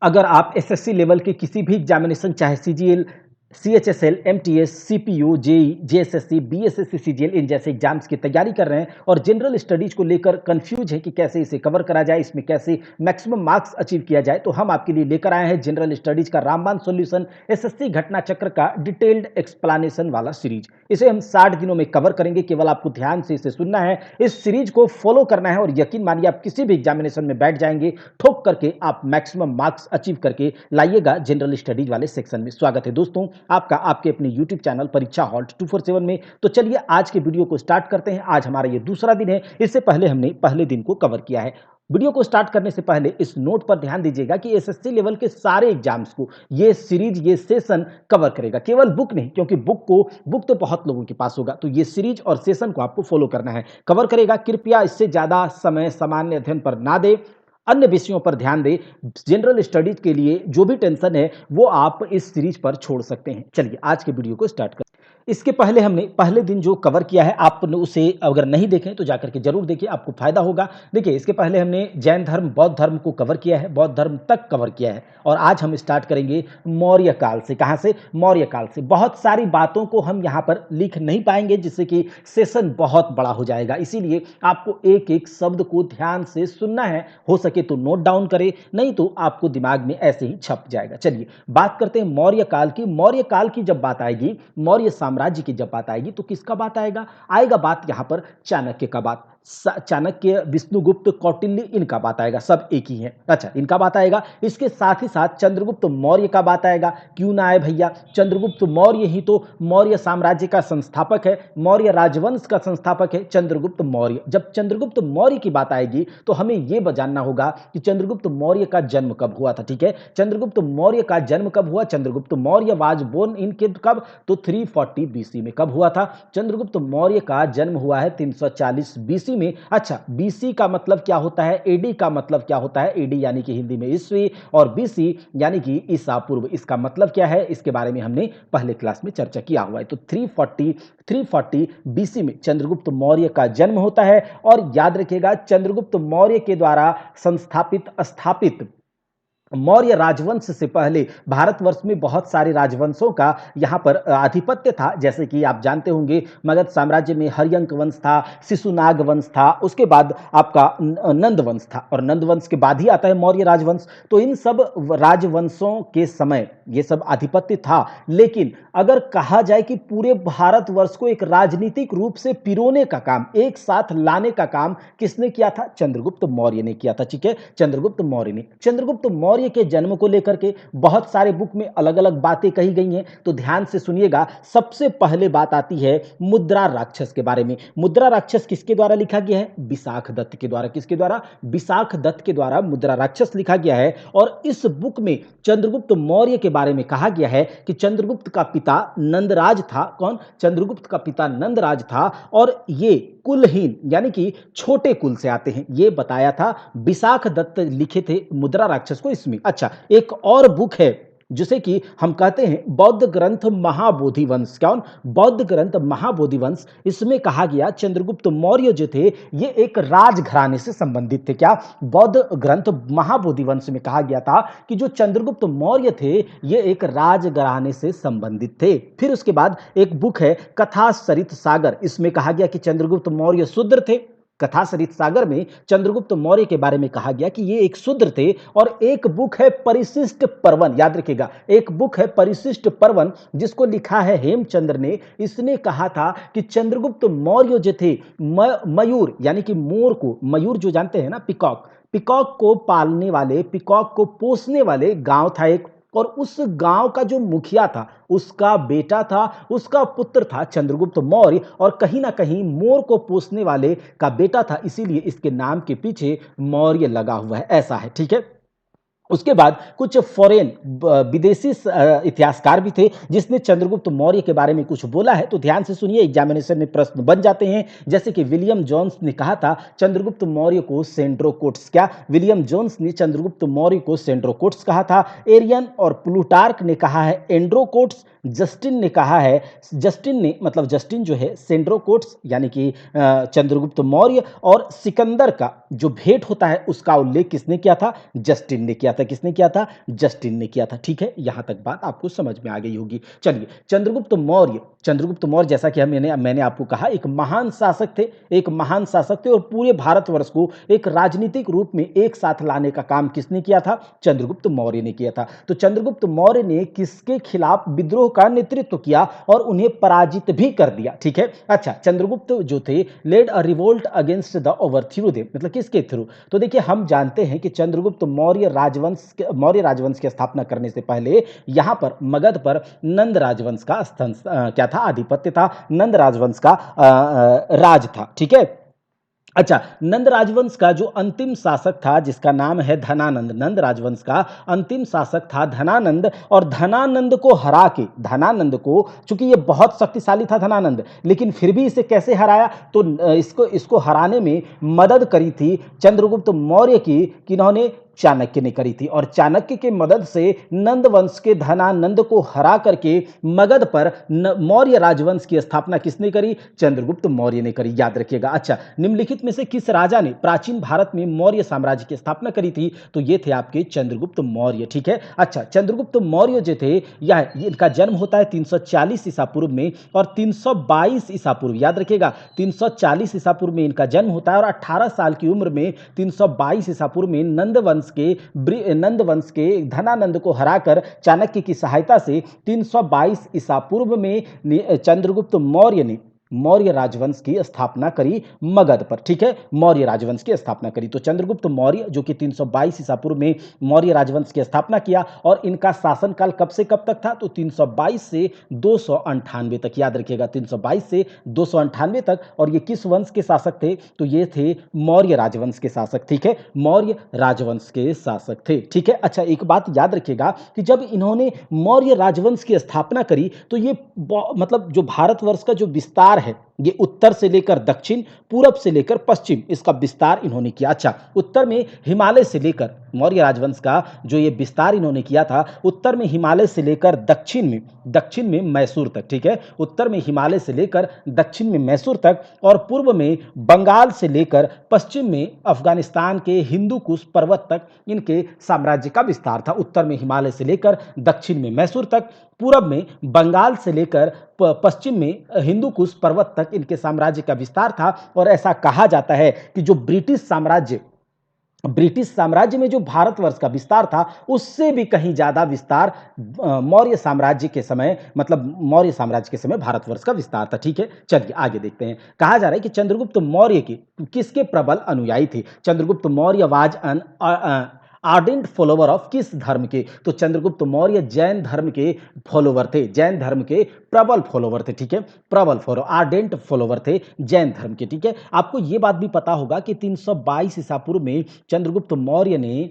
अगर आप SSC level के किसी भी एग्जामिनेशन चाहे CGL, CHSL, MTS, CPU, JE, JSSC, BSSC, CGL इन जैसे एग्जाम्स की तैयारी कर रहे हैं और जनरल स्टडीज को लेकर कंफ्यूज है कि कैसे इसे कवर करा जाए, इसमें कैसे मैक्सिमम मार्क्स अचीव किया जाए, तो हम आपके लिए लेकर आए हैं जनरल स्टडीज का रामबाण सॉल्यूशन एसएससी घटना चक्र का डिटेल्ड एक्सप्लेनेशन वाला सीरीज। इसे हम 60 दिनों में कवर करेंगे। केवल आपको ध्यान से इसे सुनना है, इस सीरीज को फॉलो करना है और यकीन मानिए आप किसी भी एग्जामिनेशन में बैठ जाएंगे ठोक करके, आप मैक्सिमम मार्क्स अचीव करके लाइएगा जनरल स्टडीज वाले सेक्शन में। स्वागत है दोस्तों आपका आपके अपने यूट्यूब चैनल परीक्षा हॉल्ट 247 में। तो चलिए आज के वीडियो को स्टार्ट करते हैं। आज हमारा ये दूसरा दिन है, इससे पहले हमने पहले दिन को कवर किया है। वीडियो को स्टार्ट करने से पहले इस नोट पर ध्यान दीजिएगा कि एसएससी लेवल के सारे एग्जाम्स को ये सीरीज, ये सेशन कवर करेगा, केवल बुक नहीं, क्योंकि बुक तो बहुत लोगों के पास होगा, तो ये सीरीज और सेशन को आपको फॉलो करना है, कवर करेगा। कृपया इससे ज्यादा समय सामान्य अध्ययन पर ना दे, अन्य विषयों पर ध्यान दें। जनरल स्टडीज के लिए जो भी टेंशन है वो आप इस सीरीज पर छोड़ सकते हैं। चलिए आज के वीडियो को स्टार्ट करें। इसके पहले हमने पहले दिन जो कवर किया है, आपने उसे अगर नहीं देखें तो जाकर के जरूर देखिए, आपको फायदा होगा। देखिए इसके पहले हमने जैन धर्म, बौद्ध धर्म को कवर किया है, बौद्ध धर्म तक कवर किया है और आज हम स्टार्ट करेंगे मौर्य काल से। कहां से? मौर्य काल से। बहुत सारी बातों को हम यहां पर लिख नहीं पाएंगे जिससे कि सेशन बहुत बड़ा हो जाएगा, इसीलिए आपको एक एक शब्द को ध्यान से सुनना है। हो सके तो नोट डाउन करें, नहीं तो आपको दिमाग में ऐसे ही छप जाएगा। चलिए बात करते हैं मौर्य काल की। मौर्य काल की जब बात आएगी, मौर्य साम्राज्य की जब बात आएगी, तो किसका बात आएगा? आएगा बात यहां पर चाणक्य का बात। चाणक्य, विष्णुगुप्त, कौटिल्य, इनका बात आएगा। सब एक ही है। अच्छा, इनका बात आएगा। इसके साथ ही साथ चंद्रगुप्त मौर्य का बात आएगा। क्यों ना आए भैया, चंद्रगुप्त मौर्य ही तो मौर्य साम्राज्य का संस्थापक है, मौर्य राजवंश का संस्थापक है चंद्रगुप्त मौर्य। जब चंद्रगुप्त मौर्य की बात आएगी तो हमें यह जानना होगा कि चंद्रगुप्त मौर्य का जन्म कब हुआ था। ठीक है, चंद्रगुप्त मौर्य का जन्म कब हुआ? Chandragupta Maurya was born in कब? तो 340 बीसी में। कब हुआ था? चंद्रगुप्त मौर्य का जन्म हुआ है 340 बीसी में। अच्छा, बीसी का मतलब क्या होता है? एडी का मतलब क्या होता है? एडी यानी कि हिंदी में ईस्वी और बीसी यानी कि ईसा पूर्व। इसका मतलब क्या है? इसके बारे में हमने पहले क्लास में चर्चा किया हुआ है। तो 340 बीसी में चंद्रगुप्त मौर्य का जन्म होता है और याद रखिएगा चंद्रगुप्त मौर्य के द्वारा स्थापित मौर्य राजवंश से पहले भारतवर्ष में बहुत सारे राजवंशों का यहां पर आधिपत्य था। जैसे कि आप जानते होंगे मगध साम्राज्य में हर्यंक वंश था, शिशुनाग वंश था, उसके बाद आपका नंद वंश था और नंद वंश के बाद ही आता है मौर्य राजवंश। तो इन सब राजवंशों के समय ये सब आधिपत्य था। लेकिन अगर कहा जाए कि पूरे भारतवर्ष को एक राजनीतिक रूप से पिरोने का काम, एक साथ लाने का काम किसने किया था? चंद्रगुप्त मौर्य ने किया था। ठीक है, चंद्रगुप्त मौर्य ने। चंद्रगुप्त मौर्य के जन्म को लेकर के बहुत सारे बुक में अलग अलग बातें कही गई हैं, तो ध्यान से सुनिएगा। सबसे पहले बात आती है मुद्रा राक्षस के बारे में। मुद्रा राक्षस किसके द्वारा लिखा गया है? विशाख दत्त के द्वारा। किसके द्वारा? विशाख दत्त के द्वारा मुद्रा राक्षस लिखा गया है। और इस बुक में चंद्रगुप्त मौर्य के बारे में कहा गया है कि चंद्रगुप्त का पिता नंदराज था। कौन? चंद्रगुप्त का पिता नंदराज था और ये कुलहीन यानी कि छोटे कुल से आते हैं, ये बताया था विशाख दत्त लिखे थे मुद्रा राक्षस को इसमें। अच्छा, एक और बुक है जिसे कि हम कहते हैं बौद्ध ग्रंथ महाबोधि वंश। कौन? बौद्ध ग्रंथ महाबोधि वंश। इसमें कहा गया चंद्रगुप्त मौर्य जो थे ये एक राजघराने से संबंधित थे। क्या? बौद्ध ग्रंथ महाबोधि वंश में कहा गया था कि जो चंद्रगुप्त मौर्य थे ये एक राजघराने से संबंधित थे। फिर उसके बाद एक बुक है कथा सरित सागर। इसमें कहा गया कि चंद्रगुप्त मौर्य शूद्र थे। कथा सरित सागर में चंद्रगुप्त मौर्य के बारे में कहा गया कि ये एक शूद्र थे। और एक बुक है परिशिष्ट पर्वन, याद रखिएगा, एक बुक है परिशिष्ट पर्वन जिसको लिखा है हेमचंद्र ने। इसने कहा था कि चंद्रगुप्त मौर्य जो थे मयूर यानी कि मोर को, मयूर जो जानते हैं ना, पिकॉक, पिकॉक को पालने वाले, पिकॉक को पोसने वाले गांव था एक, और उस गांव का जो मुखिया था उसका बेटा था, उसका पुत्र था चंद्रगुप्त मौर्य। और कहीं ना कहीं मोर को पोसने वाले का बेटा था, इसीलिए इसके नाम के पीछे मौर्य लगा हुआ है। ऐसा है। ठीक है, उसके बाद कुछ फॉरेन विदेशी इतिहासकार भी थे जिसने चंद्रगुप्त मौर्य के बारे में कुछ बोला है, तो ध्यान से सुनिए, एग्जामिनेशन में प्रश्न बन जाते हैं। जैसे कि विलियम जोन्स ने कहा था चंद्रगुप्त मौर्य को सेंड्रोकोट्स। क्या? विलियम जोन्स ने चंद्रगुप्त मौर्य को सेंड्रोकोट्स कहा था। एरियन और प्लूटार्क ने कहा है एंड्रोकोट्स। जस्टिन ने कहा है, जस्टिन ने मतलब जस्टिन जो है सेंड्रोकोट्स यानी कि चंद्रगुप्त मौर्य। और सिकंदर का जो भेंट होता है उसका उल्लेख किसने किया था? जस्टिन ने किया था। था? किसने किया था? जस्टिन ने किया था। ठीक है, यहां तक बात आपको समझ में आ गई होगी। चलिए, चंद्रगुप्त मौर्य जैसा कि मैंने आपको कहा, एक महान शासक थे, एक महान शासक थे, और पूरे भारतवर्ष को एक राजनीतिक रूप में एक साथ लाने का काम किसने किया था? चंद्रगुप्त मौर्य ने किया था। तो चंद्रगुप्त मौर्य ने किसके खिलाफ विद्रोह का नेतृत्व किया और उन्हें पराजित भी कर दिया? ठीक है। अच्छा, चंद्रगुप्त जो थे led a revolt against the overthrow they, मतलब किसके थ्रू? तो देखिए, हम जानते हैं कि चंद्रगुप्त मौर्य राजवंश की स्थापना करने से पहले यहां पर मगध पर नंद राजवंश का क्या था? आधिपत्य था। नंद राजवंश का राज था। ठीक है। अच्छा, नंद राजवंश का जो अंतिम शासक था, जिसका नाम है धनानंद, नंद राजवंश का अंतिम शासक था धनानंद, और धनानंद को हरा के, धनानंद को, चूंकि ये बहुत शक्तिशाली था धनानंद, लेकिन फिर भी इसे कैसे हराया? तो इसको हराने में मदद करी थी चंद्रगुप्त मौर्य की, किन्होंने? चाणक्य ने करी थी। और चाणक्य की मदद से नंद वंश के धनानंद को हरा करके मगध पर मौर्य राजवंश की स्थापना किसने करी? चंद्रगुप्त मौर्य ने करी, याद रखिएगा। अच्छा, निम्नलिखित में से किस राजा ने प्राचीन भारत में मौर्य साम्राज्य की स्थापना करी थी? तो ये थे आपके चंद्रगुप्त मौर्य। ठीक है। अच्छा, चंद्रगुप्त मौर्य जो थे, इनका जन्म होता है 340 ईसा पूर्व में और 322 ईसा पूर्व, याद रखिएगा, 340 ईसा पूर्व में इनका जन्म होता है, और 18 साल की उम्र में 322 ईसा पूर्व में नंद वंश के धनानंद को हराकर चाणक्य की सहायता से 322 ईसा पूर्व में चंद्रगुप्त मौर्य ने मौर्य राजवंश की स्थापना करी मगध पर। ठीक है, मौर्य राजवंश की स्थापना करी। तो चंद्रगुप्त मौर्य जो कि 322 ईसा पूर्व में मौर्य राजवंश की स्थापना किया, और इनका शासनकाल कब से कब तक था? तो 322 से 298 तक, याद रखिएगा, 322 से 298 तक। और ये किस वंश के शासक थे? तो ये थे मौर्य राजवंश के शासक। ठीक है, मौर्य राजवंश के शासक थे। ठीक है। अच्छा, एक बात याद रखिएगा कि जब इन्होंने मौर्य राजवंश की स्थापना करी, तो ये मतलब जो भारतवर्ष का जो विस्तार है, ये उत्तर से लेकर दक्षिण, पूरब से लेकर पश्चिम, इसका विस्तार इन्होंने किया। अच्छा, उत्तर में हिमालय से लेकर, मौर्य राजवंश का जो ये विस्तार इन्होंने किया था, उत्तर में हिमालय से लेकर दक्षिण में मैसूर तक। ठीक है, उत्तर में हिमालय से लेकर दक्षिण में मैसूर तक, और पूर्व में बंगाल से लेकर पश्चिम में अफगानिस्तान के हिंदू कुश पर्वत तक इनके साम्राज्य का विस्तार था। उत्तर में हिमालय से लेकर दक्षिण में मैसूर तक, पूरब में बंगाल से लेकर पश्चिम में हिंदू कुश पर्वत तक इनके साम्राज्य का विस्तार था। और ऐसा कहा जाता है कि जो ब्रिटिश साम्राज्य में जो भारतवर्ष का विस्तार था, उससे भी कहीं ज्यादा विस्तार मौर्य साम्राज्य के समय, मतलब मौर्य साम्राज्य के समय भारतवर्ष का विस्तार था। ठीक है, चलिए आगे देखते हैं। कहा जा रहा है कि चंद्रगुप्त मौर्य के किसके प्रबल अनुयायी थे? Chandragupta Maurya was an ardent follower of किस धर्म के? तो चंद्रगुप्त मौर्य जैन धर्म के फॉलोवर थे, जैन धर्म के प्रबल फॉलोवर थे। ठीक है, प्रबल फॉलोवर, आर्डेंट फॉलोवर थे जैन धर्म के। ठीक है, आपको यह बात भी पता होगा कि 322 ईसा पूर्व में चंद्रगुप्त मौर्य ने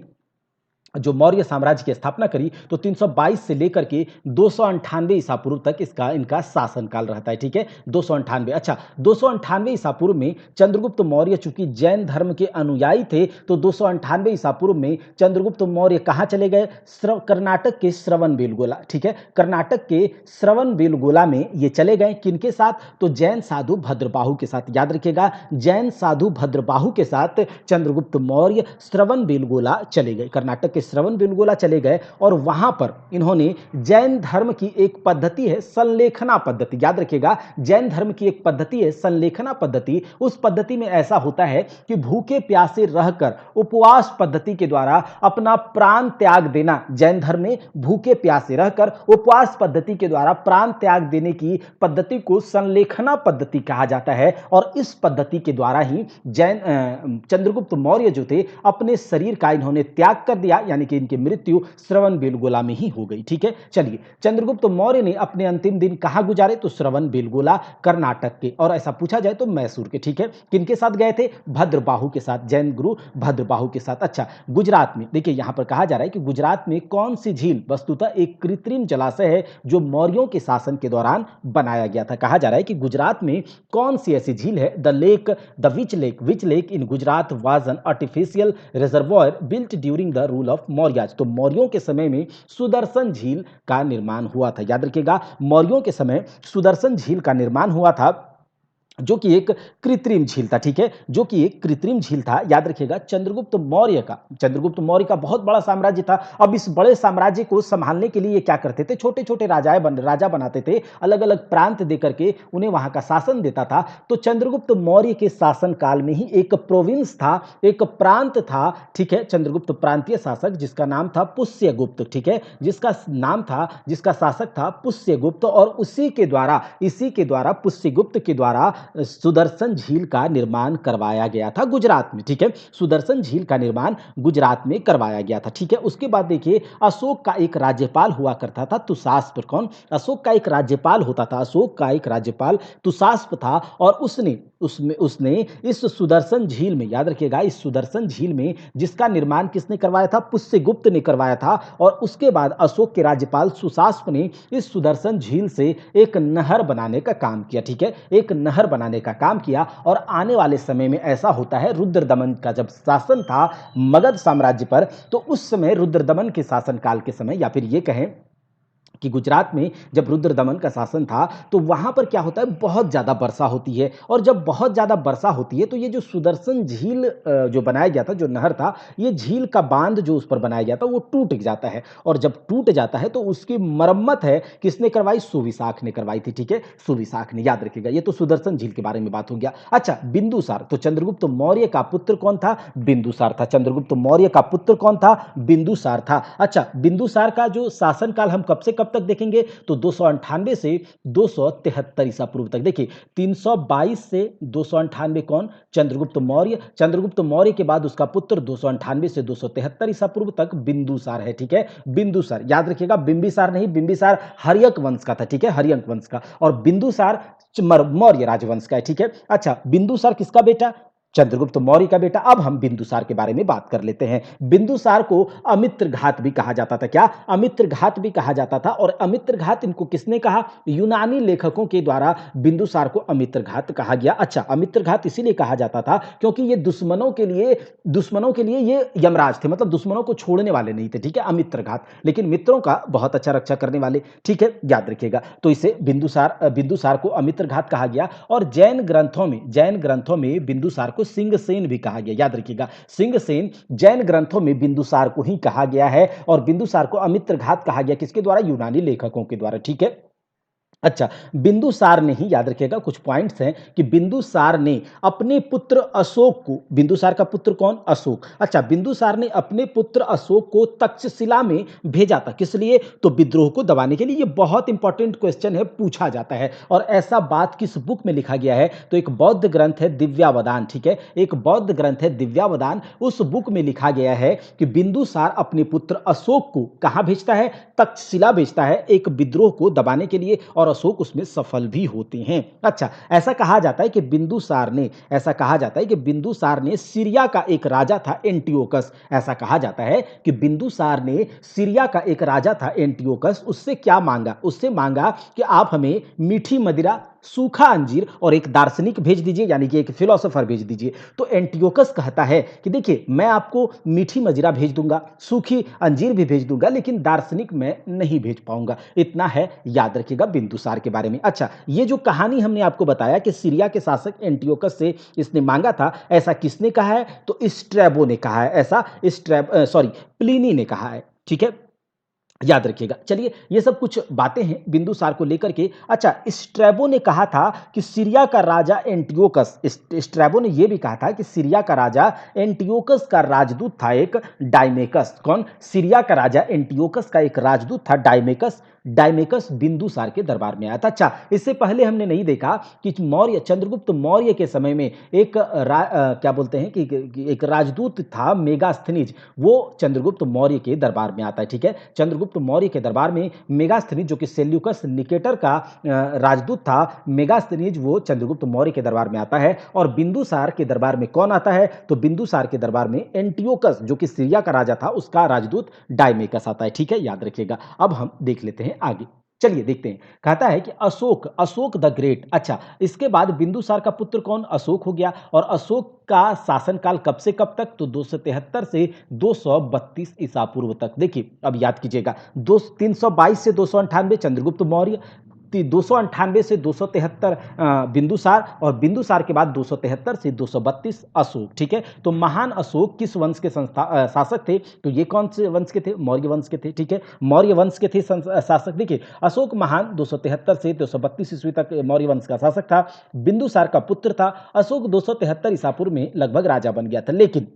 जो मौर्य साम्राज्य की स्थापना करी, तो 322 से लेकर के 298 ईसा पूर्व तक इनका शासनकाल रहता है। ठीक है, 298। अच्छा, 298 ईसा पूर्व में चंद्रगुप्त मौर्य चूंकि जैन धर्म के अनुयायी थे, तो 298 ईसा पूर्व में चंद्रगुप्त मौर्य कहां चले गए? कर्नाटक के श्रवणबेलगोला। ठीक है, कर्नाटक के श्रवणबेलगोला में ये चले गए। किनके साथ? तो जैन साधु भद्रबाहु के साथ, याद रखिएगा, जैन साधु भद्रबाहु के साथ चंद्रगुप्त मौर्य श्रवणबेलगोला चले गए, कर्नाटक के श्रवणबेलगोला चले गए, और वहां पर इन्होंने जैन धर्म की एक पद्धति है संलेखना पद्धति, याद रखिएगा, जैन धर्म की एक पद्धति है संलेखना पद्धति। उस पद्धति में ऐसा होता है कि भूखे प्यासे रहकर उपवास पद्धति के द्वारा अपना प्राण त्याग देना, जैन धर्म में भूखे प्यासे रहकर उपवास पद्धति के द्वारा प्राण त्याग देने की पद्धति को संलेखना पद्धति कहा जाता है। और इस पद्धति के द्वारा ही चंद्रगुप्त मौर्य जो थे, अपने शरीर का इन्होंने त्याग कर दिया, यानी कि इनकी मृत्यु श्रवणबेलगोला में ही हो गई। ठीक है, चलिए, चंद्रगुप्त मौर्य ने अपने अंतिम दिन कहां गुजारे? तो श्रवणबेलगोला, कर्नाटक के, और ऐसा पूछा जाए तो मैसूर के। ठीक है, किनके साथ गए थे? भद्रबाहु के साथ, जैन गुरु भद्रबाहु के साथ। अच्छा, गुजरात में देखिए, यहां पर कहा जा रहा है कि गुजरात में कौन सी झील वस्तुतः एक कृत्रिम जलाशय है जो मौर्यों के शासन के दौरान बनाया गया था? कहा जा रहा है कि गुजरात में कौन सी ऐसी झील है? The which lake in Gujarat was an artificial reservoir built during the rule of Mauryas. तो मौर्यों के समय में सुदर्शन झील का निर्माण हुआ था, याद रखिएगा, मौर्यों के समय सुदर्शन झील का निर्माण हुआ था। जो कि एक कृत्रिम झील था, ठीक है? जो कि एक कृत्रिम झील था, याद रखिएगा चंद्रगुप्त मौर्य का बहुत बड़ा साम्राज्य था। अब इस बड़े साम्राज्य को संभालने के लिए ये क्या करते थे, छोटे-छोटे राजा बनाते थे, अलग-अलग प्रांत दे करके उन्हें वहाँ का शासन देता था। तो चंद्रगुप्त मौर्य के शासन काल में ही एक प्रोविंस था, एक प्रांत था, ठीक है? चंद्रगुप्त प्रांतीय शासक जिसका नाम था पुष्यगुप्त, ठीक है? जिसका शासक था पुष्यगुप्त और इसी के द्वारा पुष्यगुप्त के द्वारा सुदर्शन झील का निर्माण करवाया गया था गुजरात में, ठीक है? सुदर्शन झील का निर्माण गुजरात में करवाया गया था, ठीक है? उसके बाद देखिए अशोक का एक राज्यपाल हुआ करता था तुषास्प। कौन? अशोक का एक राज्यपाल होता था, अशोक का एक राज्यपाल तुषास्प था और उसने इस सुदर्शन झील में, याद रखिएगा, इस सुदर्शन झील में जिसका निर्माण किसने करवाया था? पुष्यगुप्त ने करवाया था। और उसके बाद अशोक के राज्यपाल सुशास्प ने इस सुदर्शन झील से एक नहर बनाने का काम किया, ठीक है? एक नहर बनाने का काम किया और आने वाले समय में ऐसा होता है, रुद्रदमन का जब शासन था मगध साम्राज्य पर, तो उस समय रुद्रदमन के शासनकाल के समय, या फिर ये कहें कि गुजरात में जब रुद्रदमन का शासन था तो वहां पर क्या होता है, बहुत ज़्यादा वर्षा होती है। और जब बहुत ज़्यादा वर्षा होती है तो ये जो सुदर्शन झील जो बनाया गया था, जो नहर था, ये झील का बांध जो उस पर बनाया गया था वो टूट जाता है। और जब टूट जाता है तो उसकी मरम्मत है किसने करवाई? सुविशाख ने करवाई थी, ठीक है? सुविशाख ने, याद रखिएगा। ये तो सुदर्शन झील के बारे में बात हो गया। अच्छा, बिंदुसार, तो चंद्रगुप्त मौर्य का पुत्र कौन था? बिंदुसार था। चंद्रगुप्त मौर्य का पुत्र कौन था? बिंदुसार था। अच्छा, बिंदुसार का जो शासनकाल हम कब से कब तक देखेंगे? तो 298 से 273 ईसा पूर्व तक। देखिए, 322 से 298 कौन? चंद्रगुप्त मौर्य। चंद्रगुप्त मौर्य के बाद उसका पुत्र 298 से 273 ईसा पूर्व तक बिंदुसार है, ठीक है? बिंदुसार, याद रखिएगा, बिंबिसार नहीं, बिंबिसार हर्यक वंश का था, ठीक है? हर्यक वंश का। और बिंदुसार मौर्य राजवंश का है, ठीक है? अच्छा, बिंदुसार किसका बेटा? चंद्रगुप्त मौर्य का बेटा। अब हम बिंदुसार के बारे में बात कर लेते हैं। बिंदुसार को अमित्रघात भी कहा जाता था। क्या? अमित्रघात भी कहा जाता था। और अमित्रघात इनको किसने कहा? यूनानी लेखकों के द्वारा बिंदुसार को अमित्रघात कहा गया। अच्छा, अमित्रघात इसीलिए कहा जाता था क्योंकि ये दुश्मनों के लिए ये यमराज थे, मतलब दुश्मनों को छोड़ने वाले नहीं थे, ठीक है? अमित्रघात, लेकिन मित्रों का बहुत अच्छा रक्षा करने वाले, ठीक है? याद रखिएगा। तो इसे बिंदुसार को अमित्रघात कहा गया। और जैन ग्रंथों में बिंदुसार को सिंहसेन भी कहा गया, याद रखिएगा। सिंहसेन जैन ग्रंथों में बिंदुसार को ही कहा गया है और बिंदुसार को अमित्रघात कहा गया किसके द्वारा? यूनानी लेखकों के द्वारा, ठीक है? अच्छा, बिंदुसार ने ही, याद रखिएगा, कुछ पॉइंट्स हैं कि बिंदुसार ने अपने पुत्र अशोक को, बिंदुसार का पुत्र कौन? अशोक। अच्छा, बिंदुसार ने अपने पुत्र अशोक को तक्षशिला में भेजा था, किस लिए? तो विद्रोह को दबाने के लिए। ये बहुत इंपॉर्टेंट क्वेश्चन है, पूछा जाता है। और ऐसा बात किस बुक में लिखा गया है? तो एक बौद्ध ग्रंथ है दिव्यावदान, ठीक है? एक बौद्ध ग्रंथ है दिव्यावदान, उस बुक में लिखा गया है कि बिंदुसार अपने पुत्र अशोक को कहां भेजता है? तक्षशिला भेजता है, एक विद्रोह को दबाने के लिए। और अशोक उसमें सफल भी होते हैं। अच्छा, ऐसा कहा जाता है कि बिंदुसार ने सीरिया का एक राजा था एंटियोकस, ऐसा कहा जाता है कि बिंदुसार ने सीरिया का एक राजा था एंटियोकस, उससे क्या मांगा? उससे मांगा कि आप हमें मीठी मदिरा, सूखा अंजीर और एक दार्शनिक भेज दीजिए, यानी कि एक फिलोसोफर भेज दीजिए। तो एंटियोकस कहता है कि देखिए, मैं आपको मीठी मदिरा भेज दूंगा, सूखी अंजीर भी भेज दूंगा, लेकिन दार्शनिक मैं नहीं भेज पाऊंगा। इतना है, याद रखिएगा बिंदुसार के बारे में। अच्छा, ये जो कहानी हमने आपको बताया कि सीरिया के शासक एंटियोकस से इसने मांगा था, ऐसा किसने कहा है? तो स्ट्रैबो ने कहा है। ऐसा प्लिनी ने कहा है, ठीक है? याद रखिएगा। चलिए, ये सब कुछ बातें हैं बिंदुसार को लेकर के। अच्छा, स्ट्रैबो ने कहा था कि सीरिया का राजा एंटियोकस, स्ट्रैबो ने यह भी कहा था कि सीरिया का राजा एंटियोकस का राजदूत था एक डायमेकस। कौन? सीरिया का राजा एंटियोकस का एक राजदूत था डायमेकस। डायमेकस बिंदुसार के दरबार में आया था। अच्छा, इससे पहले हमने नहीं देखा कि चंद्रगुप्त मौर्य के समय में एक क्या बोलते हैं कि एक राजदूत था मेगास्थनीज, वो चंद्रगुप्त मौर्य के दरबार में आता है, ठीक है? चंद्रगुप्त मौर्य के दरबार में मेगास्थनीज, जो कि सेल्यूकस निकेटर का राजदूत था, मेगास्थनीज वो चंद्रगुप्त मौर्य के दरबार में आता है। और बिंदुसार के दरबार में कौन आता है? तो बिंदुसार के दरबार में एंटियोकस, जो कि सीरिया का राजा था, उसका राजदूत डायमेकस आता है, ठीक है? याद रखिएगा। अब हम देख लेते हैं आगे। चलिए देखते हैं। कहता है कि अशोक द ग्रेट। अच्छा, इसके बाद बिंदुसार का पुत्र कौन? अशोक हो गया। और अशोक का शासनकाल कब से कब तक? तो 273 से 232 ईसा पूर्व तक। देखिए, अब याद कीजिएगा, 322 से 298 चंद्रगुप्त मौर्य, 298 से 273 बिंदुसार, और बिंदुसार के बाद 273 से 232 अशोक। ठीक है, तो महान अशोक किस वंश के शासक थे? तो ये कौन से वंश के थे? मौर्य वंश के थे। ठीक है, मौर्य वंश के थे शासक। देखिए, अशोक महान 273 से 232 ईस्वी तक मौर्य वंश का शासक था, बिंदुसार का पुत्र था। अशोक 273 ईसा पूर्व में लगभग राजा बन गया था, लेकिन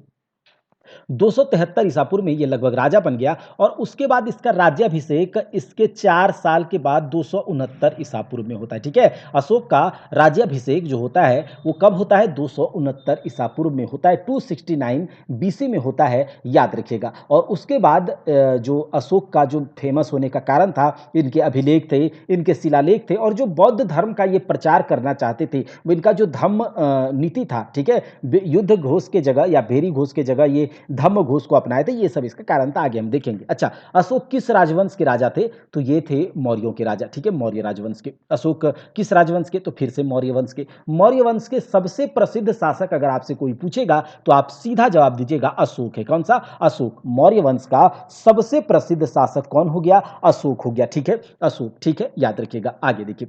273 ईसा पूर्व में ये लगभग राजा बन गया, और उसके बाद इसका राज्याभिषेक इसके 4 साल के बाद 269 ईसा पूर्व में होता है। ठीक है, अशोक का राज्याभिषेक जो होता है वो कब होता है? 269 ईसा पूर्व में होता है, 269 बीसी में होता है, याद रखिएगा। और उसके बाद जो अशोक का जो फेमस होने का कारण था, इनके अभिलेख थे, इनके शिलालेख थे, और जो बौद्ध धर्म का ये प्रचार करना चाहते थे, वो इनका जो धम्म नीति था, ठीक है, युद्ध घोष के जगह या भेरी घोष के जगह ये धम्म घोष को अपनाए थे, ये सब इसका कारण था, आगे हम देखेंगे। अच्छा, अशोक किस राजवंश के राजा थे? तो ये थे मौर्यों के राजा। ठीक है, मौर्य राजवंश के। अशोक किस राजवंश के? तो फिर से मौर्य वंश के। मौर्य वंश के सबसे प्रसिद्ध शासक अगर आपसे कोई पूछेगा तो आप सीधा जवाब दीजिएगा अशोक है। कौन सा? अशोक। मौर्य वंश का सबसे प्रसिद्ध शासक कौन हो गया? अशोक हो गया। ठीक है, अशोक। ठीक है, याद रखिएगा। आगे देखिए,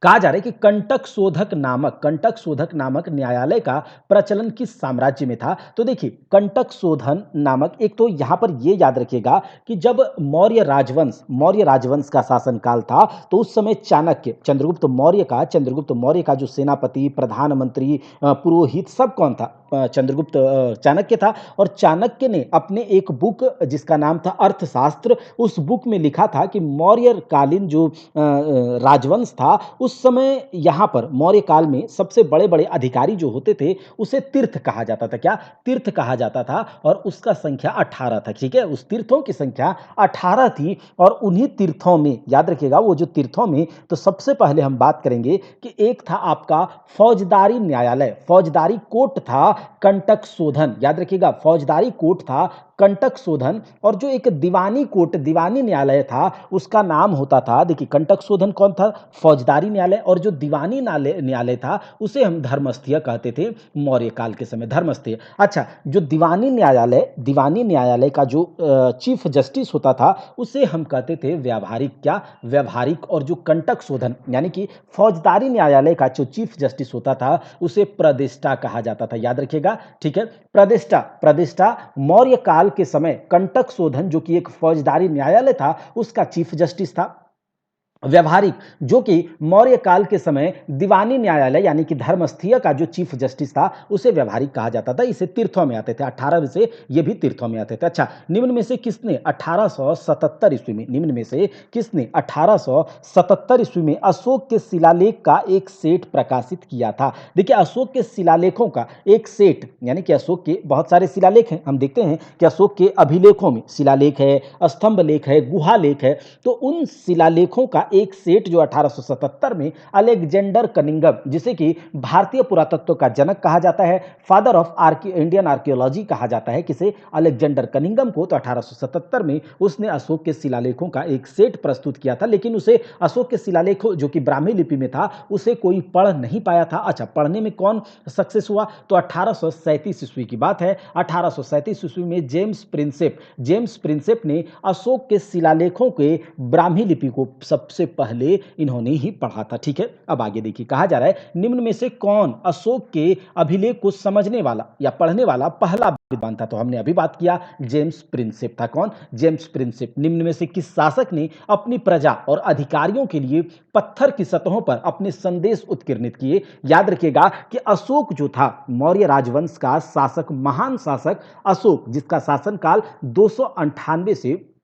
कहा जा रहा है कि कंटक शोधक नामक न्यायालय का प्रचलन किस साम्राज्य में था? तो देखिए, कंटक शोधन नामक, एक तो यहां पर यह याद रखिएगा कि जब मौर्य राजवंश का शासनकाल था, तो उस समय चंद्रगुप्त मौर्य का जो सेनापति, प्रधानमंत्री, पुरोहित, सब कौन था? चाणक्य था। और चाणक्य ने अपने एक बुक जिसका नाम था अर्थशास्त्र, उस बुक में लिखा था कि मौर्यकालीन जो राजवंश था, उस समय यहाँ पर मौर्य काल में सबसे बड़े बड़े अधिकारी जो होते थे उसे तीर्थ कहा जाता था। क्या? तीर्थ कहा जाता था, और उसका संख्या 18 था। ठीक है, उस तीर्थों की संख्या 18 थी, और उन्हीं तीर्थों में, याद रखिएगा, वो जो तीर्थों में, तो सबसे पहले हम बात करेंगे कि एक था आपका फौजदारी न्यायालय, फौजदारी कोर्ट था कंटक शोधन। याद रखिएगा, फौजदारी कोर्ट था कंटक शोधन। और जो एक दीवानी न्यायालय था, उसका नाम होता था, देखिए, कंटक शोधन कौन था? फौजदारी न्यायालय। और जो दीवानी न्यायालय था, उसे हम धर्मस्थीय कहते थे मौर्य काल के समय, धर्मस्थीय। अच्छा, जो दीवानी न्यायालय का जो चीफ जस्टिस होता था, उसे हम कहते थे व्यावहारिक। क्या? व्यावहारिक। और जो कंटक शोधन यानी कि फौजदारी न्यायालय का जो चीफ जस्टिस होता था, उसे प्रदिष्टा कहा जाता था। याद रखिएगा। ठीक है, प्रदिष्टा मौर्य काल के समय कंटक शोधन जो कि एक फौजदारी न्यायालय था, उसका चीफ जस्टिस था। व्यवहारिक, जो कि मौर्य काल के समय दीवानी न्यायालय यानी कि धर्मस्थीय का जो चीफ जस्टिस था, उसे व्यवहारिक कहा जाता था। इसे तीर्थों में आते थे, 18 में से ये भी तीर्थों में आते थे। अच्छा, निम्न में से किसने 1877 ईस्वी में अशोक के शिलालेख का एक सेट प्रकाशित किया था? देखिए, अशोक के शिलालेखों का एक सेट, यानी कि अशोक के बहुत सारे शिलालेख हैं। हम देखते हैं कि अशोक के अभिलेखों में शिलालेख है, स्तंभ लेख है, गुहा लेख है, तो उन शिलालेखों का एक सेट जो 1877 में अलेक्जेंडर कनिंघम, जिसे कि भारतीय पुरातत्व का जनक कहा जाता है, फादर ऑफ इंडियन आर्कियोलॉजी कहा जाता है, किसे? अलेक्जेंडर कनिंघम को। तो 1877 में उसने अशोक के शिलालेखों का एक सेट प्रस्तुत किया था, लेकिन उसे अशोक के शिलालेखों जो कि ब्राह्मी लिपि में था, उसे कोई पढ़ नहीं पाया था। अच्छा, पढ़ने में कौन सक्सेस हुआ? तो 1837 ईस्वी की बात है। 1837 ईस्वी में जेम्स प्रिंसेप ने अशोक के शिलालेखों के ब्राह्मी लिपि को सबसे पहले इन्होंने ही पढ़ा था। ठीक है, अब आगे देखिए, कहा जा रहा है निम्न में से कौन अशोक के अभिलेख को समझने वाला या पढ़ने वाला पहला विद्वान था? तो हमने अभी बात किया, जेम्स प्रिंसेप था। कौन? James Prinsep. निम्न में से किस शासक ने अपनी प्रजा और अधिकारियों के लिए पत्थर की सतहों पर अपने संदेश उत्कीर्णित किए? याद रखिएगा कि अशोक जो था, मौर्य राजवंश का शासक, महान शासक अशोक, जिसका शासनकाल 273 से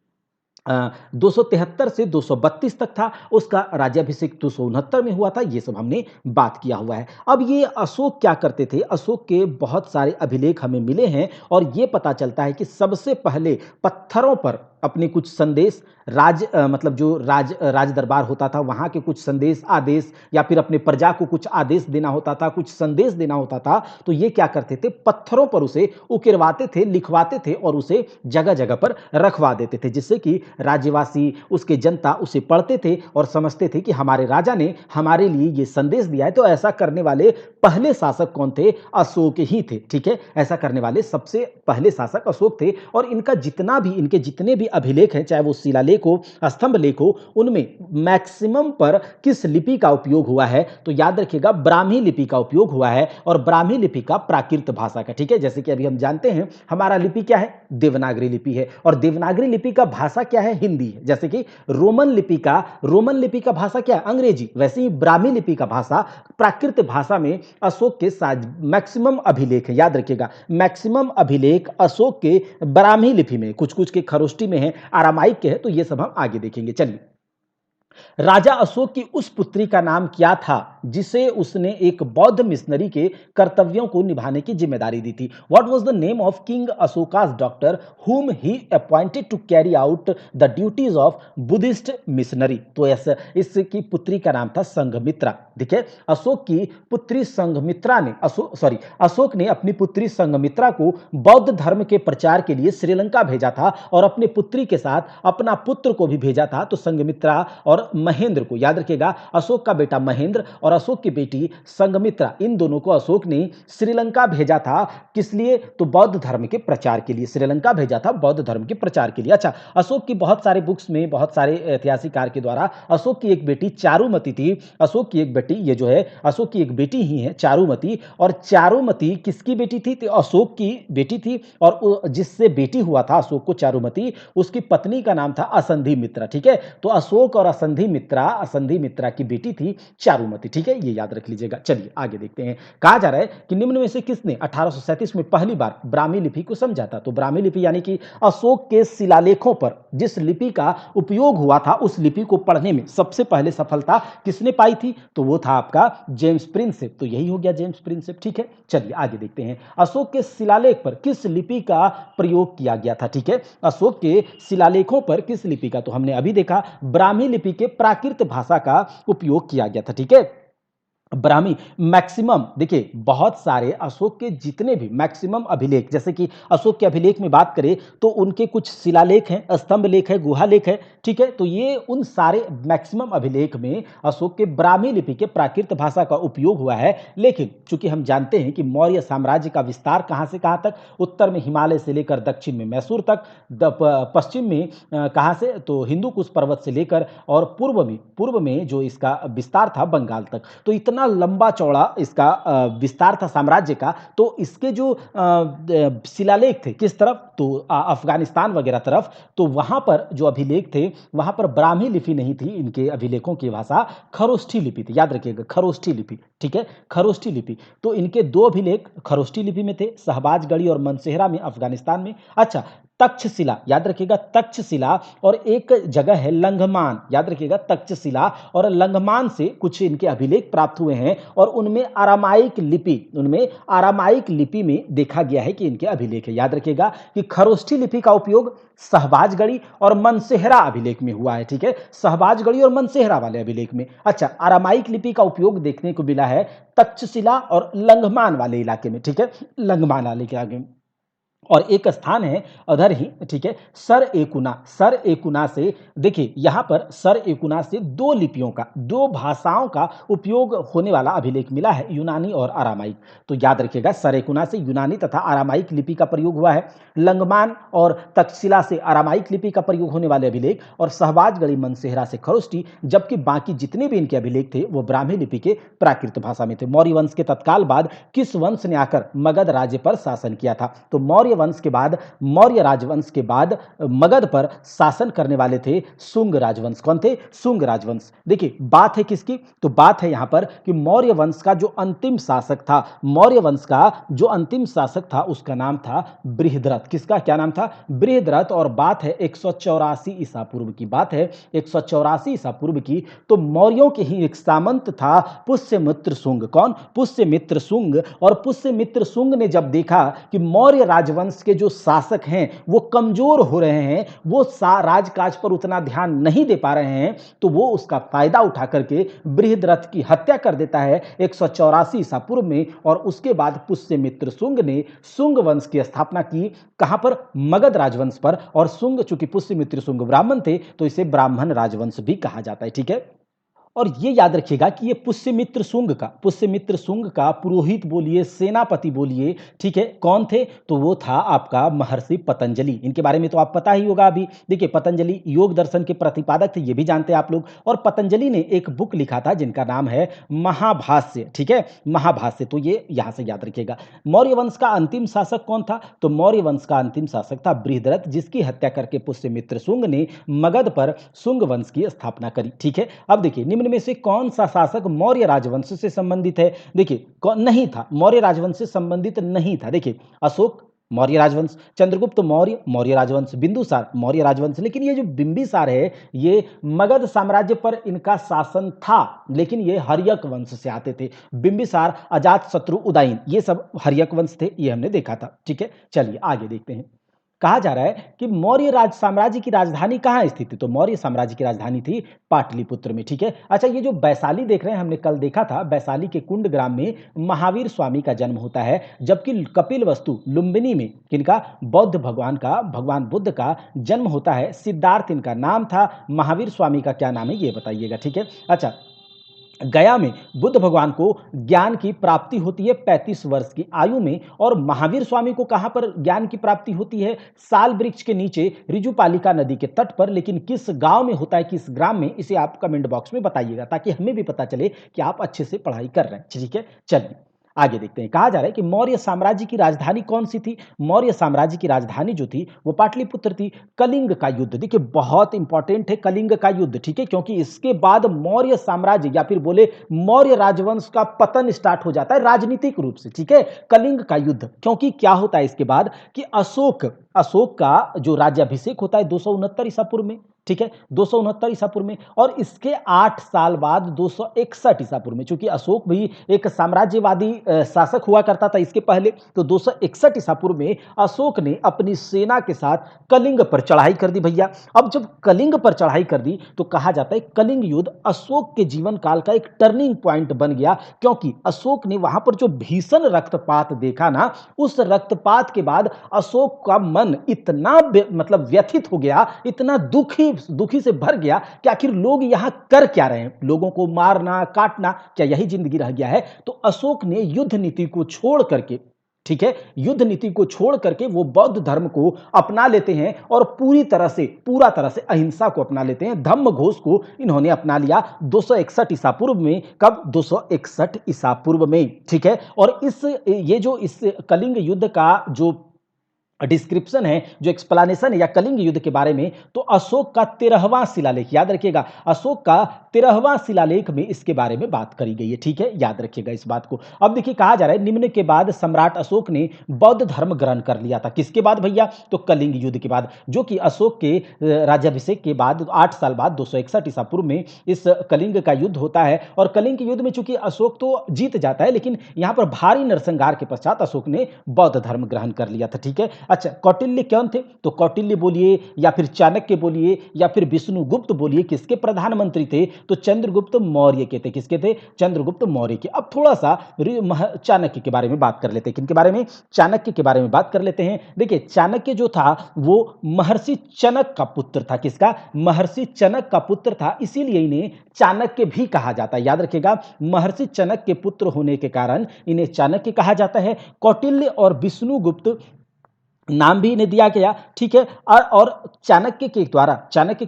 232 तक था, उसका राज्याभिषेक 269 में हुआ था। ये सब हमने बात किया हुआ है। अब ये अशोक क्या करते थे? अशोक के बहुत सारे अभिलेख हमें मिले हैं, और ये पता चलता है कि सबसे पहले पत्थरों पर अपने कुछ संदेश, मतलब जो राज दरबार होता था, वहां के कुछ संदेश, आदेश, या फिर अपने प्रजा को कुछ आदेश देना होता था, कुछ संदेश देना होता था, तो ये क्या करते थे? पत्थरों पर उसे उकेरवाते थे, लिखवाते थे, और उसे जगह जगह पर रखवा देते थे, जिससे कि राज्यवासी, उसके जनता उसे पढ़ते थे और समझते थे कि हमारे राजा ने हमारे लिए ये संदेश दिया है। तो ऐसा करने वाले पहले शासक कौन थे? अशोक ही थे। ठीक है, ऐसा करने वाले सबसे पहले शासक अशोक थे। और इनके जितने भी अभिलेख हैं, चाहे वो शिलालेख हो, स्तंभ लेख हो, उनमें मैक्सिमम पर किस लिपि का उपयोग हुआ है? तो याद रखिएगा ब्राह्मी लिपि का उपयोग हुआ है और ब्राह्मी लिपि का प्राकृत भाषा का। ठीक है, जैसे कि अभी हम जानते हैं हमारा लिपि क्या है? देवनागरी लिपि है और देवनागरी लिपि का भाषा क्या है? हिंदी है। जैसे कि रोमन लिपि का भाषा क्या है? अंग्रेजी। वैसे ही ब्राह्मी लिपि का भाषा प्राकृत भाषा में अशोक के मैक्सिमम अभिलेख है, याद रखिएगा मैक्सिमम अभिलेख अशोक के ब्राह्मी लिपि में, कुछ कुछ के खरोष्टी में है, आरामाइक के है, तो ये सब हम आगे देखेंगे। चलिए, राजा अशोक की उस पुत्री का नाम क्या था जिसे उसने एक बौद्ध मिशनरी के कर्तव्यों को निभाने की जिम्मेदारी दी थी? What was the name of king Ashoka's daughter whom he appointed to carry out the duties of Buddhist missionary? तो इसकी पुत्री का नाम था संघमित्रा। देखिए, अशोक की पुत्री संघमित्रा ने अशोक ने अपनी पुत्री संघमित्रा को बौद्ध धर्म के प्रचार के लिए श्रीलंका भेजा था और अपने पुत्री के साथ अपना पुत्र को भी भेजा था। तो संघमित्रा और महेंद्र को, याद रखिएगा अशोक का बेटा महेंद्र और अशोक की बेटी संघमित्रा, इन दोनों को अशोक ने श्रीलंका भेजा था। किस लिए? तो बौद्ध धर्म के प्रचार के लिए श्रीलंका भेजा था, बौद्ध धर्म के प्रचार के लिए। अच्छा, अशोक की बहुत सारे बुक्स में, बहुत सारे ऐतिहासिककार के द्वारा अशोक की एक बेटी चारुमती थी। अशोक की एक बेटी, ये जो है अशोक की एक बेटी ही है चारुमती, और चारुमती किसकी बेटी थी? तो अशोक की बेटी थी और जिससे बेटी हुआ था अशोक को चारुमती, उसकी पत्नी का नाम था असंधि मित्रा। ठीक है, तो अशोक और असंधि मित्रा की बेटी थी चारुमती। ठीक है, ये याद रख लीजिएगा। चलिए आगे देखते हैं। कहा जा रहा है कि निम्न में से किसने 1837 में पहली बार ब्राह्मी लिपि को समझा था? तो ब्राह्मी लिपि यानी कि अशोक के शिलालेखों पर जिस लिपि का उपयोग हुआ था, उस लिपि को पढ़ने में सबसे पहले सफलता किसने पाई थी? तो वो था आपका जेम्स प्रिंसेप। तो यही हो गया जेम्स प्रिंसेप। ठीक है, चलिए आगे देखते हैं। अशोक के शिलालेख पर किस लिपि का प्रयोग किया गया था? ठीक है, अशोक के शिलालेखों पर किस लिपि का? तो हमने अभी देखा ब्राह्मी लिपि के प्राकृत भाषा का उपयोग किया गया था। ठीक है, ब्राह्मी मैक्सिमम, देखिए बहुत सारे अशोक के जितने भी मैक्सिमम अभिलेख, जैसे कि अशोक के अभिलेख में बात करें तो उनके कुछ शिलालेख हैं, स्तंभ लेख है, गुहा लेख है। ठीक है, तो ये उन सारे मैक्सिमम अभिलेख में अशोक के ब्राह्मी लिपि के प्राकृत भाषा का उपयोग हुआ है। लेकिन चूंकि हम जानते हैं कि मौर्य साम्राज्य का विस्तार कहां से कहां तक, उत्तर में हिमालय से लेकर दक्षिण में मैसूर तक, पश्चिम में कहां से, तो हिंदू कुश पर्वत से लेकर, और पूर्व में जो इसका विस्तार था बंगाल तक, तो इतना लंबा चौड़ा इसका विस्तार था साम्राज्य का। तो इसके जो शिलालेख थे किस तरफ? तो अफगानिस्तान वगैरह तरफ। तो वहां पर जो अभिलेख थे, वहां पर ब्राह्मी लिपि नहीं थी, इनके अभिलेखों की भाषा खरोष्ठी लिपि थी। याद रखिएगा खरोष्ठी लिपि। ठीक है, खरोष्ठी लिपि। तो इनके दो अभिलेख खरोष्ठी लिपि में थे, शहबाजगढ़ी और मनसेहरा में अफगानिस्तान में। अच्छा, तक्षशिला, याद रखिएगा तक्षशिला, और एक जगह है लंघमान, याद रखिएगा तक्षशिला और लंघमान से कुछ इनके अभिलेख प्राप्त हुए हैं और उनमें आरामाइक लिपि में देखा गया है कि इनके अभिलेख है। याद रखिएगा कि खरोष्ठी लिपि का उपयोग शहबाजगढ़ी और मनसेहरा अभिलेख में हुआ है। ठीक है, शहबाजगढ़ी और मनसेहरा वाले अभिलेख में। अच्छा, आरामाइक लिपि का उपयोग देखने को मिला है तक्षशिला और लंघमान वाले इलाके में। ठीक है, लंघमान वाले के आगे, और एक स्थान है उधर ही। ठीक है, सर एकुना से, देखिए यहां पर सर एकुना से दो लिपियों का, दो भाषाओं का उपयोग होने वाला अभिलेख मिला है, यूनानी और आरामाइक। तो याद रखिएगा सर एकुना से यूनानी तथा आरामाइक लिपि का प्रयोग हुआ है, लंगमान और तक्षशिला से आरामाइक लिपि का प्रयोग होने वाले अभिलेख, और शहबाजगढ़ी मनसेहरा से खरोष्ठी, जबकि बाकी जितने भी इनके अभिलेख थे वो ब्राह्मी लिपि के प्राकृत भाषा में थे। मौर्य वंश के तत्काल बाद किस वंश ने आकर मगध राज्य पर शासन किया था? तो मौर्य राजवंश के बाद मगध पर शासन करने वाले थे शुंग राजवंश। कौन थे? शुंग राजवंश। देखिए बात है किसकी? तो बात है यहां पर कि मौर्य वंश का जो अंतिम शासक था, मौर्य वंश का जो अंतिम शासक था उसका नाम था बृहद्रथ। किसका क्या नाम था? बृहद्रथ। और बात है 184 ईसा पूर्व की, बात है 184 ईसा पूर्व की। तो मौर्यों के ही एक सामंत था पुष्यमित्र शुंग। कौन? पुष्यमित्र शुंग। और पुष्यमित्र शुंग ने जब देखा कि मौर्य राजवंश के जो शासक हैं वो कमजोर हो रहे हैं, वो राजकाज पर उतना ध्यान नहीं दे पा रहे हैं, तो वो उसका फायदा उठा करके बृहद्रथ की हत्या कर देता है 184 ईसा पूर्व में। और उसके बाद पुष्यमित्र शुंग ने शुंग वंश की स्थापना की। कहां पर? मगध राजवंश पर। और शुंग, चूंकि पुष्यमित्र शुंग ब्राह्मण थे तो इसे ब्राह्मण राजवंश भी कहा जाता है। ठीक है, और ये याद रखिएगा कि ये पुष्यमित्र शुंग का पुरोहित बोलिए, सेनापति बोलिए, ठीक है, कौन थे? तो वो था आपका महर्षि पतंजलि। इनके बारे में तो आप पता ही होगा। अभी देखिए, पतंजलि योग दर्शन के प्रतिपादक थे, ये भी जानते हैं आप लोग। और पतंजलि ने एक बुक लिखा था जिनका नाम है महाभाष्य, ठीक है, महाभाष्य। तो ये यहां से याद रखिएगा। मौर्य वंश का अंतिम शासक कौन था? तो मौर्य वंश का अंतिम शासक था बृहद्रथ, जिसकी हत्या करके पुष्यमित्र शुंग ने मगध पर शुंग वंश की स्थापना करी, ठीक है। अब देखिए, निम्न में से कौन सा शासक मौर्य राजवंश से संबंधित है? देखिए, नहीं था, मौर्य राजवंश से संबंधित नहीं था। देखिए, अशोक मौर्य राजवंश, चंद्रगुप्त मौर्य मौर्य राजवंश, बिंदुसार मौर्य राजवंश। लेकिन ये जो बिंबिसार है, ये मगध साम्राज्य पर इनका शासन था, लेकिन ये हर्यक वंश से आते थे। बिंबिसार, अजात शत्रु, उदयन, ये सब हर्यक वंश थे, ये हमने देखा था, ठीक है। चलिए आगे देखते हैं। कहा जा रहा है कि मौर्य राज साम्राज्य की राजधानी कहाँ स्थित थी? तो मौर्य साम्राज्य की राजधानी थी पाटलिपुत्र में, ठीक है। अच्छा, ये जो वैशाली देख रहे हैं, हमने कल देखा था, वैशाली के कुंड ग्राम में महावीर स्वामी का जन्म होता है, जबकि कपिल वस्तु लुम्बिनी में किनका? बौद्ध भगवान का, भगवान बुद्ध का जन्म होता है। सिद्धार्थ इनका नाम था। महावीर स्वामी का क्या नाम है, ये बताइएगा, ठीक है। अच्छा, गया में बुद्ध भगवान को ज्ञान की प्राप्ति होती है 35 वर्ष की आयु में। और महावीर स्वामी को कहां पर ज्ञान की प्राप्ति होती है? साल वृक्ष के नीचे, ऋजुपालिका नदी के तट पर। लेकिन किस गांव में होता है, किस ग्राम में, इसे आप कमेंट बॉक्स में बताइएगा, ताकि हमें भी पता चले कि आप अच्छे से पढ़ाई कर रहे हैं, ठीक है। चलिए आगे देखते हैं। कहा जा रहा है कि मौर्य साम्राज्य की राजधानी कौन सी थी? मौर्य साम्राज्य की राजधानी जो थी वो पाटलिपुत्र थी। कलिंग का युद्ध, देखिए बहुत इंपॉर्टेंट है कलिंग का युद्ध, ठीक है, क्योंकि इसके बाद मौर्य साम्राज्य या फिर बोले मौर्य राजवंश का पतन स्टार्ट हो जाता है राजनीतिक रूप से, ठीक है। कलिंग का युद्ध, क्योंकि क्या होता है इसके बाद कि अशोक का जो राज्याभिषेक होता है 269 ईसा पूर्व में, ठीक है, 269 ईसा पूर्व में। और इसके 8 साल बाद 261 ईसा पूर्व में, चूंकि अशोक भी एक साम्राज्यवादी शासक हुआ करता था इसके पहले, तो 261 ईसा पूर्व में अशोक ने अपनी सेना के साथ कलिंग पर चढ़ाई कर दी भैया। अब जब कलिंग पर चढ़ाई कर दी, तो कहा जाता है कलिंग युद्ध अशोक के जीवन काल का एक टर्निंग पॉइंट बन गया, क्योंकि अशोक ने वहां पर जो भीषण रक्तपात देखा ना, उस रक्तपात के बाद अशोक का मन इतना मतलब व्यथित हो गया, इतना दुखी से भर गया कि आखिर लोग यहां कर क्या रहे हैं, लोगों को मारना काटना, क्या यही जिंदगी रह गया है? तो अशोक ने युद्ध नीति को छोड़ करके, ठीक है, युद्ध नीति को छोड़ करके वो बौद्ध धर्म को अपना लेते हैं और पूरा तरह से अहिंसा को अपना लेते हैं। धम्म घोष को इन्होंने अपना लिया 261 ईसा पूर्व में। कब? 261 ईसा पूर्व में, ठीक है। और इस कलिंग युद्ध का जो डिस्क्रिप्शन है, जो एक्सप्लेनेशन है या कलिंग युद्ध के बारे में, तो अशोक का 13वां शिलालेख, याद रखिएगा, अशोक का 13वां शिलालेख में इसके बारे में बात करी गई है, ठीक है, याद रखिएगा इस बात को। अब देखिए, कहा जा रहा है निम्न के बाद सम्राट अशोक ने बौद्ध धर्म ग्रहण कर लिया था। किसके बाद भैया? तो कलिंग युद्ध के बाद, जो कि अशोक के राज्याभिषेक के बाद 8 साल बाद 261 ईसा पूर्व में इस कलिंग का युद्ध होता है। और कलिंग के युद्ध में चूंकि अशोक तो जीत जाता है, लेकिन यहां पर भारी नरसंहार के पश्चात अशोक ने बौद्ध धर्म ग्रहण कर लिया था, ठीक है। अच्छा, कौटिल्य कौन थे? तो कौटिल्य बोलिए या फिर चाणक्य बोलिए या फिर विष्णुगुप्त बोलिए, किसके प्रधानमंत्री थे? तो चंद्रगुप्त मौर्य के थे। किसके थे? चंद्रगुप्त मौर्य के। अब थोड़ा सा चाणक्य के बारे में बात कर लेते हैं। किनके बारे में? चाणक्य के बारे में बात कर लेते हैं। देखिए, चाणक्य जो था वो महर्षि चनक का पुत्र था। किसका? महर्षि चनक का पुत्र था, इसीलिए इन्हें चाणक्य भी कहा जाता है। याद रखिएगा, महर्षि चनक के पुत्र होने के कारण इन्हें चाणक्य कहा जाता है। कौटिल्य और विष्णुगुप्त नाम भी इन्हें दिया गया, ठीक है। और चाणक्य के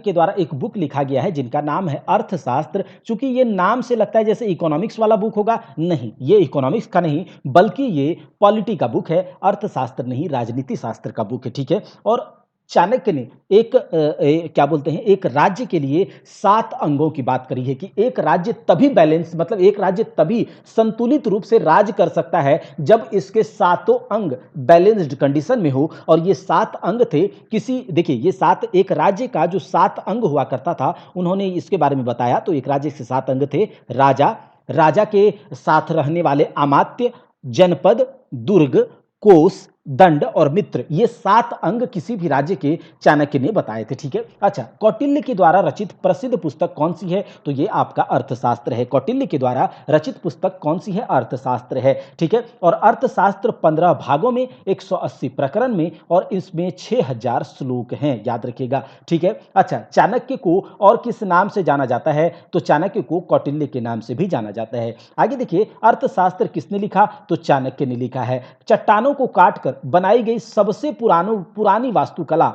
द्वारा एक बुक लिखा गया है जिनका नाम है अर्थशास्त्र। चूंकि ये नाम से लगता है जैसे इकोनॉमिक्स वाला बुक होगा, नहीं, ये इकोनॉमिक्स का नहीं, बल्कि ये पॉलिटी का बुक है, अर्थशास्त्र नहीं, राजनीति शास्त्र का बुक है, ठीक है। और चाणक्य ने क्या बोलते हैं, एक राज्य के लिए 7 अंगों की बात करी है कि एक राज्य तभी बैलेंस, मतलब एक राज्य तभी संतुलित रूप से राज कर सकता है जब इसके 7 अंग बैलेंस्ड कंडीशन में हो। और ये 7 अंग थे देखिए, ये 7, एक राज्य का जो 7 अंग हुआ करता था, उन्होंने इसके बारे में बताया। तो एक राज्य के 7 अंग थे: राजा के साथ रहने वाले अमात्य, जनपद, दुर्ग, कोष, दंड और मित्र, ये 7 अंग किसी भी राज्य के चाणक्य ने बताए थे। ठीक है, अच्छा, कौटिल्य के द्वारा रचित प्रसिद्ध पुस्तक कौन सी है? तो ये आपका अर्थशास्त्र है। कौटिल्य के द्वारा रचित पुस्तक कौन सी है? अर्थशास्त्र है। ठीक है, और अर्थशास्त्र 15 भागों में 180 प्रकरण में और इसमें 6000 श्लोक हैं, याद रखिएगा। ठीक है, अच्छा, चाणक्य को और किस नाम से जाना जाता है? तो चाणक्य को कौटिल्य के नाम से भी जाना जाता है। आगे देखिए, अर्थशास्त्र किसने लिखा? तो चाणक्य ने लिखा है। चट्टानों को काटकर बनाई गई सबसे पुरानी वास्तुकला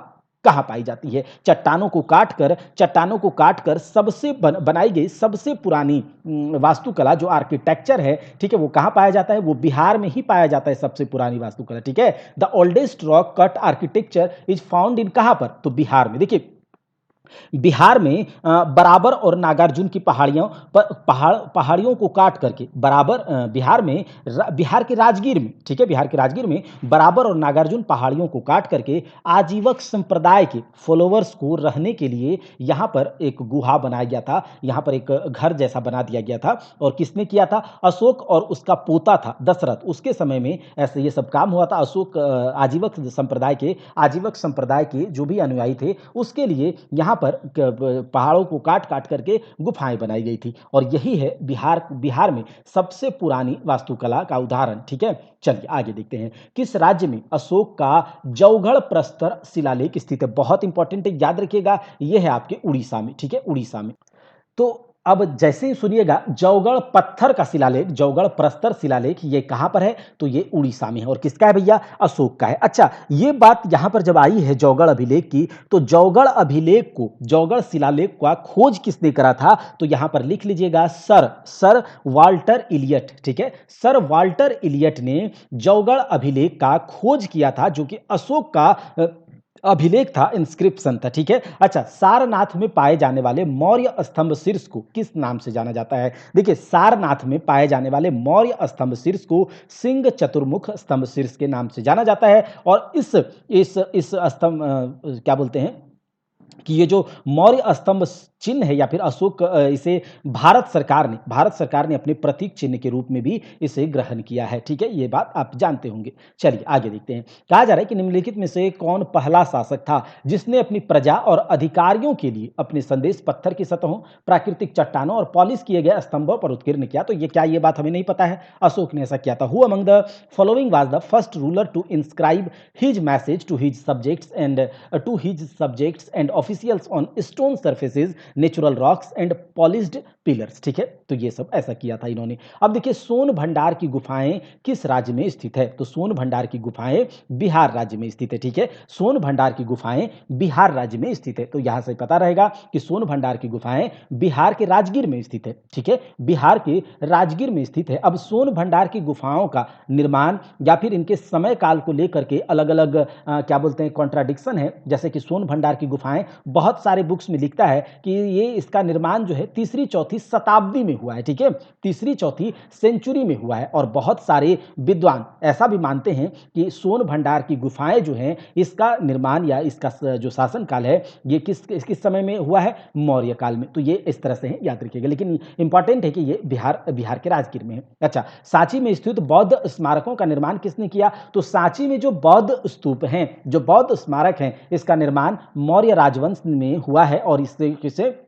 कहां पाई जाती है? चट्टानों को काटकर सबसे बनाई गई सबसे पुरानी वास्तुकला जो आर्किटेक्चर है, ठीक है, वो कहां पाया जाता है? वो बिहार में ही पाया जाता है, सबसे पुरानी वास्तुकला। ठीक है, the oldest rock cut architecture is found in कहां पर? तो बिहार में। देखिए, बिहार में बराबर और नागार्जुन की पहाड़ियों को काट करके बिहार में बिहार के राजगीर में, ठीक है, बिहार के राजगीर में बराबर और नागार्जुन पहाड़ियों को काट करके आजीवक संप्रदाय के फॉलोअर्स को रहने के लिए यहाँ पर एक गुहा बनाया गया था, यहाँ पर एक घर जैसा बना दिया गया था। और किसने किया था? अशोक और उसका पोता था दशरथ, उसके समय में ऐसे ये सब काम हुआ था। अशोक आजीवक संप्रदाय के जो भी अनुयायी थे, उसके लिए यहाँ पर पहाड़ों को काट काट करके गुफाएं बनाई गई थी। और यही है बिहार में सबसे पुरानी वास्तुकला का उदाहरण। ठीक है, चलिए आगे देखते हैं। किस राज्य में अशोक का जौगढ़ प्रस्तर शिलालेख स्थित है? बहुत इंपॉर्टेंट है, याद रखिएगा, यह है आपके उड़ीसा में। ठीक है, उड़ीसा में। तो अब जैसे ही सुनिएगा, जौगढ़ पत्थर का शिलालेख, जौगढ़ प्रस्तर शिलालेख, ये कहां पर है? तो ये उड़ीसा में है। और किसका है भैया? अशोक का है। अच्छा, ये बात यहां पर जब आई है जौगढ़ अभिलेख की, तो जौगढ़ शिलालेख का खोज किसने करा था? तो यहां पर लिख लीजिएगा, सर वाल्टर इलियट। ठीक है, सर वाल्टर इलियट ने जौगढ़ अभिलेख का खोज किया था, जो कि अशोक का अभिलेख था, इंस्क्रिप्शन था। ठीक है, अच्छा, सारनाथ में पाए जाने वाले मौर्य स्तंभ शीर्ष को किस नाम से जाना जाता है? देखिए, सारनाथ में पाए जाने वाले मौर्य स्तंभ शीर्ष को सिंह चतुर्मुख स्तंभ शीर्ष के नाम से जाना जाता है। और इस स्तंभ क्या बोलते हैं कि ये जो मौर्य स्तंभ चिन्ह है, या फिर इसे भारत सरकार ने अपने प्रतीक चिन्ह के रूप में भी इसे ग्रहण किया है। ठीक है, ये बात आप जानते होंगे। चलिए आगे देखते हैं। कहा जा रहा है कि निम्नलिखित में से कौन पहला शासक था जिसने अपनी प्रजा और अधिकारियों के लिए अपने संदेश पत्थर की सतहों, प्राकृतिक चट्टानों और पॉलिश किए गए स्तंभों पर उत्कीर्ण किया? तो ये बात हमें नहीं पता है, अशोक ने ऐसा किया था। Who among the following was the first ruler to inscribe his message to his subjects and officials on stone surfaces, natural rocks and polished pillars? ठीक है, तो ये सब ऐसा किया था इन्होंने। अब देखिए, सोन भंडार की गुफाएं किस राज्य में स्थित है? तो सोन भंडार की गुफाएं बिहार राज्य में स्थित है। ठीक है, सोन भंडार की गुफाएं बिहार राज्य में स्थित है। तो यहां से पता रहेगा कि सोन भंडार की गुफाएं बिहार के राजगीर में स्थित है। ठीक है, बिहार के राजगीर में स्थित है। अब सोन भंडार की गुफाओं का निर्माण या फिर इनके समय काल को लेकर के अलग अलग क्या बोलते हैं, कॉन्ट्राडिक्शन है। जैसे कि सोन भंडार की गुफाएं, बहुत सारे बुक्स में लिखता है कि ये इसका निर्माण जो है 3री 4थी शताब्दी में हुआ है। ठीक है, 3री 4थी सेंचुरी में हुआ है। और बहुत सारे विद्वान ऐसा भी मानते हैं कि सोन भंडार की गुफाएं जो हैं, इसका निर्माण या इसका जो शासन काल है, ये किस समय में हुआ है? मौर्य काल में। तो ये इस तरह से है, याद रखिएगा। लेकिन इंपॉर्टेंट है कि ये बिहार के राजगीर में है। अच्छा, सांची में स्थित बौद्ध स्मारकों का निर्माण किसने किया? तो सांची में जो बौद्ध स्तूप हैं, जो बौद्ध स्मारक हैं, इसका निर्माण मौर्य राजवंश में हुआ है और इसे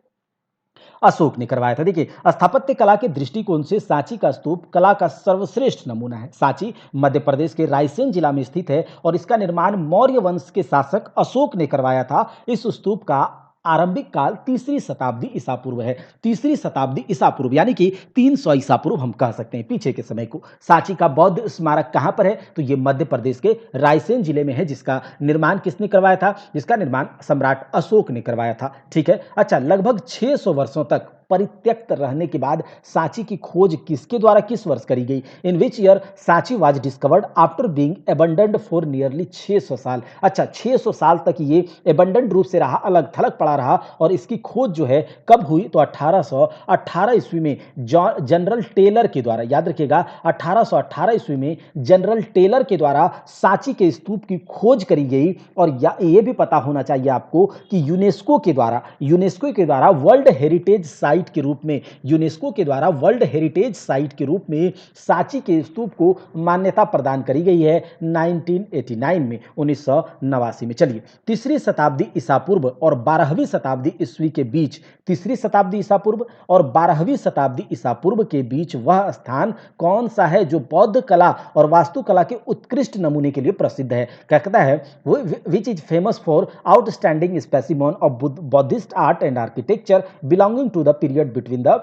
अशोक ने करवाया था। देखिए, स्थापत्य कला के दृष्टिकोण से सांची का स्तूप कला का सर्वश्रेष्ठ नमूना है। सांची मध्य प्रदेश के रायसेन जिला में स्थित है और इसका निर्माण मौर्य वंश के शासक अशोक ने करवाया था। इस स्तूप का आरंभिक काल 3री शताब्दी ईसा पूर्व है। 3री शताब्दी ईसा पूर्व, यानी कि 300 ईसा पूर्व हम कह सकते हैं, पीछे के समय को। सांची का बौद्ध स्मारक कहां पर है? तो ये मध्य प्रदेश के रायसेन जिले में है, जिसका निर्माण किसने करवाया था? जिसका निर्माण सम्राट अशोक ने करवाया था। ठीक है, अच्छा, लगभग 600 वर्षों तक परित्यक्त रहने के बाद सांची की खोज किसके द्वारा किस वर्ष करी गई? In which year Sanchi was discovered after being abandoned for nearly 600 साल। अच्छा, 600 साल तक ये एबंडन्ड रूप से रहा, अलग थलग पड़ा रहा। और इसकी खोज जो है कब हुई? तो 1818 ईस्वी में जनरल टेलर के द्वारा, याद रखिएगा, 1818 ईस्वी में जनरल टेलर के द्वारा सांची के स्तूप की खोज करी गई। और ये भी पता होना चाहिए आपको कि यूनेस्को के द्वारा वर्ल्ड हेरिटेज साइट साइट के रूप में, यूनेस्को के द्वारा वर्ल्ड हेरिटेज साइट के रूप में सांची के स्तूप को मान्यता प्रदान करी गई है 1989 में, 1989 में। चलिए, तीसरी शताब्दी ईसा पूर्व और 12वीं शताब्दी ईस्वी के बीच, तीसरी शताब्दी ईसा पूर्व और 12वीं शताब्दी ईसा पूर्व के बीच वह स्थान कौन सा है जो बौद्ध कला और वास्तुकला के उत्कृष्ट नमूने के लिए प्रसिद्ध है? कहता है which is famous for outstanding specimen of Buddhist art and architecture belonging to the period between the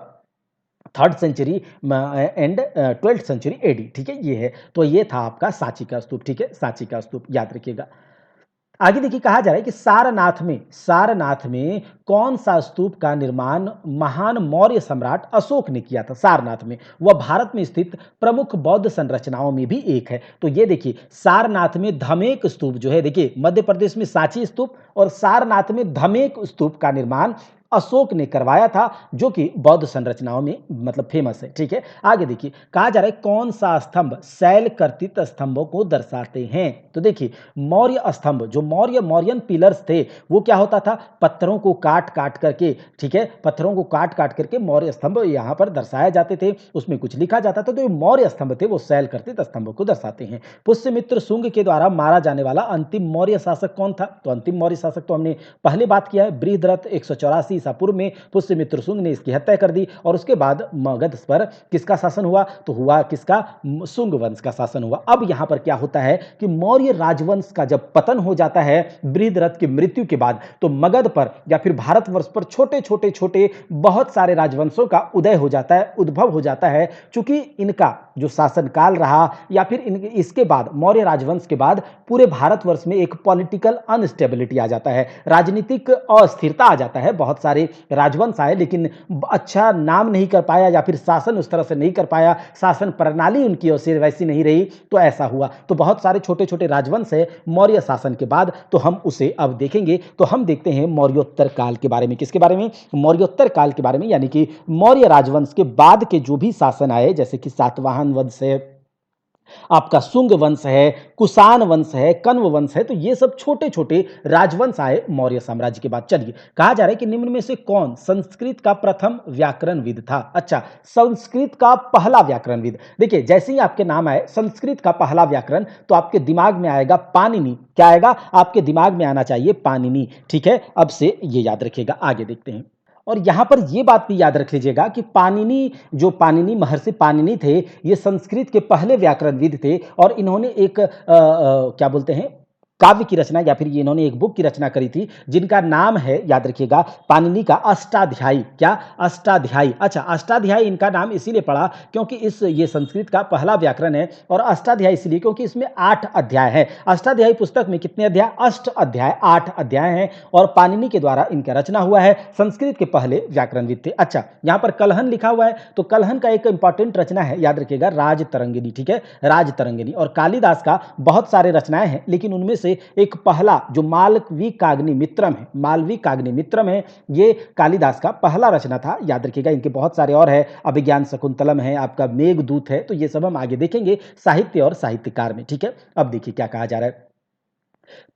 3rd century and 12th century AD. ठीक है, ये है। तो ये था आपका सांची का स्तूप। ठीक है, सांची का स्तूप याद रखिएगा। आगे देखिए, कहा जा रहा है कि सारनाथ में कौन सा स्तूप का निर्माण महान मौर्य सम्राट अशोक ने किया था? सारनाथ में, वह भारत में स्थित प्रमुख बौद्ध संरचनाओं में भी एक है। तो ये देखिए, सारनाथ में धमेक स्तूप जो है, देखिए मध्य प्रदेश में सांची स्तूप और सारनाथ में धमेक स्तूप का निर्माण अशोक ने करवाया था, जो कि बौद्ध संरचनाओं में मतलब फेमस है। ठीक है, आगे देखिए, कहा जा रहा है कौन सा स्तंभ शैल कर्तित स्तंभों को दर्शाते हैं? तो देखिए, मौर्य स्तंभ, जो मौर्यन पिलर्स थे, वो क्या होता था? पत्थरों को काट काट करके, ठीक है, पत्थरों को काट काट करके मौर्य स्तंभ यहां पर दर्शाए जाते थे, उसमें कुछ लिखा जाता था। तो ये मौर्य स्तंभ थे, वो शैल कर्तित स्तंभों को दर्शाते हैं। पुष्यमित्र शुंग के द्वारा मारा जाने वाला अंतिम मौर्य शासक कौन था? तो अंतिम मौर्य शासक तो हमने पहले बात किया है, बृहद्रथ 184 ईसा पूर्व में पुष्यमित्र शुंग ने इसकी हत्या कर दी और उसके बाद मगध पर किसका शासन हुआ? तो हुआ किसका? शुंग वंश का शासन हुआ। अब यहां पर क्या होता है कि मौर्य राजवंश का जब पतन हो जाता है बृहद्रथ की मृत्यु के बाद, तो मगध पर या फिर भारतवर्ष पर छोटे छोटे छोटे बहुत सारे राजवंशों का उदय हो जाता है, उद्भव हो जाता है। चूंकि इनका जो शासनकाल रहा या फिर इसके बाद मौर्य राजवंश के बाद पूरे भारतवर्ष में एक पॉलिटिकल अनस्टेबिलिटी आ जाता है, राजनीतिक अस्थिरता आ जाता है। बहुत सारे राजवंश आए लेकिन अच्छा नाम नहीं कर पाया या फिर शासन उस तरह से नहीं कर पाया, शासन प्रणाली उनकी ओर से वैसी नहीं रही, तो ऐसा हुआ। तो बहुत सारे छोटे छोटे राजवंश है मौर्य शासन के बाद, तो हम उसे अब देखेंगे। तो हम देखते हैं मौर्योत्तर काल के बारे में। किसके बारे में? मौर्योत्तर काल के बारे में, यानी कि मौर्य राजवंश के बाद के जो भी शासन आए, जैसे कि सातवाहन वंश है, आपका शुंग वंश है, कुषाण वंश है, कण्व वंश है, तो ये सब छोटे छोटे राजवंश आए मौर्य साम्राज्य के बाद। चलिए, कहा जा रहा है कि निम्न में से कौन संस्कृत का प्रथम व्याकरणविद था? अच्छा, संस्कृत का पहला व्याकरणविद। देखिए, जैसे ही आपके नाम आए संस्कृत का पहला व्याकरण, तो आपके दिमाग में आएगा पाणिनि। क्या आएगा? आपके दिमाग में आना चाहिए पाणिनि। ठीक है, अब से ये याद रखिएगा। आगे देखते हैं। और यहां पर यह बात भी याद रख लीजिएगा कि पाणिनि महर्षि पाणिनि थे, ये संस्कृत के पहले व्याकरणविद थे और इन्होंने एक क्या बोलते हैं, काव्य की रचना या फिर इन्होंने एक बुक की रचना करी थी जिनका नाम है, याद रखिएगा, पाणिनि का अष्टाध्यायी। क्या? अष्टाध्यायी। अच्छा, अष्टाध्यायी इनका नाम इसीलिए पड़ा क्योंकि ये संस्कृत का पहला व्याकरण है, और अष्टाध्यायी इसलिए क्योंकि इसमें 8 अध्याय है। अष्टाध्यायी पुस्तक में कितने अध्याय? 8 अध्याय, 8 अध्याय हैं और पाणिनि के द्वारा इनका रचना हुआ है। संस्कृत के पहले व्याकरणविद थे। अच्छा, यहां पर कलहन लिखा हुआ है, तो कलहन का एक इंपॉर्टेंट रचना है, याद रखिएगा, राजतरंगिणी। ठीक है, राजतरंगिणी। और कालिदास का बहुत सारे रचनाएं हैं, लेकिन उनमें से एक पहला जो मालविकाग्निमित्रम है, मालविकाग्निमित्रम है, ये कालिदास का पहला रचना था। याद रखिएगा, इनके बहुत सारे और है, अभिज्ञान शकुंतलम है, आपका मेघदूत है, तो ये सब हम आगे देखेंगे साहित्य और साहित्यकार में। ठीक है, अब देखिए क्या कहा जा रहा है।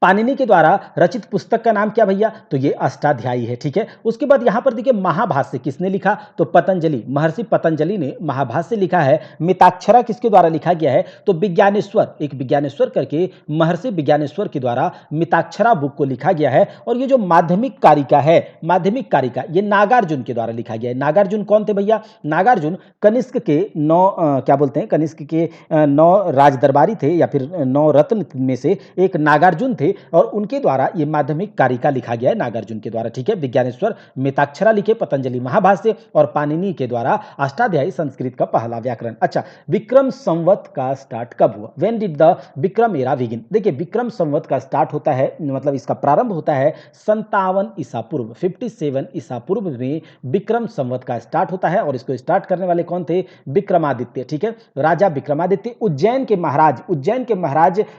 पाणिनि के द्वारा रचित पुस्तक का नाम क्या भैया? तो ये अष्टाध्यायी है। ठीक है, उसके बाद यहां पर देखिए महाभाष्य किसने लिखा? तो पतंजलि, महर्षि पतंजलि ने महाभाष्य लिखा है। मिताक्षरा किसके द्वारा लिखा गया है? तो विज्ञानेश्वर, एक विज्ञानेश्वर करके महर्षि विज्ञानेश्वर के द्वारा मिताक्षरा बुक को लिखा गया है। और ये जो माध्यमिक कारिका है, माध्यमिक कारिका, ये नागार्जुन के द्वारा लिखा गया है। नागार्जुन कौन थे भैया? नागार्जुन कनिष्क के 9 क्या बोलते हैं, कनिष्क के 9 राजदरबारी थे या फिर 9 रत्न में से एक नागार्जुन थे, और उनके द्वारा ये माध्यमिक कारिका लिखा गया है, नागार्जुन के द्वारा। ठीक है, विज्ञानेश्वर मिताक्षरा लिखे, पतंजलि महाभाष्य, और पाणिनि के द्वारा अष्टाध्यायी संस्कृत का पहला व्याकरण। अच्छा, विक्रम संवत का स्टार्ट कब हुआ? When did the Vikram era begin? देखिए, विक्रम संवत का स्टार्ट होता है, मतलब इसका प्रारंभ होता है 57 ईसा पूर्व, 57 ईसा पूर्व में विक्रम संवत का स्टार्ट होता है। और इसको स्टार्ट करने वाले कौन थे? विक्रमादित्य। ठीक है, राजा विक्रमादित्य, उज्जैन के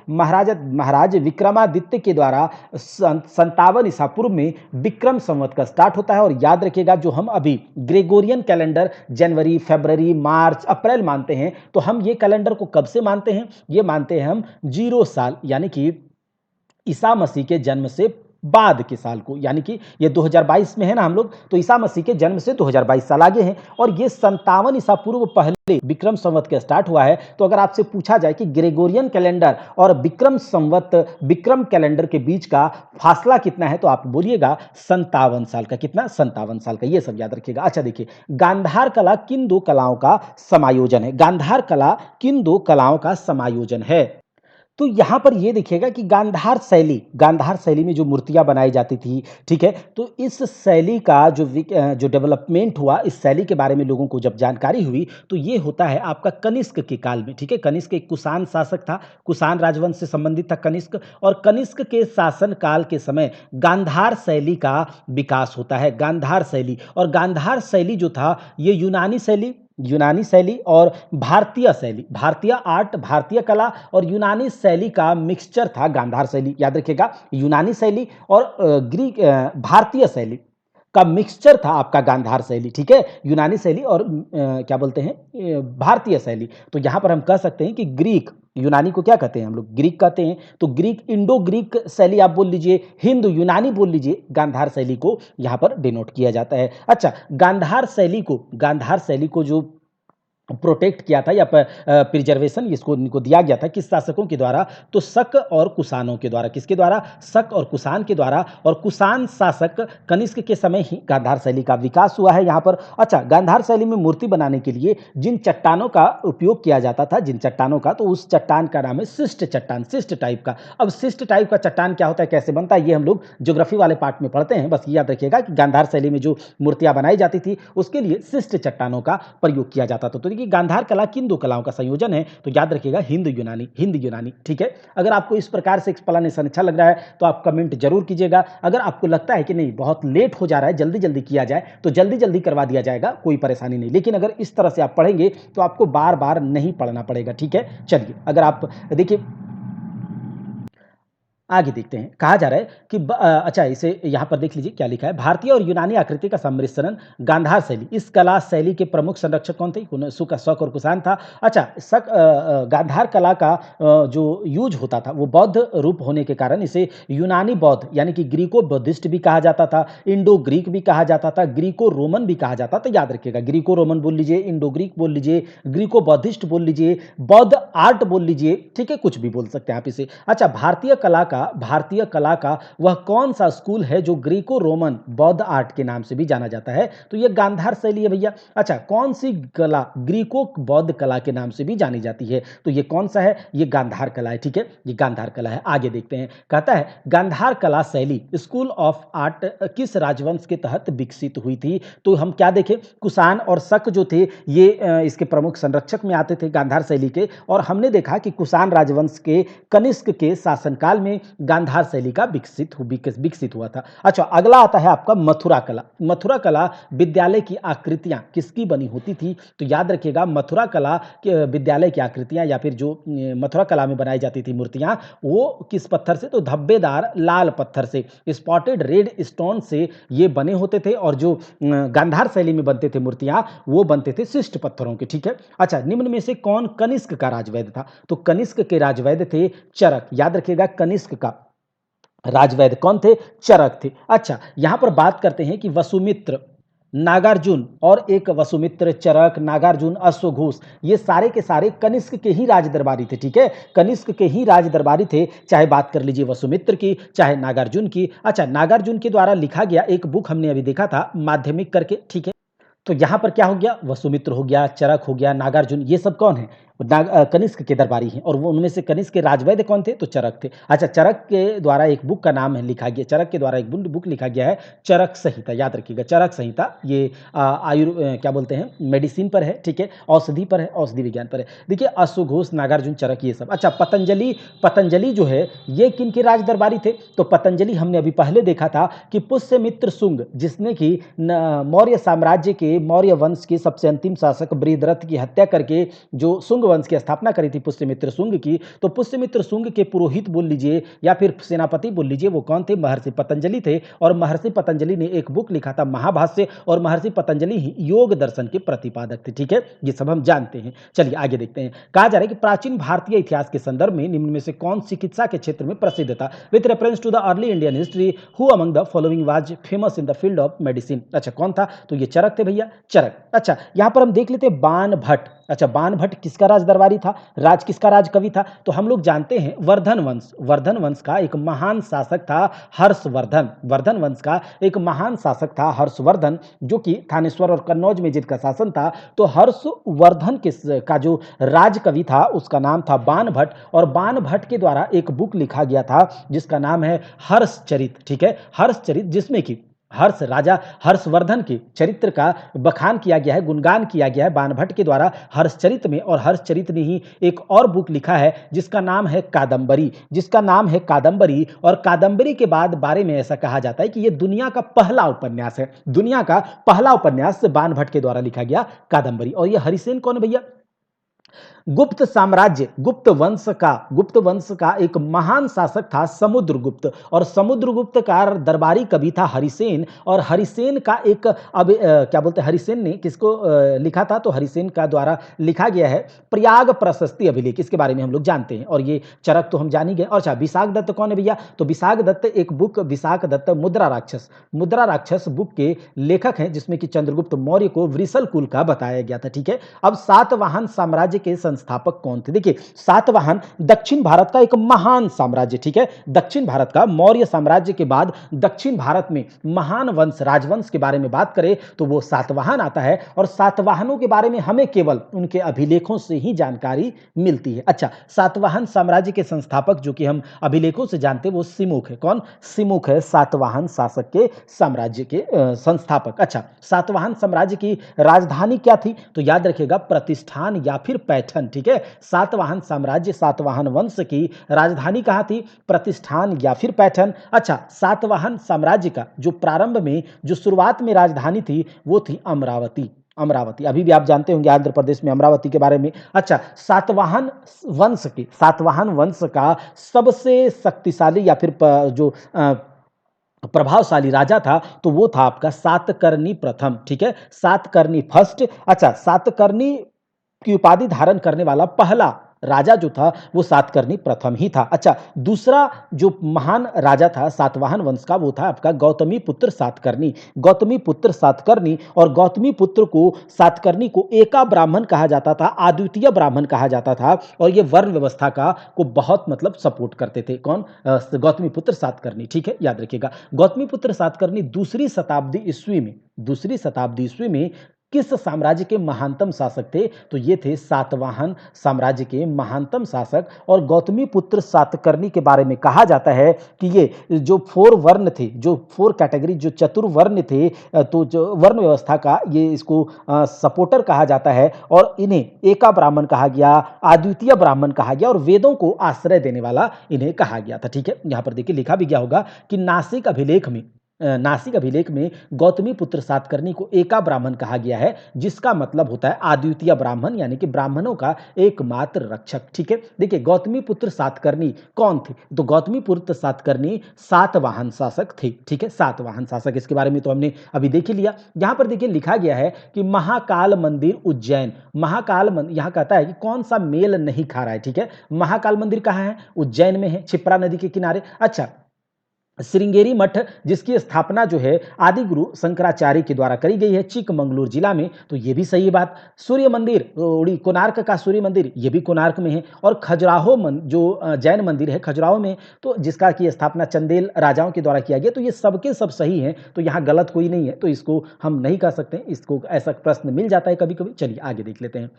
महाराज विक्रमादित्य के द्वारा 57 ईसा पूर्व में विक्रम संवत का स्टार्ट होता है। और याद रखिएगा, जो हम अभी ग्रेगोरियन कैलेंडर जनवरी, फरवरी, मार्च, अप्रैल मानते हैं, तो हम ये कैलेंडर को कब से मानते हैं? ये मानते हैं हम 0 साल, यानी कि ईसा मसीह के जन्म से बाद के साल को, यानी कि ये 2022 में है ना हम लोग, तो ईसा मसीह के जन्म से 2022 साल आगे हैं और ये 57 ईसा पूर्व पहले विक्रम संवत के स्टार्ट हुआ है। तो अगर आपसे पूछा जाए कि ग्रेगोरियन कैलेंडर और विक्रम संवत, विक्रम कैलेंडर के बीच का फासला कितना है, तो आप बोलिएगा 57 साल का। कितना? 57 साल का। ये सब याद रखिएगा। अच्छा देखिए, गांधार कला किन दो कलाओं का समायोजन है? गांधार कला किन दो कलाओं का समायोजन है? तो यहां पर ये देखिएगा कि गांधार शैली में जो मूर्तियां बनाई जाती थी, ठीक है, तो इस शैली का जो डेवलपमेंट हुआ, इस शैली के बारे में लोगों को जब जानकारी हुई, तो ये होता है आपका कनिष्क के काल में, ठीक है। कनिष्क एक कुषाण शासक था, कुषाण राजवंश से संबंधित था कनिष्क, और कनिष्क के शासन काल के समय गांधार शैली का विकास होता है। गांधार शैली, और गांधार शैली जो था ये यूनानी शैली और भारतीय शैली, भारतीय आर्ट, भारतीय कला और यूनानी शैली का मिक्सचर था गांधार शैली। याद रखिएगा, यूनानी शैली और भारतीय शैली का मिक्सचर था आपका गांधार शैली, ठीक है। यूनानी शैली और क्या बोलते हैं, भारतीय शैली। तो यहां पर हम कह सकते हैं कि ग्रीक, यूनानी को क्या कहते हैं हम लोग? ग्रीक कहते हैं। तो ग्रीक, इंडो ग्रीक शैली आप बोल लीजिए, हिंदू यूनानी बोल लीजिए, गांधार शैली को यहां पर डिनोट किया जाता है। अच्छा, गांधार शैली को जो प्रोटेक्ट किया था या प्रिजर्वेशन इसको इनको दिया गया था किस शासकों के द्वारा? तो शक और कुषाणों के द्वारा। किसके द्वारा? शक और कुषाण के द्वारा। और कुषाण शासक कनिष्क के समय ही गांधार शैली का विकास हुआ है यहाँ पर। अच्छा, गांधार शैली में मूर्ति बनाने के लिए जिन चट्टानों का उपयोग किया जाता था, तो उस चट्टान का नाम है शिष्ट चट्टान, शिष्ट टाइप का। अब शिष्ट टाइप का चट्टान क्या होता है, कैसे बनता है, ये हम लोग ज्योग्राफी वाले पार्ट में पढ़ते हैं। बस याद रखिएगा कि गांधार शैली में जो मूर्तियां बनाई जाती थी उसके लिए शिष्ट चट्टानों का प्रयोग किया जाता था। तो कि गांधार कला किन दो कलाओं का संयोजन है? तो याद रखिएगा हिंद यूनानी, ठीक है। अगर आपको इस प्रकार से एक्सप्लेनेशन अच्छा लग रहा है तो आप कमेंट जरूर कीजिएगा। अगर आपको लगता है कि नहीं बहुत लेट हो जा रहा है, जल्दी जल्दी किया जाए, तो जल्दी जल्दी करवा दिया जाएगा, कोई परेशानी नहीं। लेकिन अगर इस तरह से आप पढ़ेंगे तो आपको बार बार नहीं पढ़ना पड़ेगा, ठीक है। चलिए, अगर आप देखिए आगे देखते हैं। कहा जा रहा है कि अच्छा, इसे यहां पर देख लीजिए क्या लिखा है। भारतीय और यूनानी आकृति का सम्मिश्रण गांधार शैली। इस कला शैली के प्रमुख संरक्षक कौन थे? शक और कुषाण था। अच्छा, गांधार कला का जो यूज होता था वो बौद्ध रूप होने के कारण इसे यूनानी बौद्ध यानी कि ग्रीको बौद्धिस्ट भी कहा जाता था, इंडो ग्रीक भी कहा जाता था, ग्रीको रोमन भी कहा जाता था। याद रखिएगा, ग्रीको रोमन बोल लीजिए, इंडो ग्रीक बोल लीजिए, ग्रीको बौद्धिस्ट बोल लीजिए, बौद्ध आर्ट बोल लीजिए, ठीक है, कुछ भी बोल सकते हैं आप इसे। अच्छा, भारतीय कला का वह कौन सा स्कूल है जो ग्रीको रोमन बौद्ध आर्ट के नाम से भी जाना जाता है? तो यह गांधार शैली है भैया। अच्छा, कौन सी कला ग्रीको बौद्ध कला के नाम से भी जानी जाती है? तो यह कौन सा है? यह गांधार कला है, ठीक है, यह गांधार कला है। आगे देखते हैं। कहता है गांधार कला शैली स्कूल ऑफ आर्ट किस राजवंश के तहत विकसित हुई थी? तो हम क्या देखें, कुषाण और शक जो थे ये इसके प्रमुख संरक्षक में आते थे गांधार शैली के, और हमने देखा कि कुषाण राजवंश के कनिष्क के शासनकाल में गांधार शैली का विकसित हुआ था। अच्छा, अगला आता है आपका मथुरा कला। मथुरा कला विद्यालय की आकृतियां किसकी बनी होती थी? तो याद रखिएगा, मथुरा कला के विद्यालय की आकृतियां या फिर जो मथुरा कला में बनाई जाती थी मूर्तियां, वो किस पत्थर से? तो धब्बेदार लाल पत्थर से, स्पॉटेड रेड स्टोन से ये बने होते थे। और जो गांधार शैली में बनते थे मूर्तियां, वो बनते थे शिष्ट पत्थरों के, ठीक है। अच्छा, निम्न में से कौन कनिष्क का राजवैद्य था? तो कनिष्क के राजवैद्य थे चरक। याद रखिएगा, कनिष्क का राजवैद्य कौन थे? चरक थे। अच्छा, यहां पर बात करते हैं कि वसुमित्र, नागार्जुन, और एक वसुमित्र, चरक, नागार्जुन, अश्वघोष, ये सारे के सारे कनिष्क के ही राज दरबारी थे, ठीक है, कनिष्क के ही राज दरबारी थे। चाहे बात कर लीजिए वसुमित्र की, चाहे नागार्जुन की। अच्छा, नागार्जुन के द्वारा लिखा गया एक बुक हमने अभी देखा था, माध्यमिक करके, ठीक है। तो यहां पर क्या हो गया? वसुमित्र हो गया, चरक हो गया, नागार्जुन, ये सब कौन है? कनिष्क के दरबारी हैं। और वो उनमें से कनिष्क के राजवैद्य कौन थे? तो चरक थे। अच्छा, चरक के द्वारा एक बुक का नाम है लिखा गया, चरक के द्वारा एक बुक लिखा गया है, चरक संहिता। याद रखिएगा, चरक संहिता, ये क्या बोलते हैं, मेडिसिन पर है, ठीक है, औषधि पर है, औषधि विज्ञान पर है। देखिए, अश्वघोष, नागार्जुन, चरक, ये सब। अच्छा, पतंजलि जो है ये किन के राज दरबारी थे? तो पतंजलि हमने अभी पहले देखा था कि पुष्यमित्र शुंग, जिसने कि मौर्य साम्राज्य के, मौर्य वंश के सबसे अंतिम शासक बृहद्रथ की हत्या करके जो शुंग शुंग वंश की स्थापना करी थी पुष्यमित्र शुंग की, तो पुष्यमित्र शुंग के पुरोहित बोल लीजिए या फिर सेनापति बोल लीजिए, वो कौन थे? महर्षि पतंजलि थे। और महर्षि पतंजलि ने एक बुक लिखा था महाभाष्य, और महर्षि पतंजलि ही योग दर्शन के प्रतिपादक थे। ठीक है, ये सब हम जानते हैं। चलिए आगे देखते हैं। कहा जा रहा है कि प्राचीन भारतीय इतिहास के संदर्भ में निम्न में से कौन चिकित्सा के क्षेत्र में प्रसिद्ध था? With reference to the early Indian history, who among the following was famous in the field of medicine? अच्छा, कौन था? तो ये चरक थे भैया, चरक। अच्छा, यहां पर हम देख लेते हैं बाण भट्ट। अच्छा, बाण भट्ट किसका राज दरबारी था? किसका राज कवि था? तो हम लोग जानते हैं वर्धन वंश, वर्धन वंश का एक महान शासक था हर्षवर्धन। वर्धन वंश का एक महान शासक था हर्षवर्धन, जो कि थानेश्वर और कन्नौज में जिनका शासन था। तो हर्षवर्धन का जो राज कवि था उसका नाम था बाण भट्ट, और बाण भट्ट के द्वारा एक बुक लिखा गया था जिसका नाम है हर्षचरित। ठीक है, हर्षचरित, जिसमें कि राजा हर्षवर्धन के चरित्र का बखान किया गया है, गुणगान किया गया है बाण भट्ट के द्वारा हर्षचरित में। और हर्षचरित ने ही एक और बुक लिखा है जिसका नाम है कादंबरी, जिसका नाम है कादंबरी। और कादंबरी के बाद बारे में ऐसा कहा जाता है कि यह दुनिया का पहला उपन्यास है, दुनिया का पहला उपन्यास बाण भट्ट के द्वारा लिखा गया कादंबरी। और यह हरिसेन कौन है भैया? गुप्त साम्राज्य, गुप्त वंश का एक महान शासक था समुद्रगुप्त, और समुद्रगुप्त का दरबारी कवि था हरिसेन। और हरिसेन का एक क्या बोलते हैं, हरिसेन ने किसको लिखा था? तो हरिसेन का द्वारा लिखा गया है प्रयाग प्रशस्ति अभिलेख, इसके बारे में हम लोग जानते हैं। और ये चरक तो हम जान ही गए। और अच्छा, विशाख दत्त कौन है भैया? तो विशाख दत्त एक बुक, विशाख दत्त मुद्रा राक्षस बुक के लेखक हैं, जिसमें कि चंद्रगुप्त मौर्य को वृषल कुल का बताया गया था। ठीक है, अब सातवाहन साम्राज्य के संस्थापक कौन थे? देखिए, सातवाहन दक्षिण भारत का एक महान साम्राज्य। ठीक है, दक्षिण भारत का मौर्य साम्राज्य के बाद दक्षिण भारत में महान वंश, राजवंश के बारे में बात करें तो वो सातवाहन आता है। और सातवाहनों के बारे में हमें केवल उनके अभिलेखों से ही जानकारी मिलती है। अच्छा, सातवाहन साम्राज्य के संस्थापक जो कि हम अभिलेखों से जानते हैं वो सिमुख है। कौन? सिमुख है सातवाहन शासक के साम्राज्य के संस्थापक। अच्छा, सातवाहन साम्राज्य की राजधानी क्या थी? तो याद रखिएगा प्रतिष्ठान या फिर पैठन। ठीक है, सातवाहन साम्राज्य, सातवाहन वंश की राजधानी कहां थी? प्रतिष्ठान या फिर पैठन। अच्छा, सातवाहन साम्राज्य का जो प्रारंभ में, जो शुरुआत में राजधानी थी वो थी अमरावती। अमरावती अभी भी आप जानते होंगे आंध्र प्रदेश में अमरावती के बारे में। अच्छा, सातवाहन वंश का सबसे शक्तिशाली या फिर जो प्रभावशाली राजा था तो वो था आपका सातकर्णी प्रथम। ठीक है, सातकर्णी फर्स्ट। अच्छा, सातकर्णी की उपाधि धारण करने वाला पहला राजा जो था वो सातकर्णी प्रथम ही था। अच्छा, दूसरा जो महान राजा था सातवाहन वंश का वो था आपका गौतमी पुत्र सातकर्णी। गौतमी पुत्र सातकर्णी, और गौतमी पुत्र को, सातकर्णी को एका ब्राह्मण कहा जाता था, अद्वितीय ब्राह्मण कहा जाता था। और ये वर्ण व्यवस्था का को बहुत मतलब सपोर्ट करते थे। कौन? गौतमी पुत्र सातकर्णी। ठीक है, याद रखिएगा गौतमी पुत्र सातकर्णी दूसरी शताब्दी ईस्वी में किस साम्राज्य के महानतम शासक थे? तो ये थे सातवाहन साम्राज्य के महानतम शासक। और गौतमी पुत्र सातकर्णी के बारे में कहा जाता है कि ये जो फोर वर्ण थे, जो फोर कैटेगरी, जो चतुर्वर्ण थे, तो जो वर्ण व्यवस्था का ये इसको सपोर्टर कहा जाता है। और इन्हें एका ब्राह्मण कहा गया, अद्वितीय ब्राह्मण कहा गया, और वेदों को आश्रय देने वाला इन्हें कहा गया था। ठीक है, यहां पर देखिए लिखा भी गया होगा कि नासिक अभिलेख में गौतमी पुत्र सातकर्णी को एका ब्राह्मण कहा गया है, जिसका मतलब होता है अद्वितीय ब्राह्मण, यानी कि ब्राह्मणों का एकमात्र रक्षक। ठीक है, देखिए गौतमी पुत्र सातकर्णी कौन थे? तो गौतमी पुत्र सातकर्णी सातवाहन शासक थे। ठीक है, सातवाहन शासक, इसके बारे में तो हमने अभी देख ही लिया। यहां पर देखिए लिखा गया है कि महाकाल मंदिर उज्जैन, महाकाल मंदिर, यहां कहता है कि कौन सा मेल नहीं खा रहा है। ठीक है, महाकाल मंदिर कहां है? उज्जैन में है, क्षिप्रा नदी के किनारे। अच्छा, श्रृंगेरी मठ जिसकी स्थापना जो है आदि गुरु शंकराचार्य के द्वारा करी गई है चिकमंगलूर जिला में, तो ये भी सही बात। सूर्य मंदिर कोणार्क का सूर्य मंदिर, ये भी कोणार्क में है। और खजुराहो जो जैन मंदिर है खजुराहो में, तो जिसका की स्थापना चंदेल राजाओं के द्वारा किया गया। तो ये सबके सब सही हैं, तो यहाँ गलत कोई नहीं है, तो इसको हम नहीं कह सकते। इसको ऐसा प्रश्न मिल जाता है कभी कभी। चलिए आगे देख लेते हैं।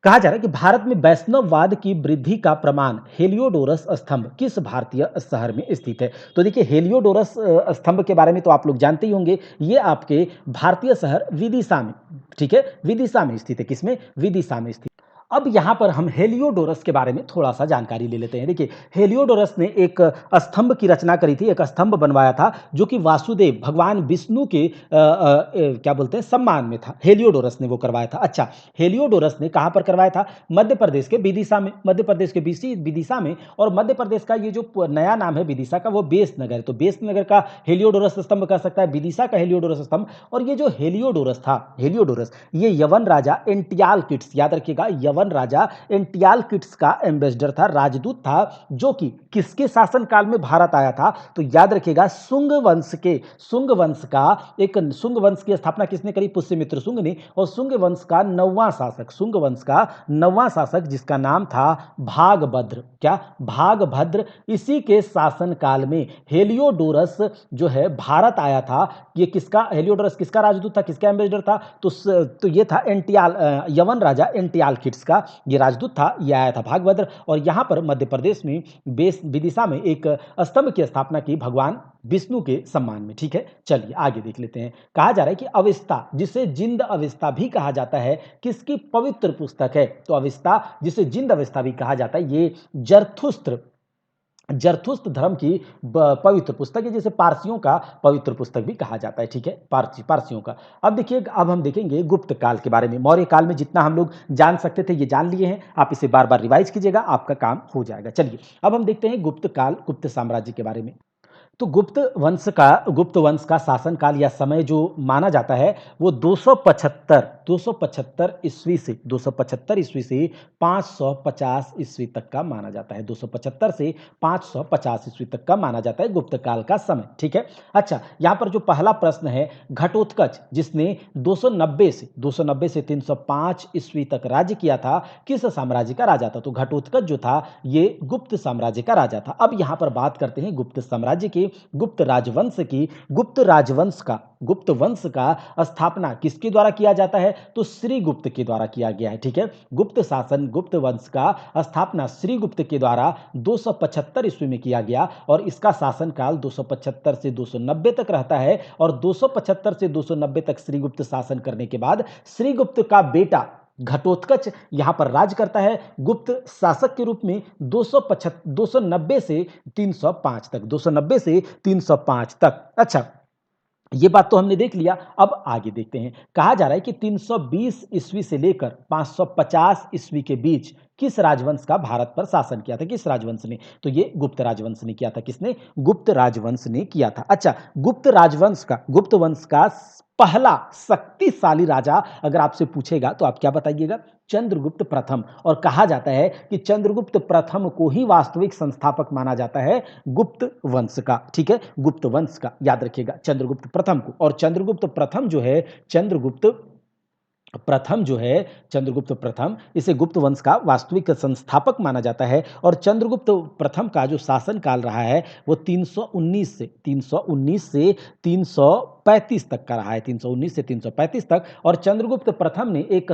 कहा जा रहा है कि भारत में वैष्णववाद की वृद्धि का प्रमाण हेलियोडोरस स्तंभ किस भारतीय शहर में स्थित है? तो देखिए हेलियोडोरस स्तंभ के बारे में तो आप लोग जानते ही होंगे, ये आपके भारतीय शहर विदिशा में, ठीक है, विदिशा में स्थित है। किसमें? विदिशा में स्थित। अब यहाँ पर हम हेलियोडोरस के बारे में थोड़ा सा जानकारी ले लेते हैं। देखिए, हेलियोडोरस ने एक स्तंभ की रचना करी थी, एक स्तंभ बनवाया था जो कि वासुदेव भगवान विष्णु के क्या बोलते हैं सम्मान में था। हेलियोडोरस ने वो करवाया था। अच्छा, हेलियोडोरस ने कहाँ पर करवाया था? मध्य प्रदेश के विदिशा में, मध्य प्रदेश के विदिशा में। और मध्य प्रदेश का ये जो नया नाम है विदिशा का, वो बेस नगर है। तो बेस नगर का हेलियोडोरस स्तंभ कह सकता है, विदिशा का हेलियोडोरस स्तंभ। और ये जो हेलियोडोरस था, हेलियोडोरस, ये यवन राजा एंटियालकिड्स, याद रखिएगा, यवन राजा एंटियालकिड्स का एम्बेसडर था, राजदूत था, जो कि किसके शासनकाल में भारत आया था? तो याद रखिएगा, शुंग वंश की स्थापना किसने करी? पुष्यमित्र शुंग ने। और शुंग वंश का नौवां शासक जिसका नाम था भागभद्र, क्या? भागभद्र, इसी के शासनकाल में हेलियोडोरस जो है भारत आया था। ये किसका, हेलियोडोरस किसका राजदूत था, किसका एम्बेसडर था? तो ये था यवन राजा एंटियालकिड्स का ये राजदूत था, ये आया था भागभद्र। और यहाँ पर मध्य प्रदेश में विदिशा में एक स्तंभ की स्थापना की भगवान विष्णु के सम्मान में। ठीक है, चलिए आगे देख लेते हैं। कहा जा रहा है कि अविस्ता, जिसे जिंद अविस्ता भी कहा जाता है, किसकी पवित्र पुस्तक है? तो अविस्ता, जिसे जिंद अविस्ता भी कहा जाता है, ये जरथुस्त्र धर्म की पवित्र पुस्तक है, जिसे पारसियों का पवित्र पुस्तक भी कहा जाता है। ठीक है, पारसियों का। अब देखिए, अब हम देखेंगे गुप्त काल के बारे में। मौर्य काल में जितना हम लोग जान सकते थे ये जान लिए हैं, आप इसे बार बार रिवाइज कीजिएगा, आपका काम हो जाएगा। चलिए अब हम देखते हैं गुप्त काल, गुप्त साम्राज्य के बारे में। तो गुप्त वंश का शासनकाल या समय जो माना जाता है, वो 275 ईस्वी से 550 ईस्वी तक का माना जाता है। 275 से 550 ईस्वी तक का माना जाता है गुप्त काल का समय। ठीक है, अच्छा, यहाँ पर जो पहला प्रश्न है, घटोत्कच जिसने 290 से 305 ईस्वी तक राज्य किया था, किस साम्राज्य का राजा था? तो घटोत्कच जो था ये गुप्त साम्राज्य का राजा था। अब यहाँ पर बात करते हैं गुप्त साम्राज्य की, गुप्त वंश का स्थापना किसके द्वारा किया जाता है? तो श्रीगुप्त के द्वारा किया गया है। ठीक है, गुप्त वंश का स्थापना श्रीगुप्त के द्वारा 275 ईस्वी में किया गया। और इसका शासनकाल 275 से 290 तक रहता है। और 275 से 290 तक श्रीगुप्त शासन करने के बाद श्रीगुप्त का बेटा घटोत्कच यहां पर राज करता है गुप्त शासक के रूप में 290 से 305 तक। अच्छा, ये बात तो हमने देख लिया। अब आगे देखते हैं। कहा जा रहा है कि 320 ईस्वी से लेकर 550 ईस्वी के बीच किस राजवंश का भारत पर शासन किया था? किस राजवंश ने? तो ये गुप्त राजवंश ने किया था। किसने? गुप्त राजवंश ने किया था। अच्छा, गुप्त वंश का पहला शक्तिशाली राजा अगर आपसे पूछेगा तो आप क्या बताइएगा? चंद्रगुप्त प्रथम। और कहा जाता है कि चंद्रगुप्त प्रथम को ही वास्तविक संस्थापक माना जाता है गुप्त वंश का। ठीक है, गुप्त वंश का याद रखिएगा, चंद्रगुप्त प्रथम को। और चंद्रगुप्त प्रथम इसे गुप्त वंश का वास्तविक संस्थापक माना जाता है। और चंद्रगुप्त प्रथम का जो शासनकाल रहा है वो 319 से 335 तक का रहा है, 319 से 335 तक। और चंद्रगुप्त प्रथम ने एक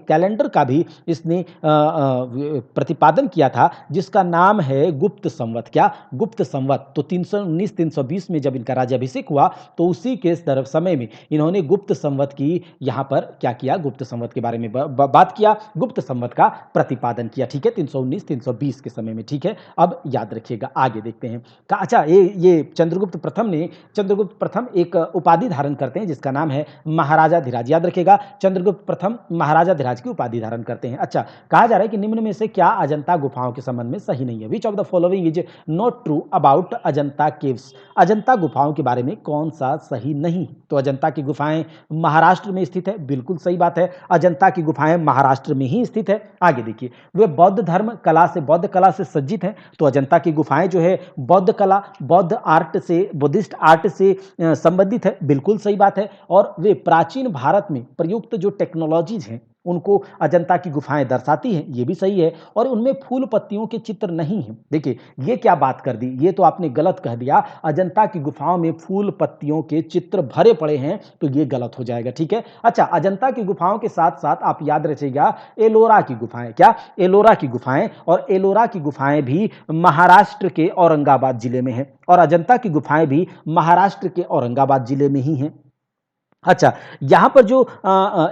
कैलेंडर का भी इसने प्रतिपादन किया था, जिसका नाम है गुप्त संवत। क्या? गुप्त संवत। तो 319-320 में जब इनका राज्याभिषेक हुआ तो उसी के समय में इन्होंने गुप्त संवत की यहाँ पर क्या किया? गुप्त संवत के बारे में बात किया, गुप्त संवत का प्रतिपादन किया। ठीक है, 319-320 के समय में। ठीक है, अब याद रखिएगा, आगे देखते हैं। अच्छा, ये चंद्रगुप्त प्रथम एक उपाधि धारण करते हैं जिसका नाम है महाराजाधिराज। याद रखिएगा, चंद्रगुप्त प्रथम महाराजाधिराज की उपाधि धारण करते हैं। अच्छा, कहा जा रहा है कि निम्न में से क्या अजंता गुफाओं के संबंध में सही नहीं है? विच of the following is not true about Ajanta caves? Ajanta गुफाओं के बारे में कौन सा सही नहीं? तो अजंता की गुफाएं महाराष्ट्र में स्थित है, बिल्कुल सही बात है, अजंता की गुफाएं महाराष्ट्र में ही स्थित है। आगे देखिए, वे बौद्ध कला से सज्जित है। तो अजंता की गुफाएं जो है बुद्धिस्ट आर्ट से संबंधित है, बिल्कुल सही बात है। और वे प्राचीन भारत में प्रयुक्त जो टेक्नोलॉजीज हैं उनको अजंता की गुफाएं दर्शाती हैं, ये भी सही है। और उनमें फूल पत्तियों के चित्र नहीं हैं। देखिए, ये क्या बात कर दी, ये तो आपने गलत कह दिया। अजंता की गुफाओं में फूल पत्तियों के चित्र भरे पड़े हैं, तो ये गलत हो जाएगा। ठीक है, अच्छा, अजंता की गुफाओं के साथ साथ आप याद रखिएगा एलोरा की गुफाएं। क्या? एलोरा की गुफाएं। और एलोरा की गुफाएं भी महाराष्ट्र के औरंगाबाद जिले में है। और अजंता की गुफाएं भी महाराष्ट्र के औरंगाबाद जिले में ही हैं। अच्छा, यहां पर जो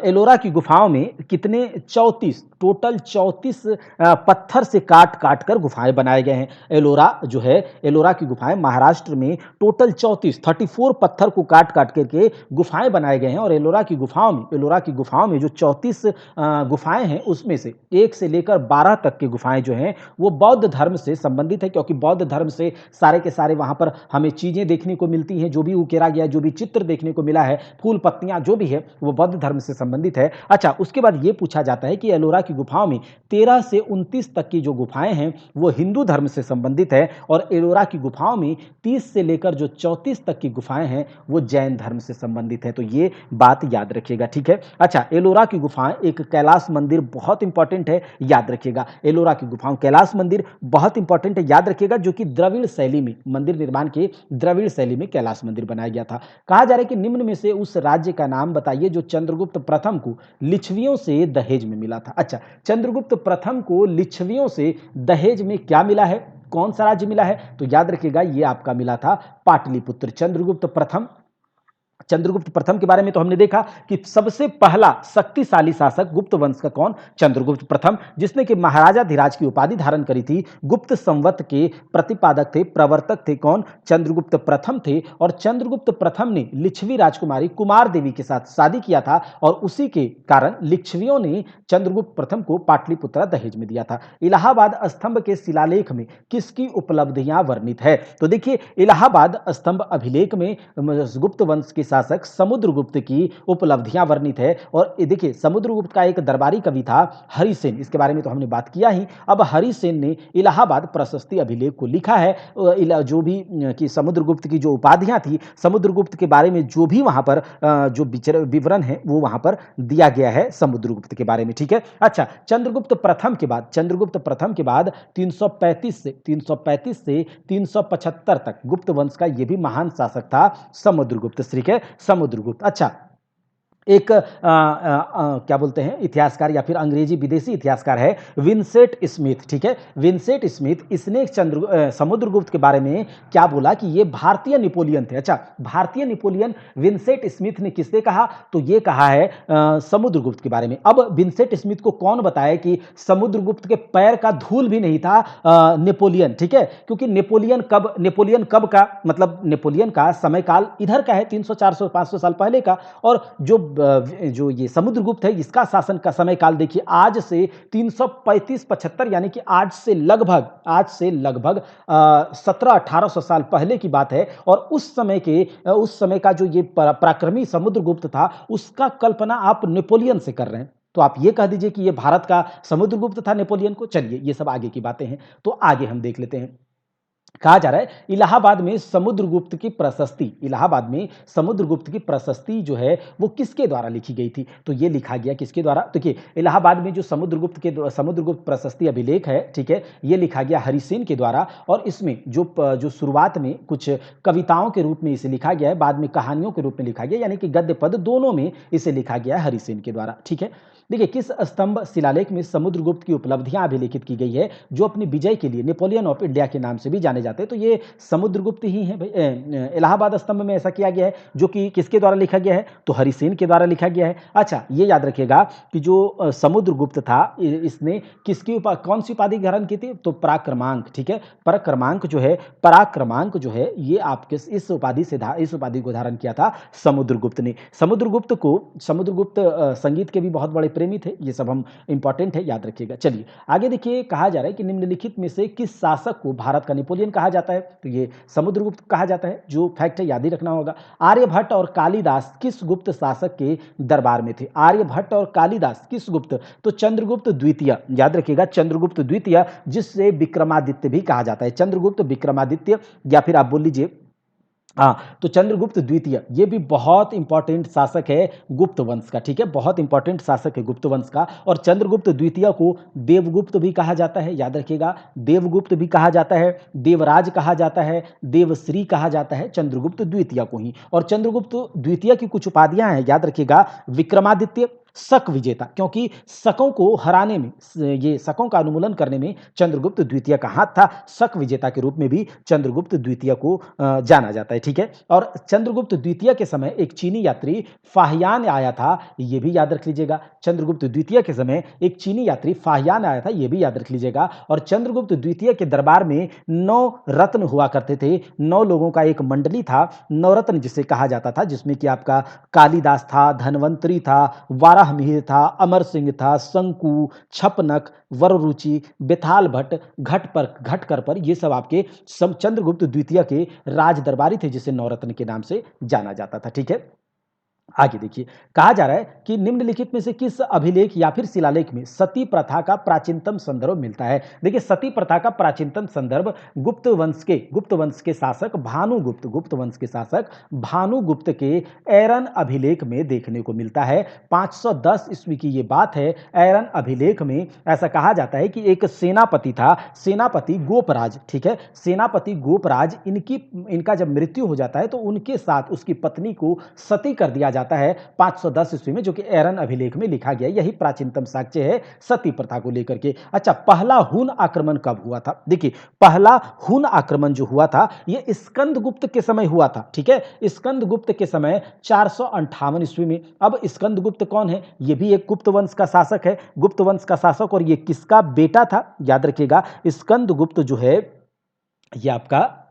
एलोरा की गुफाओं में कितने 34 टोटल 34 पत्थर से काट काट कर गुफाएं बनाए गए हैं। एलोरा जो है, एलोरा की गुफाएं महाराष्ट्र में टोटल 34 पत्थर को काट काट करके गुफाएं बनाए गए हैं। और एलोरा की गुफाओं में जो 34 गुफाएं हैं उसमें से 1 से लेकर 12 तक की गुफाएं जो हैं वो बौद्ध धर्म से संबंधित है, क्योंकि बौद्ध धर्म से सारे के सारे वहां पर हमें चीजें देखने को मिलती हैं, जो भी उकेरा गया, जो भी चित्र देखने को मिला है, फूल पत्तियां जो भी है वो बौद्ध धर्म से संबंधित है। अच्छा, उसके बाद ये पूछा जाता है कि एलोरा की गुफाओं में 13 से 29 तक की जो गुफाएं हैं वो हिंदू धर्म से संबंधित है, और एलोरा की गुफाओं में 30 से लेकर जो 34 तक की गुफाएं हैं वो जैन धर्म से संबंधित है। तो ये बात याद रखिएगा, ठीक है। अच्छा, एलोरा की गुफाएं एक कैलाश मंदिर, बहुत इंपॉर्टेंट है, याद रखिएगा। एलोरा की गुफाओं कैलाश मंदिर बहुत इंपॉर्टेंट है, याद रखिएगा, जो कि द्रविड़ शैली में, मंदिर निर्माण के द्रविड़ शैली में कैलाश मंदिर बनाया गया था। कहा जा रहा है कि निम्न में से उस राज्य का नाम बताइए जो चंद्रगुप्त प्रथम को लिच्छवियों से दहेज में मिला था। अच्छा, चंद्रगुप्त प्रथम को लिच्छवियों से दहेज में क्या मिला है, कौन सा राज्य मिला है? तो याद रखिएगा, ये आपका मिला था पाटलिपुत्र। चंद्रगुप्त प्रथम के बारे में तो हमने देखा कि सबसे पहला शक्तिशाली शासक गुप्त वंश का कौन? चंद्रगुप्त प्रथम, जिसने कि महाराजाधिराज की उपाधि धारण करी थी। गुप्त संवत के प्रतिपादक थे, प्रवर्तक थे कौन? चंद्रगुप्त प्रथम थे। और चंद्रगुप्त प्रथम ने लिच्छवी राजकुमारी कुमार देवी के साथ शादी किया था, और उसी के कारण लिच्छवियों ने चंद्रगुप्त प्रथम को पाटलिपुत्र दहेज में दिया था। इलाहाबाद स्तंभ के शिलालेख में किसकी उपलब्धियां वर्णित है? तो देखिए, इलाहाबाद स्तंभ अभिलेख में गुप्त वंश के शासक समुद्रगुप्त की उपलब्धियां वर्णित है। और देखिए, समुद्रगुप्त का एक दरबारी कवि था हरिसेन, इसके बारे में तो हमने बात किया ही। अब हरिसेन ने इलाहाबाद प्रशस्ति अभिलेख को लिखा है, जो भी कि समुद्रगुप्त की जो उपाधियां थी, समुद्रगुप्त के बारे में जो भी वहां पर जो विवरण है वो वहां पर दिया गया है समुद्रगुप्त के बारे में, ठीक है। अच्छा, चंद्रगुप्त प्रथम के बाद 335 से 375 तक गुप्त वंश का यह भी महान शासक था समुद्रगुप्त, ठीक है, समुद्रगुप्त। अच्छा, एक क्या बोलते हैं इतिहासकार या फिर अंग्रेजी विदेशी इतिहासकार है विंसेंट स्मिथ, ठीक है, विंसेंट स्मिथ, इसने समुद्रगुप्त के बारे में क्या बोला कि ये भारतीय नेपोलियन थे। अच्छा, भारतीय नेपोलियन विंसेंट स्मिथ ने किससे कहा? तो ये कहा है समुद्रगुप्त के बारे में। अब विंसेंट स्मिथ को कौन बताया कि समुद्रगुप्त के पैर का धूल भी नहीं था नेपोलियन, ठीक है, क्योंकि नेपोलियन कब का, मतलब नेपोलियन का समय काल इधर का है 300 400 500 साल पहले का, और जो ये समुद्रगुप्त है इसका शासन का समय काल देखिए आज से 335-75, यानी कि आज से लगभग 1700-1800 साल पहले की बात है। और उस समय का जो ये पराक्रमी समुद्रगुप्त था उसका कल्पना आप नेपोलियन से कर रहे हैं, तो आप ये कह दीजिए कि ये भारत का समुद्रगुप्त था नेपोलियन को। चलिए, ये सब आगे की बातें हैं, तो आगे हम देख लेते हैं। कहा जा रहा है इलाहाबाद में समुद्रगुप्त की प्रशस्ति जो है वो किसके द्वारा लिखी गई थी? तो ये लिखा गया किसके द्वारा? देखिए, इलाहाबाद में जो समुद्रगुप्त प्रशस्ति अभिलेख है, ठीक है, ये लिखा गया हरिसेन के द्वारा। और इसमें जो शुरुआत में कुछ कविताओं के रूप में इसे लिखा गया है, बाद में कहानियों के रूप में लिखा गया, यानी कि गद्य पद दोनों में इसे लिखा गया हरिसेन के द्वारा, ठीक है। देखिए, किस स्तंभ शिलालेख में समुद्रगुप्त की उपलब्धियां अभिलेखित की गई है, जो अपनी विजय के लिए नेपोलियन ऑफ इंडिया के नाम से भी जाने जाते हैं? तो ये समुद्रगुप्त ही है भाई। इलाहाबाद स्तंभ में ऐसा किया गया है, जो कि किसके द्वारा लिखा गया है? तो हरिसेन के द्वारा लिखा गया है। अच्छा, ये याद रखिएगा कि जो समुद्रगुप्त था इसने कौन सी उपाधि धारण की थी? तो पराक्रमांक, ठीक है, पराक्रमांक जो है ये आपके इस उपाधि को धारण किया था समुद्रगुप्त ने। समुद्रगुप्त संगीत के भी बहुत बड़े प्रेमी थे। ये सब हम इंपॉर्टेंट है, याद रखिएगा। चलिए आगे देखिए, कहा जा रहा है कि निम्नलिखित में से किस शासक को भारत का नेपोलियन कहा जाता है? तो ये समुद्रगुप्त कहा जाता है, जो फैक्ट है याद ही रखना होगा। आर्यभट्ट और कालिदास किस गुप्त शासक के दरबार में थे? आर्यभट्ट और कालिदास किस गुप्त? तो चंद्रगुप्त द्वितीय, याद रखिएगा, चंद्रगुप्त द्वितीय, जिससे विक्रमादित्य भी कहा जाता है। चंद्रगुप्त विक्रमादित्य, या फिर आप बोल लीजिए तो चंद्रगुप्त द्वितीय ये भी बहुत इंपॉर्टेंट शासक है गुप्त वंश का, ठीक है, बहुत इंपॉर्टेंट शासक है गुप्त वंश का। और चंद्रगुप्त द्वितीय को देवगुप्त भी कहा जाता है, याद रखिएगा, देवगुप्त भी कहा जाता है, देवराज कहा जाता है, देवश्री कहा जाता है चंद्रगुप्त द्वितीय को ही। और चंद्रगुप्त द्वितीय की कुछ उपाधियां हैं, याद रखिएगा, विक्रमादित्य, शक विजेता, क्योंकि शकों को हराने में ये शकों का उन्मूलन करने में चंद्रगुप्त द्वितीय का हाथ था। शक विजेता के रूप में भी चंद्रगुप्त द्वितीय को जाना जाता है, ठीक है। और चंद्रगुप्त द्वितीय के समय एक चीनी यात्री फाहियान आया था, ये भी याद रख लीजिएगा। चंद्रगुप्त द्वितीय के समय एक चीनी यात्री फाहियान आया था, ये भी याद रख लीजिएगा। और चंद्रगुप्त द्वितीय के दरबार में 9 रत्न हुआ करते थे, 9 लोगों का एक मंडली था, नवरत्न जिसे कहा जाता था, जिसमें कि आपका कालिदास था, धनवंतरी था, वाराहमिहिर था, अमर सिंह था, शंकु, छपनक, वररुचि, बेताल भट्ट, घटकर पर ये सब आपके चंद्रगुप्त द्वितीय के राज दरबारी थे, जिसे नवरत्न के नाम से जाना जाता था, ठीक है। आगे देखिए, कहा जा रहा है कि निम्नलिखित में से किस अभिलेख या फिर शिलालेख में सती प्रथा का प्राचीनतम संदर्भ मिलता है। देखिए, सती प्रथा का प्राचीनतम संदर्भ गुप्त वंश के शासक भानुगुप्त के ऐरन अभिलेख में देखने को मिलता है। 510 ईस्वी की ये बात है। ऐरन अभिलेख में ऐसा कहा जाता है कि एक सेनापति था, सेनापति गोपराज, ठीक है। सेनापति गोपराज, इनका जब मृत्यु हो जाता है तो उनके साथ उसकी पत्नी को सती कर दिया जाता है 510 ईस्वी में, जो कि ऐरन अभिलेख में लिखा गया। यही प्राचीनतम साक्ष्य है सती प्रथा को लेकर के। अच्छा, पहला हुन आक्रमण कब हुआ था? देखिए, पहला हुन आक्रमण जो हुआ था यह स्कंदगुप्त के समय हुआ था, ठीक है। स्कंदगुप्त के समय 458 ईस्वी में। अब स्कंदगुप्त कौन है? यह भी एक गुप्त वंश का शासक है, गुप्त वंश का शासक। और यह किसका बेटा था? याद रखिएगा, स्कंदगुप्त जो है यह आपका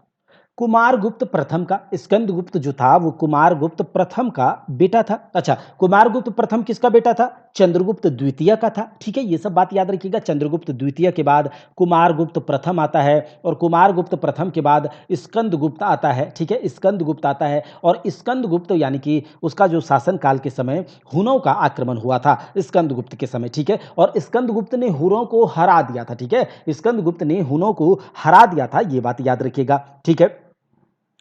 कुमारगुप्त प्रथम का, स्कंदगुप्त जो था वो कुमारगुप्त प्रथम का बेटा था। अच्छा, कुमारगुप्त प्रथम किसका बेटा था? चंद्रगुप्त द्वितीय का था, ठीक है। ये सब बात याद रखिएगा। चंद्रगुप्त द्वितीय के बाद कुमारगुप्त प्रथम आता है, और कुमारगुप्त प्रथम के बाद स्कंदगुप्त आता है, ठीक है। स्कंदगुप्त आता है, और स्कंदगुप्त यानी कि उसका जो शासन काल के समय हुनों का आक्रमण हुआ था स्कंदगुप्त के समय, ठीक है। और स्कंदगुप्त ने हुनों को हरा दिया था, ठीक है। स्कंदगुप्त ने हुनों को हरा दिया था, ये बात याद रखिएगा, ठीक है।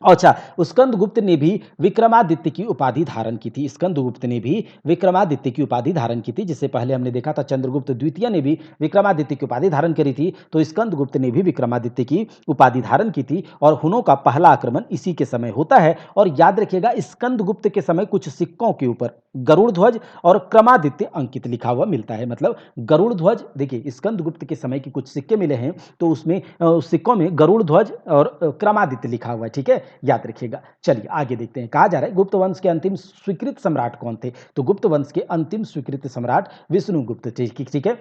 अच्छा, स्कंदगुप्त ने भी विक्रमादित्य की उपाधि धारण की थी। स्कंदगुप्त ने भी विक्रमादित्य की उपाधि धारण की थी। जिससे पहले हमने देखा था चंद्रगुप्त द्वितीय ने भी विक्रमादित्य की उपाधि धारण करी थी, तो स्कंदगुप्त ने भी विक्रमादित्य की उपाधि धारण की थी। और हुनों का पहला आक्रमण इसी के समय होता है। और याद रखिएगा, स्कंदगुप्त के समय कुछ सिक्कों के ऊपर गरुड़ ध्वज और क्रमादित्य अंकित लिखा हुआ मिलता है। मतलब गरुड़ ध्वज, देखिए स्कंदगुप्त के समय के कुछ सिक्के मिले हैं, तो उसमें सिक्कों में गरुड़ ध्वज और क्रमादित्य लिखा हुआ है, ठीक है। याद रखिएगा। चलिए आगे देखते हैं। कहा जा रहा है गुप्त वंश के अंतिम स्वीकृत सम्राट कौन थे? तो गुप्त वंश के अंतिम स्वीकृत सम्राट विष्णुगुप्त थे, ठीक है।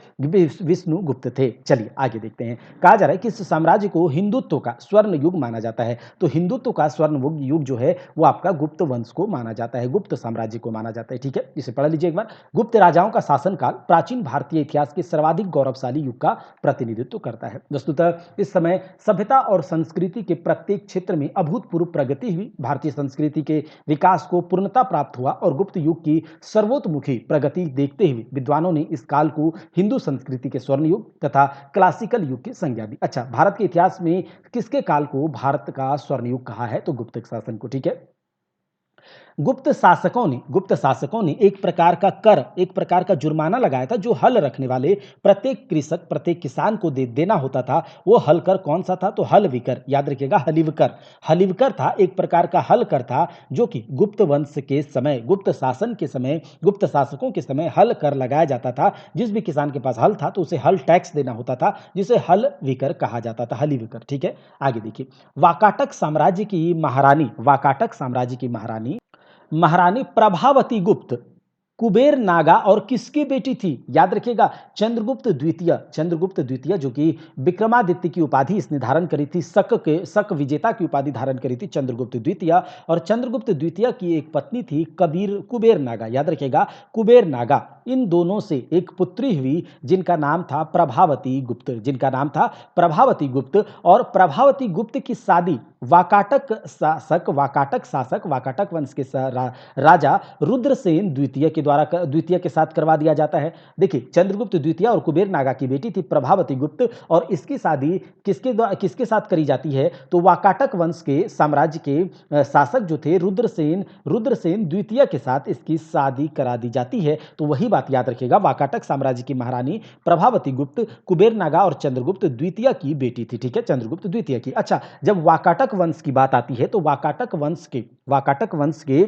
विष्णुगुप्त थे। चलिए आगे देखते हैं। कहा जा रहा है कि इस साम्राज्य को हिंदुत्व का स्वर्ण युग माना जाता है। तो हिंदुत्व का स्वर्ण युग जो है वो आपका गुप्त वंश को माना जाता है, गुप्त साम्राज्य को माना जाता है, ठीक है। इसे पढ़ लीजिए एक बार। गुप्त राजाओं का शासनकाल प्राचीन भारतीय इतिहास के सर्वाधिक गौरवशाली युग का प्रतिनिधित्व करता है। वस्तुतः इस समय सभ्यता और संस्कृति के प्रत्येक क्षेत्र में अभूतपूर्व प्रगति हुई। भारतीय संस्कृति के विकास को पूर्णता प्राप्त हुआ, और गुप्त युग की सर्वतोमुखी प्रगति देखते हुए विद्वानों ने इस काल को हिंदू संस्कृति के स्वर्ण युग तथा क्लासिकल युग की संज्ञा दी। अच्छा, भारत के इतिहास में किसके काल को भारत का स्वर्ण युग कहा है? तो गुप्त शासन को, ठीक है। गुप्त शासकों ने एक प्रकार का जुर्माना लगाया था, जो हल रखने वाले प्रत्येक किसान को देना होता था। वो हल कर कौन सा था? तो हलविकर, याद रखिएगा, हलिवकर था, एक प्रकार का हल कर था, जो कि गुप्त वंश के समय, गुप्त शासन के समय, गुप्त शासकों के समय हल कर लगाया जाता था। जिस भी किसान के पास हल था तो उसे हल टैक्स देना होता था, जिसे हलविकर कहा जाता था, हलिविकर, ठीक है। आगे देखिए। वाकाटक साम्राज्य की महारानी महारानी प्रभावती गुप्त कुबेर नागा और किसकी बेटी थी? याद रखिएगा, चंद्रगुप्त द्वितीय जो कि विक्रमादित्य की उपाधि इसने धारण करी थी, शक विजेता की उपाधि धारण करी थी चंद्रगुप्त द्वितीय। और चंद्रगुप्त द्वितीय की एक पत्नी थी कुबेर नागा, याद रखिएगा, कुबेर नागा। इन दोनों से एक पुत्री हुई जिनका नाम था प्रभावती गुप्त। और प्रभावती गुप्त की शादी वाकाटक वंश के राजा रुद्रसेन द्वितीय के साथ करवा दिया जाता है। देखिए, चंद्रगुप्त द्वितीय और कुबेर नागा की बेटी थी प्रभावती गुप्त, और इसकी शादी किसके साथ करी जाती है? तो वाकाटक वंश के साम्राज्य के शासक जो थे रुद्रसेन द्वितीय के साथ इसकी शादी करा दी जाती है। तो वही बात याद रखिएगा, वाकाटक साम्राज्य की महारानी प्रभावती गुप्त कुबेर नागा और चंद्रगुप्त द्वितीय की बेटी थी, ठीक है, चंद्रगुप्त द्वितीय की। अच्छा, जब वाकाटक वंश की बात आती है तो वाकाटक वंश के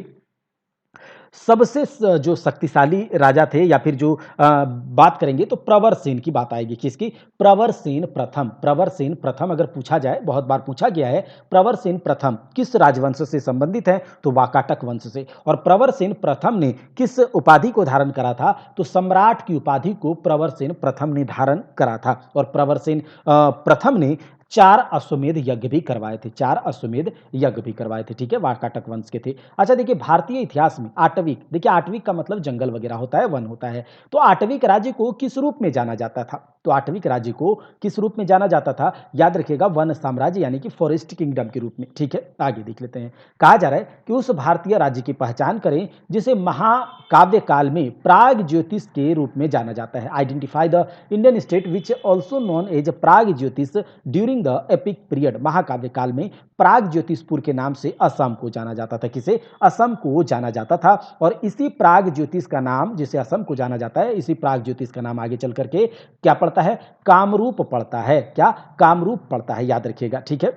सबसे जो शक्तिशाली राजा थे या फिर जो बात करेंगे तो प्रवरसेन की बात आएगी। किसकी? प्रवरसेन प्रथम। प्रवरसेन प्रथम अगर पूछा जाए, बहुत बार पूछा गया है, प्रवरसेन प्रथम किस राजवंश से संबंधित है? तो वाकाटक वंश से। और प्रवरसेन प्रथम ने किस उपाधि को धारण करा था? तो सम्राट की उपाधि को प्रवरसेन प्रथम ने धारण करा था। और प्रवरसेन प्रथम ने 4 अश्वमेध यज्ञ भी करवाए थे। 4 अश्वमेध यज्ञ भी करवाए थे, ठीक है? वाकाटक वंश के थे। अच्छा देखिए, भारतीय इतिहास में आटविक, देखिए आटविक का मतलब जंगल वगैरह होता है, वन होता है। तो आटविक राज्य को किस रूप में जाना जाता था? तो आटविक राज्य को किस रूप में जाना जाता था? याद रखिएगा, वन साम्राज्य यानी कि फॉरेस्ट किंगडम के रूप में, ठीक है? आगे देख लेते हैं। कहा जा रहा है कि उस भारतीय राज्य की पहचान करें जिसे महाकाव्य काल में प्राग ज्योतिष के रूप में जाना जाता है। Identify the Indian state which also known as Pragjyotisha during the epic period. महाकाव्य काल में प्राग ज्योतिषपुर के नाम से असम को जाना जाता था। किसे? असम को जाना जाता था। और इसी प्राग ज्योतिष का नाम, जिसे असम को जाना जाता है, इसी प्राग ज्योतिष का नाम आगे चल करके क्या पड़ता है? कामरूप पड़ता है। क्या? कामरूप पड़ता है, याद रखिएगा, ठीक है?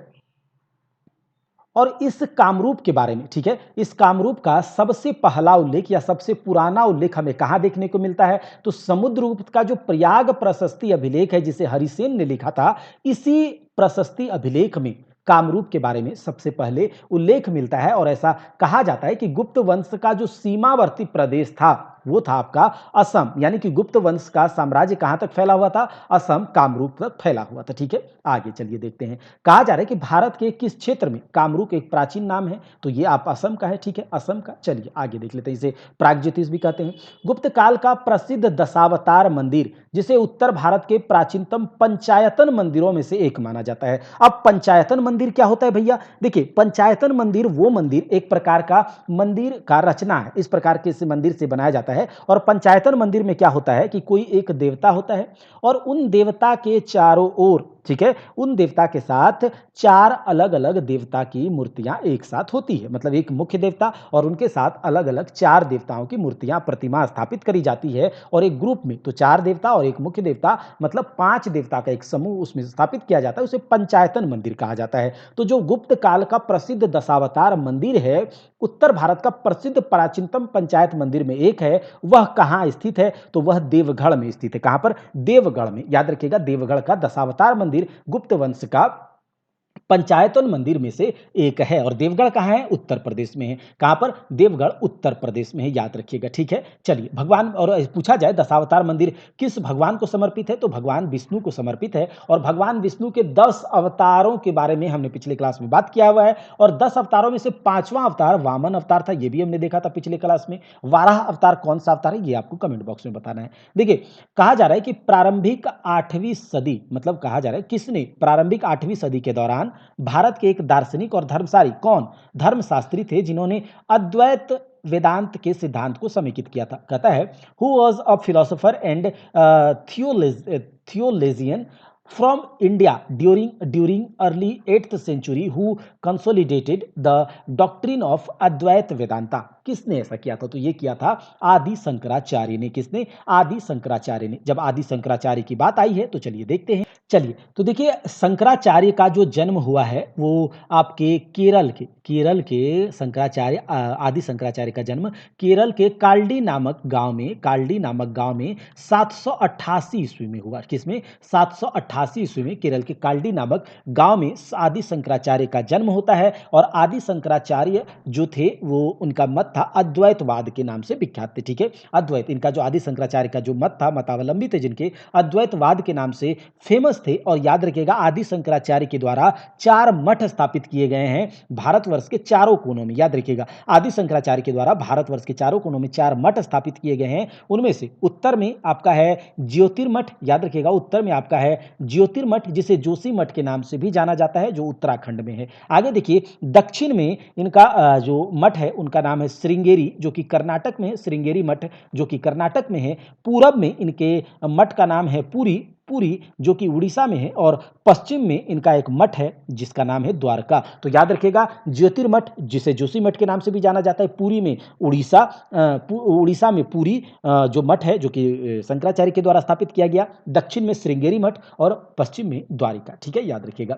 और इस कामरूप के बारे में, ठीक है, इस कामरूप का सबसे पहला उल्लेख या सबसे पुराना उल्लेख हमें कहां देखने को मिलता है? तो समुद्रगुप्त का जो प्रयाग प्रशस्ति अभिलेख है, जिसे हरिसेन ने लिखा था, इसी प्रशस्ति अभिलेख में कामरूप के बारे में सबसे पहले उल्लेख मिलता है। और ऐसा कहा जाता है कि गुप्त वंश का जो सीमावर्ती प्रदेश था वो था आपका असम, यानी कि गुप्त वंश का साम्राज्य कहां तक फैला हुआ था? असम, कामरूप तक फैला हुआ था, ठीक है? आगे चलिए देखते हैं। कहा जा रहा है कि भारत के किस क्षेत्र में कामरूप एक प्राचीन नाम है? तो ये आप असम का है, ठीक है? असम का। चलिए आगे देख लेते हैं। इसे प्रागज्योतिष भी कहते हैं। गुप्त काल का प्रसिद्ध दशावतार मंदिर, जिसे उत्तर भारत के प्राचीनतम पंचायतन मंदिरों में से एक माना जाता है। अब पंचायतन मंदिर क्या होता है भैया? देखिए, पंचायतन मंदिर वो मंदिर, एक प्रकार का मंदिर का रचना है, इस प्रकार के इस मंदिर से बनाया जाता है। और पंचायतन मंदिर में क्या होता है कि कोई एक देवता होता है और उन देवता के चारों ओर, ठीक है, उन देवता के साथ 4 अलग-अलग देवता की मूर्तियां एक साथ होती है। मतलब एक मुख्य देवता और उनके साथ अलग-अलग 4 देवताओं की मूर्तियां, प्रतिमा स्थापित करी जाती है। और एक ग्रुप में तो 4 देवता और एक मुख्य देवता, मतलब 5 देवता का एक समूह उसमें स्थापित किया जाता है, उसे पंचायतन मंदिर कहा जाता है। तो जो गुप्त काल का प्रसिद्ध दशावतार मंदिर है, उत्तर भारत का प्रसिद्ध प्राचीनतम पंचायत मंदिर में एक है, वह कहां स्थित है? तो वह देवगढ़ में स्थित है। कहां पर? देवगढ़ में। याद रखिएगा, देवगढ़ का दशावतार मंदिर गुप्त वंश का पंचायतन मंदिर में से एक है। और देवगढ़ कहाँ है? उत्तर प्रदेश में है। कहाँ पर? देवगढ़ उत्तर प्रदेश में है, याद रखिएगा, ठीक है? चलिए, भगवान, और पूछा जाए दशावतार मंदिर किस भगवान को समर्पित है? तो भगवान विष्णु को समर्पित है। और भगवान विष्णु के 10 अवतारों के बारे में हमने पिछले क्लास में बात किया हुआ है। और 10 अवतारों में से 5वां अवतार वामन अवतार था, ये भी हमने देखा था पिछले क्लास में। 12 अवतार कौन सा अवतार है, ये आपको कमेंट बॉक्स में बताना है। देखिए, कहा जा रहा है कि प्रारंभिक 8वीं सदी, मतलब कहा जा रहा है किसने प्रारंभिक 8वीं सदी के दौरान भारत के एक दार्शनिक और धर्मशास्त्री, कौन? धर्मशास्त्री थे, जिन्होंने अद्वैत वेदांत के सिद्धांत को समेकित किया था। कहता है, who was a philosopher and theologian from India during early 8th century who consolidated the doctrine of Advaita Vedanta. किसने ऐसा किया था? तो ये किया था आदि शंकराचार्य ने। किसने? आदि शंकराचार्य ने। जब आदि शंकराचार्य की बात आई है तो चलिए देखते हैं। चलिए, तो देखिए, शंकराचार्य का जो जन्म हुआ है वो आपके केरल के शंकराचार्य, आदि शंकराचार्य का जन्म केरल के काल्डी नामक गांव में 788 ईस्वी में हुआ। किसमें? 788 ईस्वी में केरल के काल्डी नामक गांव में आदि शंकराचार्य का जन्म होता है। और आदि शंकराचार्य जो थे वो, उनका मत था अद्वैतवाद के नाम से विख्यात थे, ठीक है? अद्वैत, इनका जो आदि शंकराचार्य का जो मत था, मतावलंबी थे जिनके, अद्वैतवाद के नाम से फेमस थे। और याद रखिएगा, आदि शंकराचार्य के द्वारा 4 मठ स्थापित किए गए हैं भारतवर्ष के चारों कोनों में। याद रखिएगा, आदि शंकराचार्य के द्वारा भारतवर्ष के चारों कोनों में 4 मठ स्थापित किए गए हैं। उनमें से उत्तर में आपका है ज्योतिर्मठ। याद रखिएगा, उत्तर में आपका है ज्योतिर्मठ, जिसे जोशी मठ के नाम से भी जाना जाता है, जो उत्तराखंड में है। आगे देखिए, दक्षिण में इनका जो मठ है उनका नाम है श्रृंगेरी, जो कि कर्नाटक में है। श्रृंगेरी मठ जो कि कर्नाटक में है। पूरब में इनके मठ का नाम है पुरी पुरी, जो कि उड़ीसा में है। और पश्चिम में इनका एक मठ है जिसका नाम है द्वारका। तो याद रखिएगा, ज्योतिर्मठ, जिसे जोशी मठ के नाम से भी जाना जाता है, पुरी में उड़ीसा में पुरी जो मठ है, जो कि शंकराचार्य के द्वारा स्थापित किया गया। दक्षिण में श्रृंगेरी मठ और पश्चिम में द्वारिका, ठीक है? याद रखिएगा।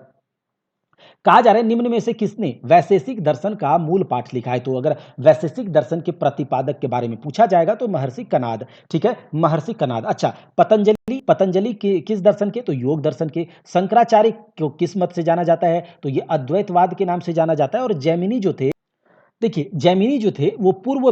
कहा जा रहा है निम्न में से किसने वैशेषिक दर्शन का मूल पाठ लिखा है। तो अगर वैशेषिक दर्शन के प्रतिपादक के बारे में पूछा जाएगा तो महर्षि कणाद, ठीक है, महर्षि कणाद। अच्छा, पतंजलि, पतंजलि किस दर्शन के, तो योग दर्शन के। शंकराचार्य को किस मत से जाना जाता है, तो ये अद्वैतवाद के नाम से जाना जाता है। और जैमिनी जो थे, देखिए जैमिनी जो थे वो पूर्व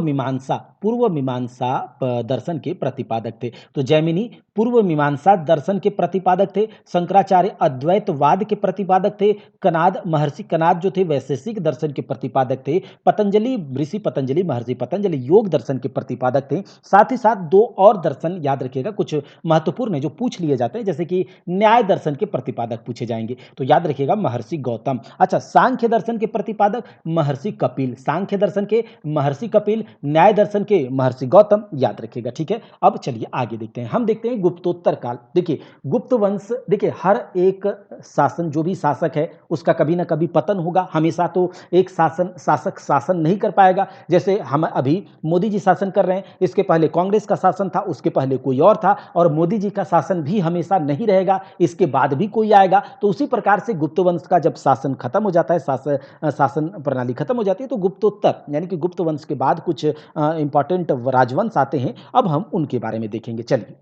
मीमांसा दर्शन के प्रतिपादक थे। तो जैमिनी पूर्व मीमांसा दर्शन के प्रतिपादक थे। शंकराचार्य अद्वैतवाद के प्रतिपादक थे। कनाद, महर्षि कनाद जो थे वैशेषिक दर्शन के प्रतिपादक थे। पतंजलि, ऋषि पतंजलि, महर्षि पतंजलि योग दर्शन के प्रतिपादक थे। साथ ही साथ दो और दर्शन याद रखिएगा कुछ महत्वपूर्ण है जो पूछ लिए जाते हैं, जैसे कि न्याय दर्शन के प्रतिपादक पूछे जाएंगे, तो याद रखिएगा महर्षि गौतम। अच्छा, सांख्य दर्शन के प्रतिपादक महर्षि कपिल, सांख्य दर्शन के महर्षि कपिल, न्याय दर्शन के महर्षि गौतम, याद रखिएगा, ठीक है। अब चलिए आगे देखते हैं, हम देखते हैं गुप्तोत्तर काल। देखिए गुप्त वंश, देखिए हर एक शासन, जो भी शासक है उसका कभी ना कभी पतन होगा, हमेशा तो एक शासक शासन नहीं कर पाएगा। जैसे हम अभी मोदी जी शासन कर रहे हैं, इसके पहले कांग्रेस का शासन था, उसके पहले कोई और था, और मोदी जी का शासन भी हमेशा नहीं रहेगा, इसके बाद भी कोई आएगा। तो उसी प्रकार से गुप्त वंश का जब शासन खत्म हो जाता है, शासन प्रणाली खत्म हो जाती है, तो गुप्तोत्तर यानी कि गुप्त वंश के बाद कुछ इंपॉर्टेंट राजवंश आते हैं। अब हम उनके बारे में देखेंगे। चलिए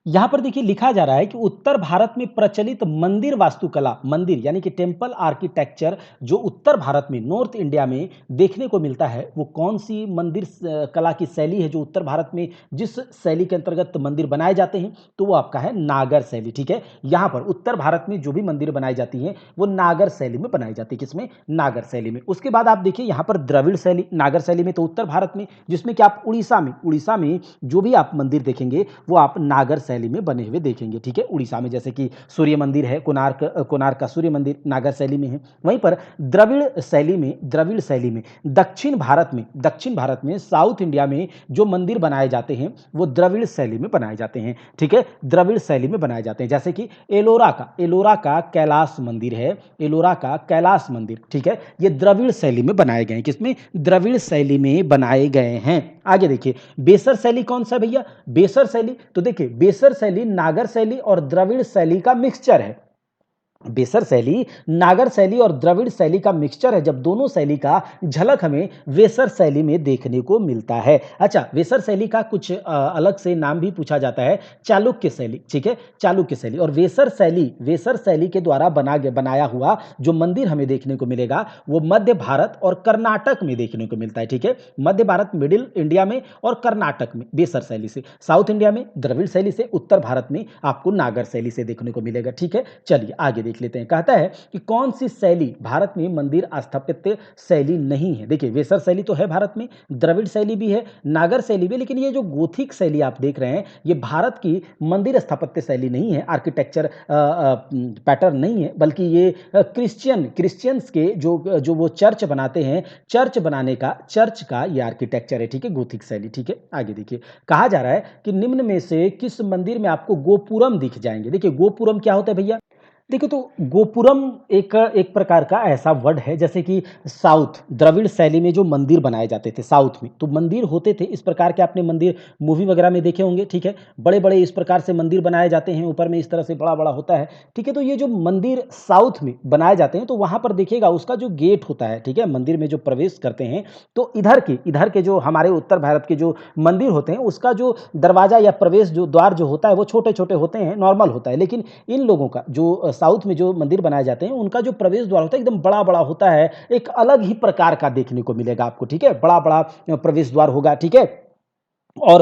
यहां पर देखिए लिखा जा रहा है कि उत्तर भारत में प्रचलित मंदिर वास्तुकला, मंदिर यानी कि टेम्पल आर्किटेक्चर जो उत्तर भारत में, नॉर्थ इंडिया में देखने को मिलता है, वो कौन सी मंदिर कला की शैली है जो उत्तर भारत में जिस शैली के अंतर्गत मंदिर बनाए जाते हैं, तो वो आपका है नागर शैली, ठीक है। यहां पर उत्तर भारत में जो भी मंदिर बनाई जाती है वो नागर शैली में बनाई जाती है। किसमें, नागर शैली में। उसके बाद आप देखिए यहां पर द्रविड़ शैली, नागर शैली में तो उत्तर भारत में, जिसमें कि आप उड़ीसा में जो भी आप मंदिर देखेंगे वो आप नागर शैली में बने हुए देखेंगे, ठीक है। उड़ीसा में जैसे कि सूर्य मंदिर है, कोणार्क का सूर्य मंदिर नागर शैली में है। वहीं पर द्रविड़ शैली में दक्षिण भारत में साउथ इंडिया में जो मंदिर बनाए जाते हैं वो द्रविड़ शैली में बनाए जाते हैं, ठीक है, द्रविड़ शैली में बनाए जाते हैं। जैसे कि एलोरा का कैलाश मंदिर है, एलोरा का कैलाश मंदिर, ठीक है, ये द्रविड़ शैली में बनाए गए हैं। किसमें, द्रविड़ शैली में बनाए गए हैं। आगे देखिए बेसर शैली कौन सा भैया, बेसर शैली, तो देखिए बेसर शैली नागर शैली और द्रविड़ शैली का मिक्सचर है। बेसर शैली नागर शैली और द्रविड़ शैली का मिक्सचर है, जब दोनों शैली का झलक हमें वेसर शैली में देखने को मिलता है। अच्छा, वेसर शैली का कुछ अलग से नाम भी पूछा जाता है, चालुक्य शैली, ठीक है, चालुक्य शैली। और वेसर शैली के द्वारा बनाया हुआ जो मंदिर हमें देखने को मिलेगा वो मध्य भारत और कर्नाटक में देखने को मिलता है, ठीक है, मध्य भारत, मिडिल इंडिया में और कर्नाटक में बेसर शैली से, साउथ इंडिया में द्रविड़ शैली से, उत्तर भारत में आपको नागर शैली से देखने को मिलेगा, ठीक है। चलिए आगे देख लेते हैं। कहता है कि कौन सी शैली भारत में मंदिर स्थापत्य शैली नहीं है। देखिए वेसर शैली तो है भारत में, द्रविड़ शैली भी है, नागर शैली भी, लेकिन ये जो गोथिक शैली आप देख रहे हैं ये भारत की मंदिर स्थापत्य शैली नहीं है, आर्किटेक्चर पैटर्न नहीं है, बल्कि ये क्रिश्चियंस के जो वो चर्च बनाते हैं, चर्च का ये आर्किटेक्चर है, ठीक है, गोथिक शैली, ठीक है। आगे देखिए कहा जा रहा है कि निम्न में से किस मंदिर में आपको गोपुरम दिख जाएंगे। देखिए गोपुरम क्या होता है भैया, देखिए तो गोपुरम एक प्रकार का ऐसा वर्ड है, जैसे कि साउथ द्रविड़ शैली में जो मंदिर बनाए जाते थे साउथ में, तो मंदिर होते थे इस प्रकार के, आपने मंदिर मूवी वगैरह में देखे होंगे, ठीक है, बड़े बड़े इस प्रकार से मंदिर बनाए जाते हैं, ऊपर में इस तरह से बड़ा बड़ा होता है, ठीक है। तो ये जो मंदिर साउथ में बनाए जाते हैं तो वहां पर देखिएगा उसका जो गेट होता है, ठीक है, मंदिर में जो प्रवेश करते हैं, तो इधर के जो हमारे उत्तर भारत के जो मंदिर होते हैं उसका जो दरवाजा या प्रवेश जो द्वार जो होता है वो छोटे छोटे होते हैं, नॉर्मल होता है। लेकिन इन लोगों का जो साउथ में जो मंदिर बनाए जाते हैं उनका जो प्रवेश द्वार होता है एकदम बड़ा बड़ा होता है, एक अलग ही प्रकार का देखने को मिलेगा आपको, ठीक है, बड़ा बड़ा प्रवेश द्वार होगा, ठीक है। और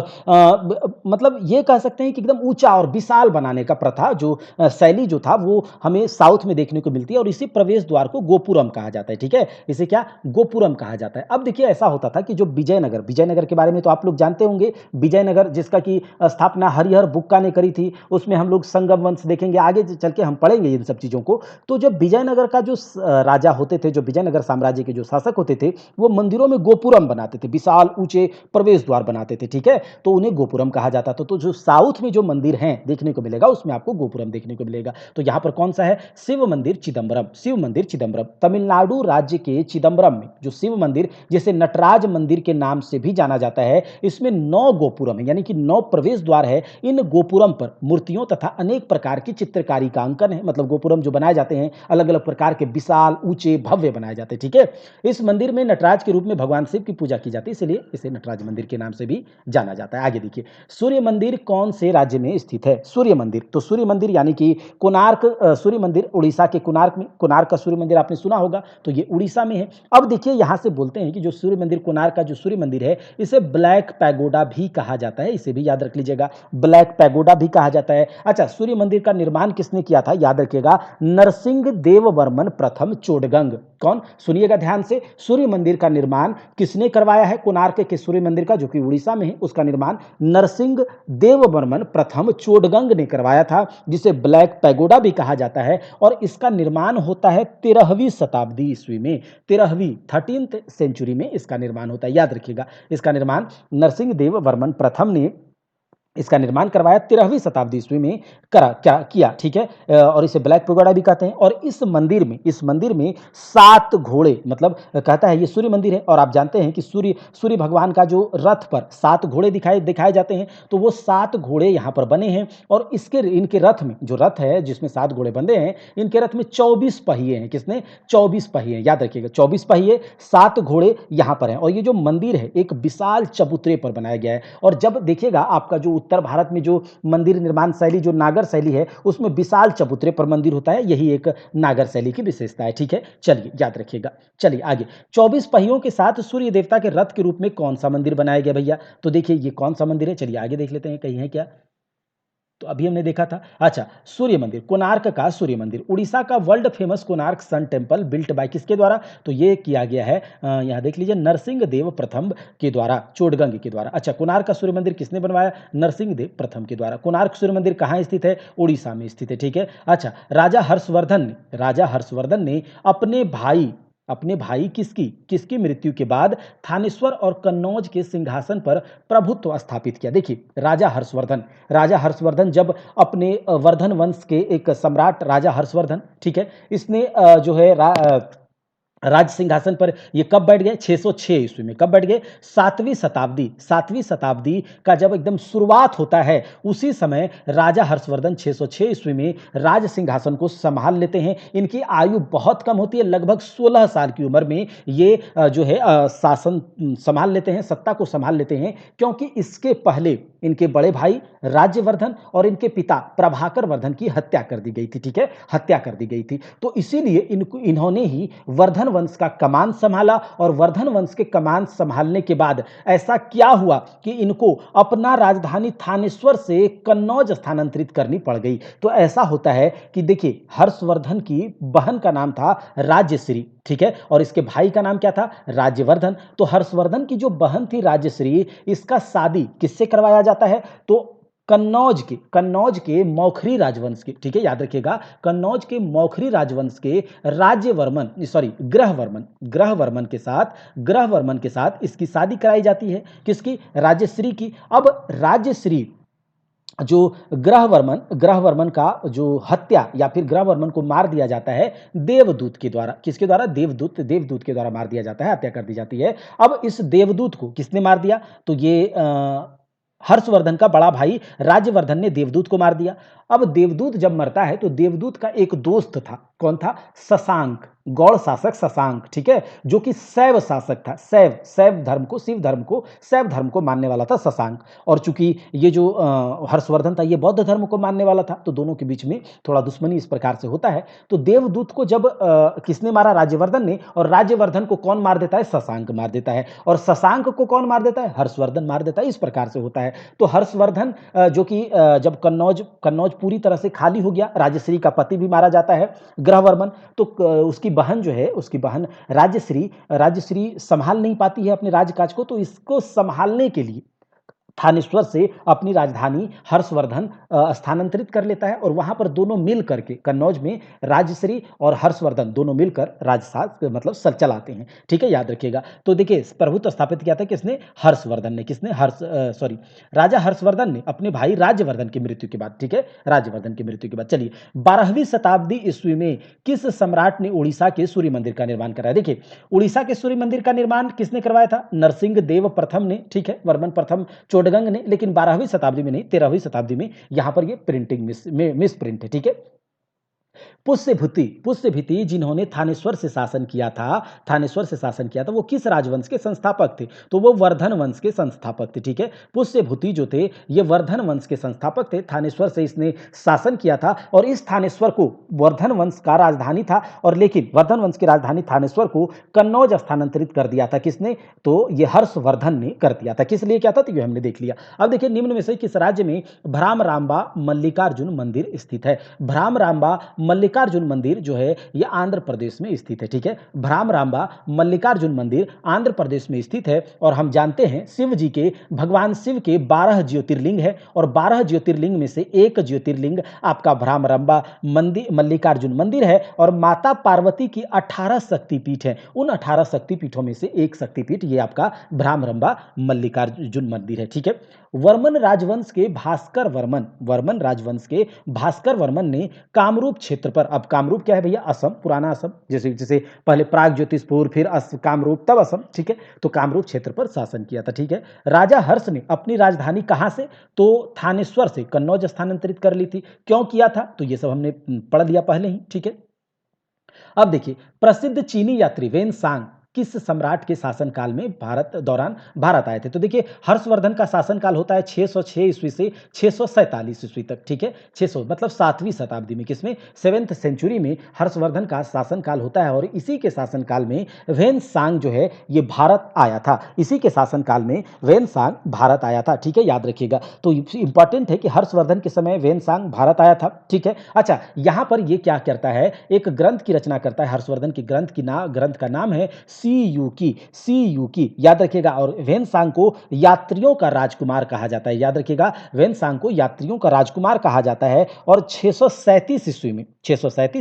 मतलब ये कह सकते हैं कि एकदम ऊंचा और विशाल बनाने का प्रथा जो शैली जो था वो हमें साउथ में देखने को मिलती है, और इसी प्रवेश द्वार को गोपुरम कहा जाता है, ठीक है, इसे क्या गोपुरम कहा जाता है। अब देखिए ऐसा होता था कि जो विजयनगर के बारे में तो आप लोग जानते होंगे, विजयनगर जिसका की स्थापना हरिहर बुक्का ने करी थी, उसमें हम लोग संगम वंश देखेंगे, आगे चल के हम पढ़ेंगे इन सब चीजों को। तो जब विजयनगर का जो राजा होते थे, जो विजयनगर साम्राज्य के जो शासक होते थे, वो मंदिरों में गोपुरम बनाते थे, विशाल ऊंचे प्रवेश द्वार बनाते थे, ठीक है, तो उन्हें गोपुरम कहा जाता था। तो जो साउथ में जो मंदिर हैं देखने को मिलेगा उसमें आपको गोपुरम देखने को मिलेगा। तो यहाँ पर कौन सा है? शिव मंदिर चिदम्बरम, शिव मंदिर चिदम्बरम। तमिलनाडु राज्य के चिदम्बरम में जो शिव मंदिर, जिसे नटराज मंदिर के नाम से भी जाना जाता है, इसमें 9 गोपुरम है, यानी कि 9 प्रवेश द्वार है। इन गोपुरम पर मूर्तियों तथा अनेक प्रकार की चित्रकारी का अंकन है। मतलब गोपुरम जो बनाए जाते हैं अलग अलग प्रकार के विशाल ऊंचे भव्य बनाए जाते हैं, ठीक है। इस मंदिर में नटराज के रूप में भगवान शिव की पूजा की जाती है, इसलिए इसे नटराज मंदिर के नाम से भी जाना जाता है। आगे देखिए, सूर्य मंदिर कौन से राज्य में स्थित है? सूर्य मंदिर, तो सूर्य मंदिर यानी कि कोणार्क सूर्य मंदिर उड़ीसा के कोणार्क में, कोणार्क का सूर्य मंदिर आपने सुना होगा, तो ये उड़ीसा में है। अब देखिए यहां से बोलते हैं कि जो सूर्य मंदिर, कोणार्क का जो सूर्य मंदिर है, इसे ब्लैक पैगोडा भी कहा जाता है, इसे भी याद रख लीजिएगा, ब्लैक पैगोडा भी कहा जाता है। अच्छा, सूर्य मंदिर का निर्माण किसने किया था? याद रखिएगा, नरसिंह देव वर्मन प्रथम चोडगंग। कौन? सुनिएगा ध्यान से, सूर्य मंदिर का निर्माण किसने करवाया है? कोणार्क के सूर्य मंदिर का, जो कि उड़ीसा में है, उसका निर्माण नरसिंह देव वर्मन प्रथम चोडगंग ने करवाया था, जिसे ब्लैक पैगोडा भी कहा जाता है। और इसका निर्माण होता है 13वीं शताब्दी ईस्वी में, 13th सेंचुरी में इसका निर्माण होता है। याद रखिएगा, इसका निर्माण नरसिंह देव वर्मन प्रथम ने इसका निर्माण करवाया 13वीं शताब्दी ईस्वी में करा क्या किया, ठीक है। और इसे ब्लैक पैगोडा भी कहते हैं। और इस मंदिर में 7 घोड़े, मतलब कहता है ये सूर्य मंदिर है, और आप जानते हैं कि सूर्य भगवान का जो रथ पर 7 घोड़े दिखाए जाते हैं, तो वो 7 घोड़े यहाँ पर बने हैं। और इनके रथ में, जो रथ है जिसमें 7 घोड़े बंधे हैं, इनके रथ में 24 पहिए हैं। किसने? 24 पहिए, याद रखिएगा, 24 पहिए, 7 घोड़े यहाँ पर हैं। और ये जो मंदिर है एक विशाल चबूतरे पर बनाया गया है। और जब देखिएगा आपका जो उत्तर भारत में जो मंदिर निर्माण शैली, जो नागर शैली है, उसमें विशाल चबूतरे पर मंदिर होता है, यही एक नागर शैली की विशेषता है, ठीक है। चलिए याद रखिएगा। चलिए आगे, 24 पहियों के साथ सूर्य देवता के रथ के रूप में कौन सा मंदिर बनाया गया भैया? तो देखिए ये कौन सा मंदिर है, चलिए आगे देख लेते हैं, कहीं है क्या? तो अभी हमने देखा था। अच्छा, सूर्य मंदिर, कोणार्क का सूर्य मंदिर, उड़ीसा का world famous Konark sun temple built by किसके द्वारा? तो ये किया गया है, यहाँ देख लीजिए, नरसिंह देव प्रथम के द्वारा, चोडगंग के द्वारा। अच्छा, कोणार्क का सूर्य मंदिर किसने बनवाया? नरसिंह देव प्रथम के द्वारा। कोणार्क सूर्य मंदिर कहाँ स्थित है? उड़ीसा में स्थित है, ठीक है। अच्छा, राजा हर्षवर्धन ने अपने भाई किसकी मृत्यु के बाद थानेश्वर और कन्नौज के सिंहासन पर प्रभुत्व स्थापित किया। देखिए, राजा हर्षवर्धन जब अपने वर्धन वंश के एक सम्राट राजा हर्षवर्धन, ठीक है, इसने जो है राज सिंहासन पर ये कब बैठ गए? 606 ईस्वी में। कब बैठ गए? 7वीं शताब्दी का जब एकदम शुरुआत होता है, उसी समय राजा हर्षवर्धन 606 ईस्वी में राज सिंहासन को संभाल लेते हैं। इनकी आयु बहुत कम होती है, लगभग 16 साल की उम्र में ये जो है शासन संभाल लेते हैं, सत्ता को संभाल लेते हैं। क्योंकि इसके पहले इनके बड़े भाई राज्यवर्धन और इनके पिता प्रभाकर वर्धन की हत्या कर दी गई थी, ठीक है, हत्या कर दी गई थी। तो इसीलिए इन्होंने ही वर्धन वंश का कमान संभाला। और वर्धन वंश के कमान संभालने के बाद ऐसा क्या हुआ कि इनको अपना राजधानी थानेश्वर से कन्नौज स्थानांतरित करनी पड़ गई। तो ऐसा होता है कि देखिए, हर्षवर्धन की बहन का नाम था राज्यश्री, ठीक है, और इसके भाई का नाम क्या था? राज्यवर्धन। तो हर्षवर्धन की जो बहन थी राज्यश्री, इसका शादी किससे करवाया जाता है? तो कन्नौज के मौखरी राजवंश के, ठीक है, याद रखिएगा, कन्नौज के मौखरी राजवंश के ग्रहवर्मन के साथ इसकी शादी कराई जाती है। किसकी? राजश्री की। अब राजश्री जो ग्रहवर्मन का जो हत्या या फिर ग्रहवर्मन को मार दिया जाता है देवदूत के द्वारा। किसके द्वारा? देवदूत के द्वारा मार दिया जाता है, हत्या कर दी जाती है। अब इस देवदूत को किसने मार दिया? तो ये हर्षवर्धन का बड़ा भाई राज्यवर्धन ने देवदूत को मार दिया। अब देवदूत जब मरता है तो देवदूत का एक दोस्त था, कौन था? शशांक, गौड़ शासक शशांक, ठीक है, जो कि शैव शासक था। शैव धर्म को मानने वाला था शशांक। और चूंकि ये जो हर्षवर्धन था ये बौद्ध धर्म को मानने वाला था, तो दोनों के बीच में थोड़ा दुश्मनी इस प्रकार से होता है। तो देवदूत को जब किसने मारा? राज्यवर्धन ने। और राज्यवर्धन को कौन मार देता है? शशांक मार देता है। और शशांक को कौन मार देता है? हर्षवर्धन मार देता है। इस प्रकार से होता है। तो हर्षवर्धन जो कि जब कन्नौज पूरी तरह से खाली हो गया, राजश्री का पति भी मारा जाता है ग्रहवर्मन, तो उसकी बहन जो है, उसकी बहन राजश्री संभाल नहीं पाती है अपने राजकाज को। तो इसको संभालने के लिए थानेश्वर से अपनी राजधानी हर्षवर्धन स्थानांतरित कर लेता है और वहां पर दोनों मिल करके कन्नौज में राजश्री और हर्षवर्धन दोनों मिलकर राजशासन मतलब चलाते हैं। ठीक है, याद रखिएगा। तो देखिए प्रभुत्व स्थापित किया था किसने? हर्षवर्धन ने। किसने? राजा हर्षवर्धन ने अपने भाई राज्यवर्धन की मृत्यु के बाद। ठीक है, राज्यवर्धन की मृत्यु के बाद। चलिए 12वीं शताब्दी ईस्वी में किस सम्राट ने उड़ीसा के सूर्य मंदिर का निर्माण कराया? देखिए उड़ीसा के सूर्य मंदिर का निर्माण किसने करवाया था? नरसिंह देव प्रथम ने। ठीक है, वर्मन प्रथम चोडगंग ने। लेकिन 12वीं शताब्दी में नहीं, 13वीं शताब्दी में यहां पर ये प्रिंटिंग मिस प्रिंट है। ठीक है, पुष्यभूति जिन्होंने थानेश्वर से शासन किया था, वो किस राजवंश के संस्थापक थे? तो वो वर्धन वंश के संस्थापक थे। ठीक है, पुष्यभूति जो थे ये वर्धन वंश के संस्थापक थे। थानेश्वर से इसने शासन किया था और इस थानेश्वर को वर्धन वंश का राजधानी था, और लेकिन वर्धन वंश की राजधानी थानेश्वर को कन्नौज स्थानांतरित कर दिया था। किसने? तो ये हर्षवर्धन ने कर दिया था। किस लिए क्या था? तो ये हमने देख लिया। अब देखिए निम्न में से किस राज्य में भ्रामरांबा मल्लिकार्जुन मंदिर स्थित है? भ्रामरांबा मल्लिकार्जुन मंदिर जो है ये आंध्र प्रदेश में स्थित है। ठीक है, भ्रामरांबा मल्लिकार्जुन मंदिर आंध्र प्रदेश में स्थित है। और हम जानते हैं शिव जी के, भगवान शिव के 12 ज्योतिर्लिंग है और 12 ज्योतिर्लिंग में से एक ज्योतिर्लिंग आपका भ्रामरांबा मंदिर मल्लिकार्जुन मंदिर है। और माता पार्वती की 18 शक्तिपीठ है, उन 18 शक्तिपीठों में से एक शक्तिपीठ ये आपका भ्रामरांबा मल्लिकार्जुन मंदिर है। ठीक है, वर्मन राजवंश के भास्कर वर्मन ने कामरूप क्षेत्र पर, अब कामरूप क्या है भैया? असम, पुराना असम, जैसे जैसे पहले प्राग ज्योतिषपुर फिर कामरूप तब असम। ठीक है, तो कामरूप क्षेत्र पर शासन किया था। ठीक है, राजा हर्ष ने अपनी राजधानी कहां से? तो थानेश्वर से कन्नौज स्थानांतरित कर ली थी। क्यों किया था? तो ये सब हमने पढ़ लिया पहले ही। ठीक है, अब देखिए प्रसिद्ध चीनी यात्री वेन सांग किस सम्राट के शासनकाल में भारत आए थे? तो देखिए हर्षवर्धन का शासनकाल होता है 606 ईस्वी से 647 ईस्वी तक। ठीक है, 600 मतलब 7वीं शताब्दी में, किसमें? 7th सेंचुरी में हर्षवर्धन का शासनकाल होता है और इसी के शासनकाल में वेन सांग जो है ये भारत आया था। इसी के शासनकाल में वेन सांग भारत आया था। ठीक है, याद रखिएगा। तो इंपॉर्टेंट है कि हर्षवर्धन के समय वेन सांग भारत आया था। ठीक है, अच्छा यहां पर ये क्या करता है? एक ग्रंथ की रचना करता है हर्षवर्धन की। ग्रंथ का नाम है सी यू की, याद रखिएगा। और वेनसांग को यात्रियों का राजकुमार कहा जाता है। याद रखिएगा, वेनसांग को यात्रियों का राजकुमार कहा जाता है। और 637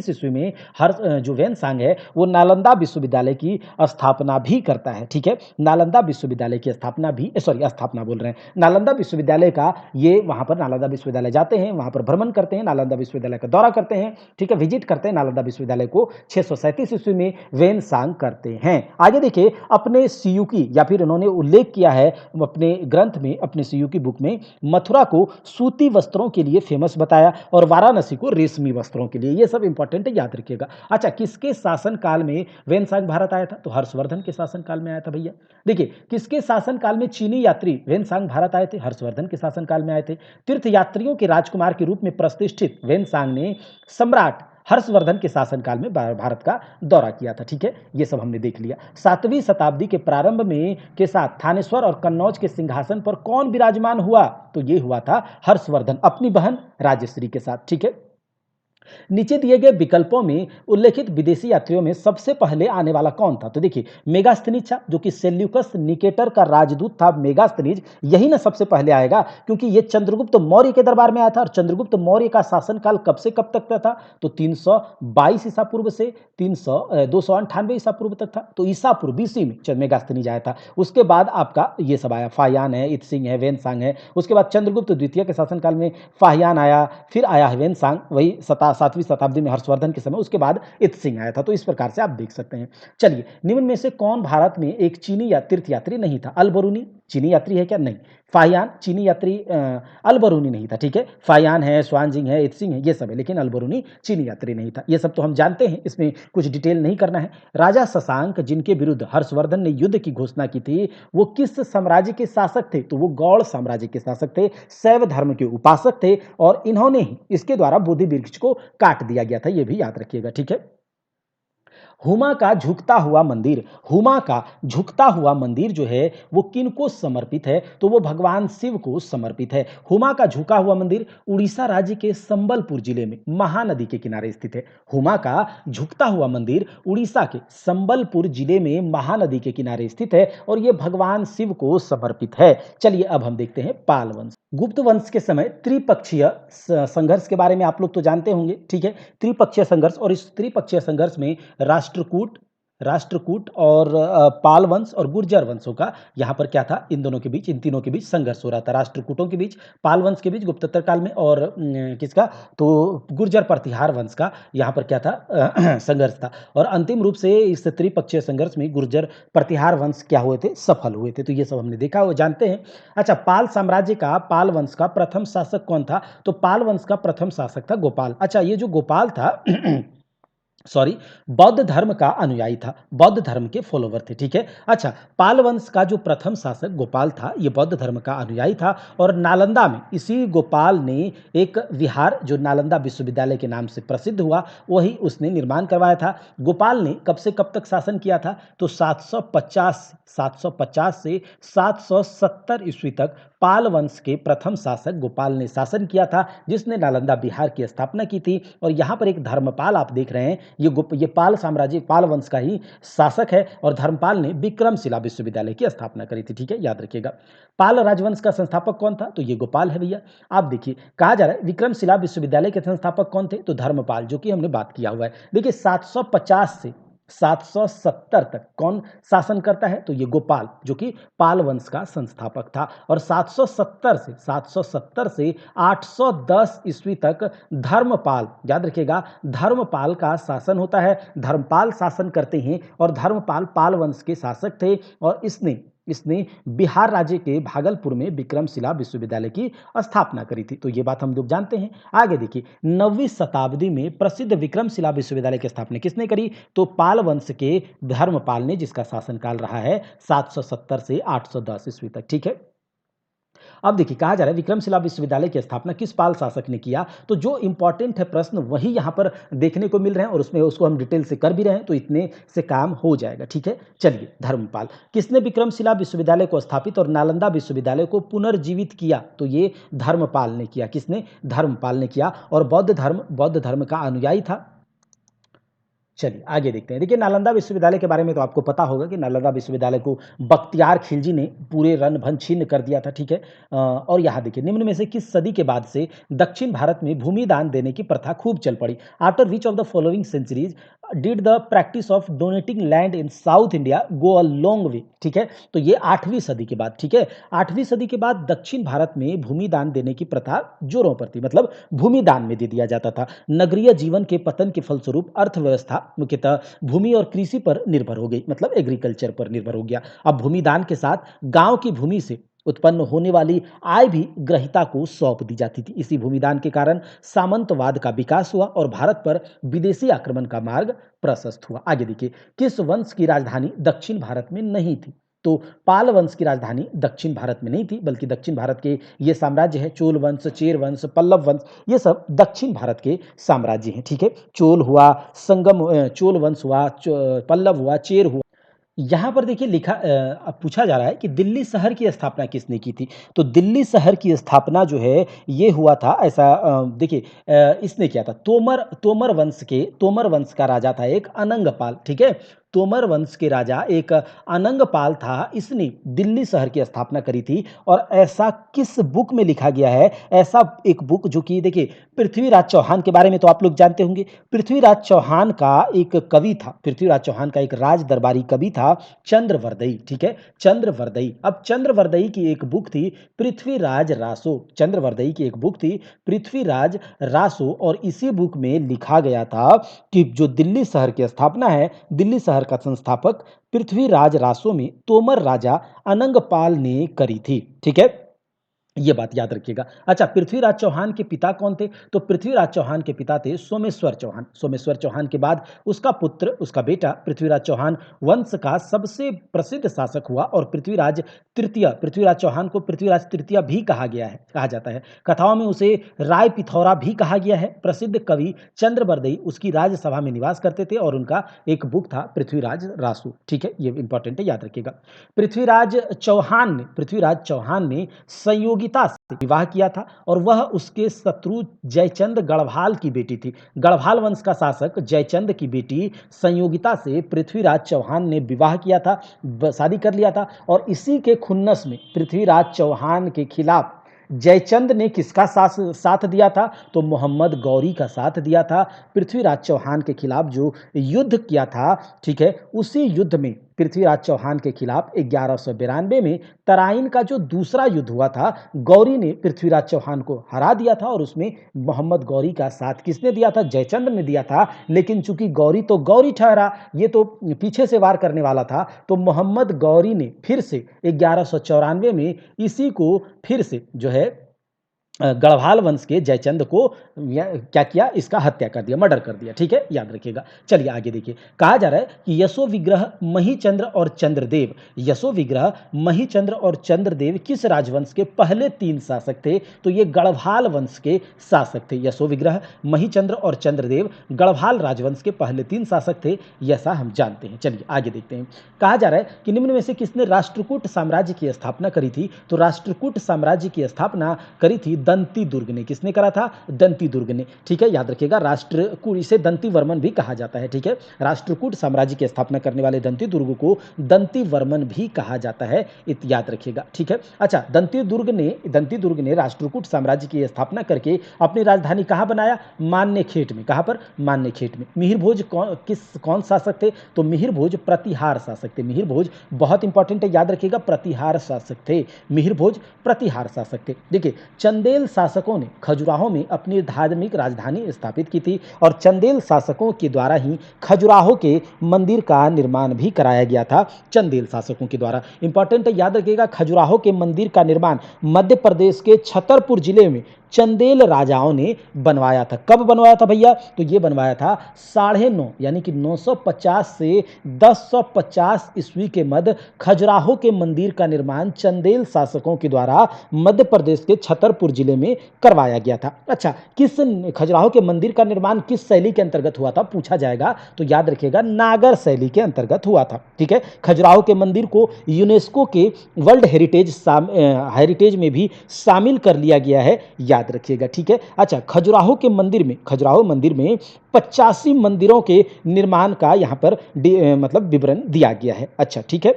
ईस्वी में हर जो वेनसांग है वो नालंदा विश्वविद्यालय की स्थापना भी करता है। ठीक है, नालंदा विश्वविद्यालय की स्थापना बोल रहे हैं, नालंदा विश्वविद्यालय का। ये वहां पर नालंदा विश्वविद्यालय जाते हैं, वहां पर भ्रमण करते हैं, नालंदा विश्वविद्यालय का दौरा करते हैं। ठीक है, विजिट करते हैं नालंदा विश्वविद्यालय को 637 ईस्वी में वेनसांग करते हैं। आगे देखिए अपने सीयू की, या फिर उन्होंने उल्लेख किया है अपने ग्रंथ में, अपने सीयू की बुक में, मथुरा को सूती वस्त्रों के लिए फेमस बताया और वाराणसी को रेशमी वस्त्रों के लिए। ये सब इंपॉर्टेंट है, याद रखिएगा। अच्छा, किसके शासन काल में वेनसांग भारत आया था? तो हर्षवर्धन के शासन काल में आया था भैया। देखिए किसके शासन काल में चीनी यात्री वेनसांग भारत आए थे? हर्षवर्धन के शासन काल में आए थे। तीर्थ यात्रियों के राजकुमार के रूप में प्रतिष्ठित वेनसांग ने सम्राट हर्षवर्धन के शासनकाल में भारत का दौरा किया था। ठीक है, ये सब हमने देख लिया। 7वीं शताब्दी के प्रारंभ में के साथ थानेश्वर और कन्नौज के सिंहासन पर कौन विराजमान हुआ? तो ये हुआ था हर्षवर्धन अपनी बहन राजश्री के साथ। ठीक है, नीचे दिए गए विकल्पों में उल्लेखित विदेशी यात्रियों में सबसे पहले आने वाला कौन था? तो देखिए मेगास्थनीज था, जो कि सेल्यूकस निकेटर का राजदूत था। मेगास्थनीज यही ना सबसे पहले आएगा, क्योंकि ये चंद्रगुप्त मौर्य के दरबार में आया था। और चंद्रगुप्त मौर्य का शासनकाल कब से कब तक का था? तो 322 ईसा पूर्व से 298 ईसा पूर्व तक था। तो ईसा पूर्व BC में मेगास्थनीज आया था। उसके बाद आपका ये सब आया, फाहियान है, इत्सिंग है, वेनसांग है। उसके बाद चंद्रगुप्त द्वितीय के शासनकाल में फाहियान आया, फिर आया वेनसांग, वही 7वीं शताब्दी में हर्षवर्धन के समय। उसके बाद इत्सिंग आया था। तो इस प्रकार से आप देख सकते हैं। चलिए निम्न में से कौन भारत में एक चीनी या तीर्थ यात्री नहीं था? अलबरूनी चीनी यात्री है क्या? नहीं। फाहियान चीनी यात्री, अलबरूनी नहीं था। ठीक है, फाहियान है, स्वानजिंग है, इत्सिंग है, ये सब है, लेकिन अलबरूनी चीनी यात्री नहीं था। ये सब तो हम जानते हैं, इसमें कुछ डिटेल नहीं करना है। राजा शशांक जिनके विरुद्ध हर्षवर्धन ने युद्ध की घोषणा की थी, वो किस साम्राज्य के शासक थे? तो वो गौड़ साम्राज्य के शासक थे, शैव धर्म के उपासक थे। और इन्होंने ही इसके द्वारा बोधि वृक्ष को काट दिया गया था, ये भी याद रखिएगा। ठीक है, हुमा का झुकता हुआ मंदिर, हुमा का झुकता हुआ मंदिर जो है वो किनको समर्पित है? तो वो भगवान शिव को समर्पित है। हुमा का झुका हुआ मंदिर उड़ीसा राज्य के संबलपुर जिले में महानदी के किनारे स्थित है। हुमा का झुकता हुआ मंदिर उड़ीसा के संबलपुर जिले में महानदी के किनारे स्थित है और ये भगवान शिव को समर्पित है। चलिए अब हम देखते हैं पाल वंश। गुप्त वंश के समय त्रिपक्षीय संघर्ष के बारे में आप लोग तो जानते होंगे, ठीक है। त्रिपक्षीय संघर्ष, और इस त्रिपक्षीय संघर्ष में राष्ट्रकूट राष्ट्रकूट और पाल वंश और गुर्जर वंशों का यहाँ पर क्या था, इन दोनों के बीच, इन तीनों के बीच संघर्ष हो रहा था। राष्ट्रकूटों के बीच, पाल वंश के बीच गुप्तोत्तर काल में, और किसका, तो गुर्जर प्रतिहार वंश का यहाँ पर क्या था, संघर्ष था। और अंतिम रूप से इस त्रिपक्षीय संघर्ष में गुर्जर प्रतिहार वंश क्या हुए थे, सफल हुए थे। तो ये सब हमने देखा, वो जानते हैं। अच्छा, पाल साम्राज्य का, पाल वंश का प्रथम शासक कौन था? तो पाल वंश का प्रथम शासक था गोपाल। अच्छा, ये जो गोपाल था सॉरी, बौद्ध धर्म का अनुयायी था, बौद्ध धर्म के फॉलोवर थे, ठीक है। अच्छा, पाल वंश का जो प्रथम शासक गोपाल था, ये बौद्ध धर्म का अनुयायी था, और नालंदा में इसी गोपाल ने एक विहार जो नालंदा विश्वविद्यालय के नाम से प्रसिद्ध हुआ, वही उसने निर्माण करवाया था। गोपाल ने कब से कब तक शासन किया था? तो 750 से 770 ईस्वी तक पाल वंश के प्रथम शासक गोपाल ने शासन किया था, जिसने नालंदा बिहार की स्थापना की थी। और यहाँ पर एक धर्मपाल आप देख रहे हैं, ये पाल साम्राज्य, पाल वंश का ही शासक है, और धर्मपाल ने विक्रमशिला विश्वविद्यालय की स्थापना करी थी, ठीक है, याद रखिएगा। पाल राजवंश का संस्थापक कौन था? तो ये गोपाल है भैया। आप देखिए, कहा जा रहा है विक्रमशिला विश्वविद्यालय के संस्थापक कौन थे? तो धर्मपाल, जो कि हमने बात किया हुआ है। देखिए, 750 से 770 तक कौन शासन करता है? तो ये गोपाल, जो कि पाल वंश का संस्थापक था। और 770 से 810 ईस्वी तक धर्मपाल, याद रखिएगा, धर्मपाल का शासन होता है। धर्मपाल शासन करते हैं, और धर्मपाल पाल वंश के शासक थे, और इसने बिहार राज्य के भागलपुर में विक्रमशिला विश्वविद्यालय की स्थापना करी थी। तो ये बात हम लोग जानते हैं। आगे देखिए, 9वीं शताब्दी में प्रसिद्ध विक्रमशिला विश्वविद्यालय की स्थापना किसने करी? तो पाल वंश के धर्मपाल ने, जिसका शासनकाल रहा है 770 से 810 ईस्वी तक, ठीक है। अब देखिए, कहा जा रहा है विक्रमशिला विश्वविद्यालय की स्थापना किस पाल शासक ने किया? तो जो इंपॉर्टेंट है प्रश्न वही यहाँ पर देखने को मिल रहे हैं, और उसमें उसको हम डिटेल से कर भी रहे हैं, तो इतने से काम हो जाएगा, ठीक है। चलिए, धर्मपाल। किसने विक्रमशिला विश्वविद्यालय को स्थापित और नालंदा विश्वविद्यालय को पुनर्जीवित किया? तो ये धर्मपाल ने किया। किसने? धर्मपाल ने किया। और बौद्ध धर्म का अनुयायी था। चलिए आगे देखते हैं। देखिए, नालंदा विश्वविद्यालय के बारे में तो आपको पता होगा कि नालंदा विश्वविद्यालय को बख्तियार खिलजी ने पूरे रन भन छीन कर दिया था, ठीक है। और यहाँ देखिए, निम्न में से किस सदी के बाद से दक्षिण भारत में भूमि दान देने की प्रथा खूब चल पड़ी? After which of the following centuries did the practice of donating land in South India go a long way, ठीक है। तो ये 8वीं सदी के बाद, ठीक है, 8वीं सदी के बाद दक्षिण भारत में भूमि दान देने की प्रथा जोरों पर थी, मतलब भूमि दान में दे दिया जाता था। नगरीय जीवन के पतन के फलस्वरूप अर्थव्यवस्था मुख्यतः भूमि और कृषि पर निर्भर हो गई, मतलब एग्रीकल्चर पर निर्भर हो गया। अब भूमि दान के साथ गांव की भूमि से उत्पन्न होने वाली आय भी ग्रहिता को सौंप दी जाती थी। इसी भूमिदान के कारण सामंतवाद का विकास हुआ और भारत पर विदेशी आक्रमण का मार्ग प्रशस्त हुआ। आगे देखिए, किस वंश की राजधानी दक्षिण भारत में नहीं थी? तो पाल वंश की राजधानी दक्षिण भारत में नहीं थी, बल्कि दक्षिण भारत के ये साम्राज्य है, चोल वंश, चेर वंश, पल्लव वंश, ये सब दक्षिण भारत के साम्राज्य हैं, ठीक है। चोल हुआ, चोल वंश हुआ, पल्लव हुआ, चेर हुआ। यहाँ पर देखिए लिखा, अब पूछा जा रहा है कि दिल्ली शहर की स्थापना किसने की थी? तो दिल्ली शहर की स्थापना जो है ये हुआ था, ऐसा देखिए, इसने किया था, तोमर वंश का राजा था एक अनंगपाल, ठीक है। तोमर वंश के राजा एक अनंगपाल था, इसने दिल्ली शहर की स्थापना करी थी। और ऐसा किस बुक में लिखा गया है? ऐसा एक बुक जो कि देखिए, पृथ्वीराज चौहान के बारे में तो आप लोग जानते होंगे। पृथ्वीराज चौहान का एक कवि था, पृथ्वीराज चौहान का एक राज दरबारी कवि था, चंद्रवरदई, ठीक है, चंद्रवरदई। अब चंद्रवरदई की एक बुक थी पृथ्वीराज रासो, चंद्रवरदई की एक बुक थी पृथ्वीराज रासो, और इसी बुक में लिखा गया था कि जो दिल्ली शहर की स्थापना है, दिल्ली शहर का संस्थापक पृथ्वीराज रासो में तोमर राजा अनंगपाल ने करी थी, ठीक है। ये बात याद रखिएगा। अच्छा, पृथ्वीराज चौहान के पिता कौन थे? तो पृथ्वीराज चौहान के पिता थे सोमेश्वर चौहान। सोमेश्वर चौहान के बाद उसका पुत्र, उसका बेटा पृथ्वीराज चौहान वंश का सबसे प्रसिद्ध शासक हुआ और पृथ्वीराज चौहान को पृथ्वीराज तृतीय भी कहा जाता है। कथाओं में उसे राय पिथौरा भी कहा गया है। प्रसिद्ध कवि चंद्रबरदई उसकी राज्यसभा में निवास करते थे और उनका एक बुक था पृथ्वीराज रासु। ठीक है, ये इंपॉर्टेंट है, याद रखिएगा। पृथ्वीराज चौहान ने संयोगिता से विवाह किया था और वह उसके शत्रु जयचंद गढ़वाल की बेटी थी। गढ़वाल वंश का शासक जयचंद की बेटी संयोगिता से पृथ्वीराज चौहान ने विवाह किया था, शादी कर लिया था। और इसी के खुन्नस में पृथ्वीराज चौहान के खिलाफ जयचंद ने किसका साथ दिया था? तो मोहम्मद गौरी का साथ दिया था। पृथ्वीराज चौहान के खिलाफ जो युद्ध किया था, ठीक है, उसी युद्ध में पृथ्वीराज चौहान के खिलाफ 1192 में तराइन का जो दूसरा युद्ध हुआ था, गौरी ने पृथ्वीराज चौहान को हरा दिया था और उसमें मोहम्मद गौरी का साथ किसने दिया था? जयचंद ने दिया था। लेकिन चूंकि गौरी तो गौरी ठहरा, ये तो पीछे से वार करने वाला था, तो मोहम्मद गौरी ने फिर से 1194 में इसी को फिर से जो है गढ़वाल वंश के जयचंद को क्या किया? इसका हत्या कर दिया, मर्डर कर दिया। ठीक है, याद रखिएगा। चलिए आगे देखिए, कहा जा रहा है कि यशो विग्रह महीचंद्र और चंद्रदेव किस राजवंश के पहले 3 शासक थे? तो ये गढ़वाल वंश के शासक थे। यशो विग्रह, महीचंद्र और चंद्रदेव गढ़वाल राजवंश के पहले 3 शासक थे, ऐसा हम जानते हैं। चलिए आगे देखते हैं। कहा जा रहा है कि निम्न में से किसने राष्ट्रकूट साम्राज्य की स्थापना करी थी? तो राष्ट्रकूट साम्राज्य की स्थापना करी थी दंती दुर्ग ने। किसने करा था? दंती दुर्ग ने। ठीक है, याद रखिएगा। राष्ट्रकूट, इसे दंती वर्मन भी कहा जाता है। ठीक है, राष्ट्रकूट साम्राज्य की स्थापना करने वाले दंती दुर्ग को दंती वर्मन भी कहा जाता है, याद रखिएगा। ठीक है, अच्छा, दंती दुर्ग ने राष्ट्रकूट साम्राज्य की स्थापना करके अपनी राजधानी कहाँ बनाया? मान्यखेट में। कहाँ पर? मान्यखेट में। मिहिर भोज कौन शासक थे? तो मिहिर भोज प्रतिहार शासक थे। मिहिर भोज बहुत इंपॉर्टेंट है, याद रखिएगा। प्रतिहार शासक थे मिहिर भोज, प्रतिहार शासक थे। देखिए, चंदेल शासकों ने खजुराहो में अपनी धार्मिक राजधानी स्थापित की थी और चंदेल शासकों के द्वारा ही खजुराहो के मंदिर का निर्माण भी कराया गया था। चंदेल शासकों के द्वारा, इंपॉर्टेंट है, याद रखिएगा। खजुराहो के मंदिर का निर्माण मध्य प्रदेश के छतरपुर जिले में चंदेल राजाओं ने बनवाया था। कब बनवाया था भैया? तो ये बनवाया था 950 यानी कि 950 से 1050 ईस्वी के मध्य खजुराहो के मंदिर का निर्माण चंदेल शासकों के द्वारा मध्य प्रदेश के छतरपुर जिले में करवाया गया था। अच्छा, किस खजुराहो के मंदिर का निर्माण किस शैली के अंतर्गत हुआ था? पूछा जाएगा, तो याद रखिएगा, नागर शैली के अंतर्गत हुआ था। ठीक है, खजुराहो के मंदिर को यूनेस्को के वर्ल्ड हेरिटेज में भी शामिल कर लिया गया है, याद रखिएगा। ठीक है, अच्छा, खजुराहो मंदिर में 85 मंदिरों के निर्माण का यहाँ पर मतलब विवरण दिया गया है। अच्छा, ठीक है,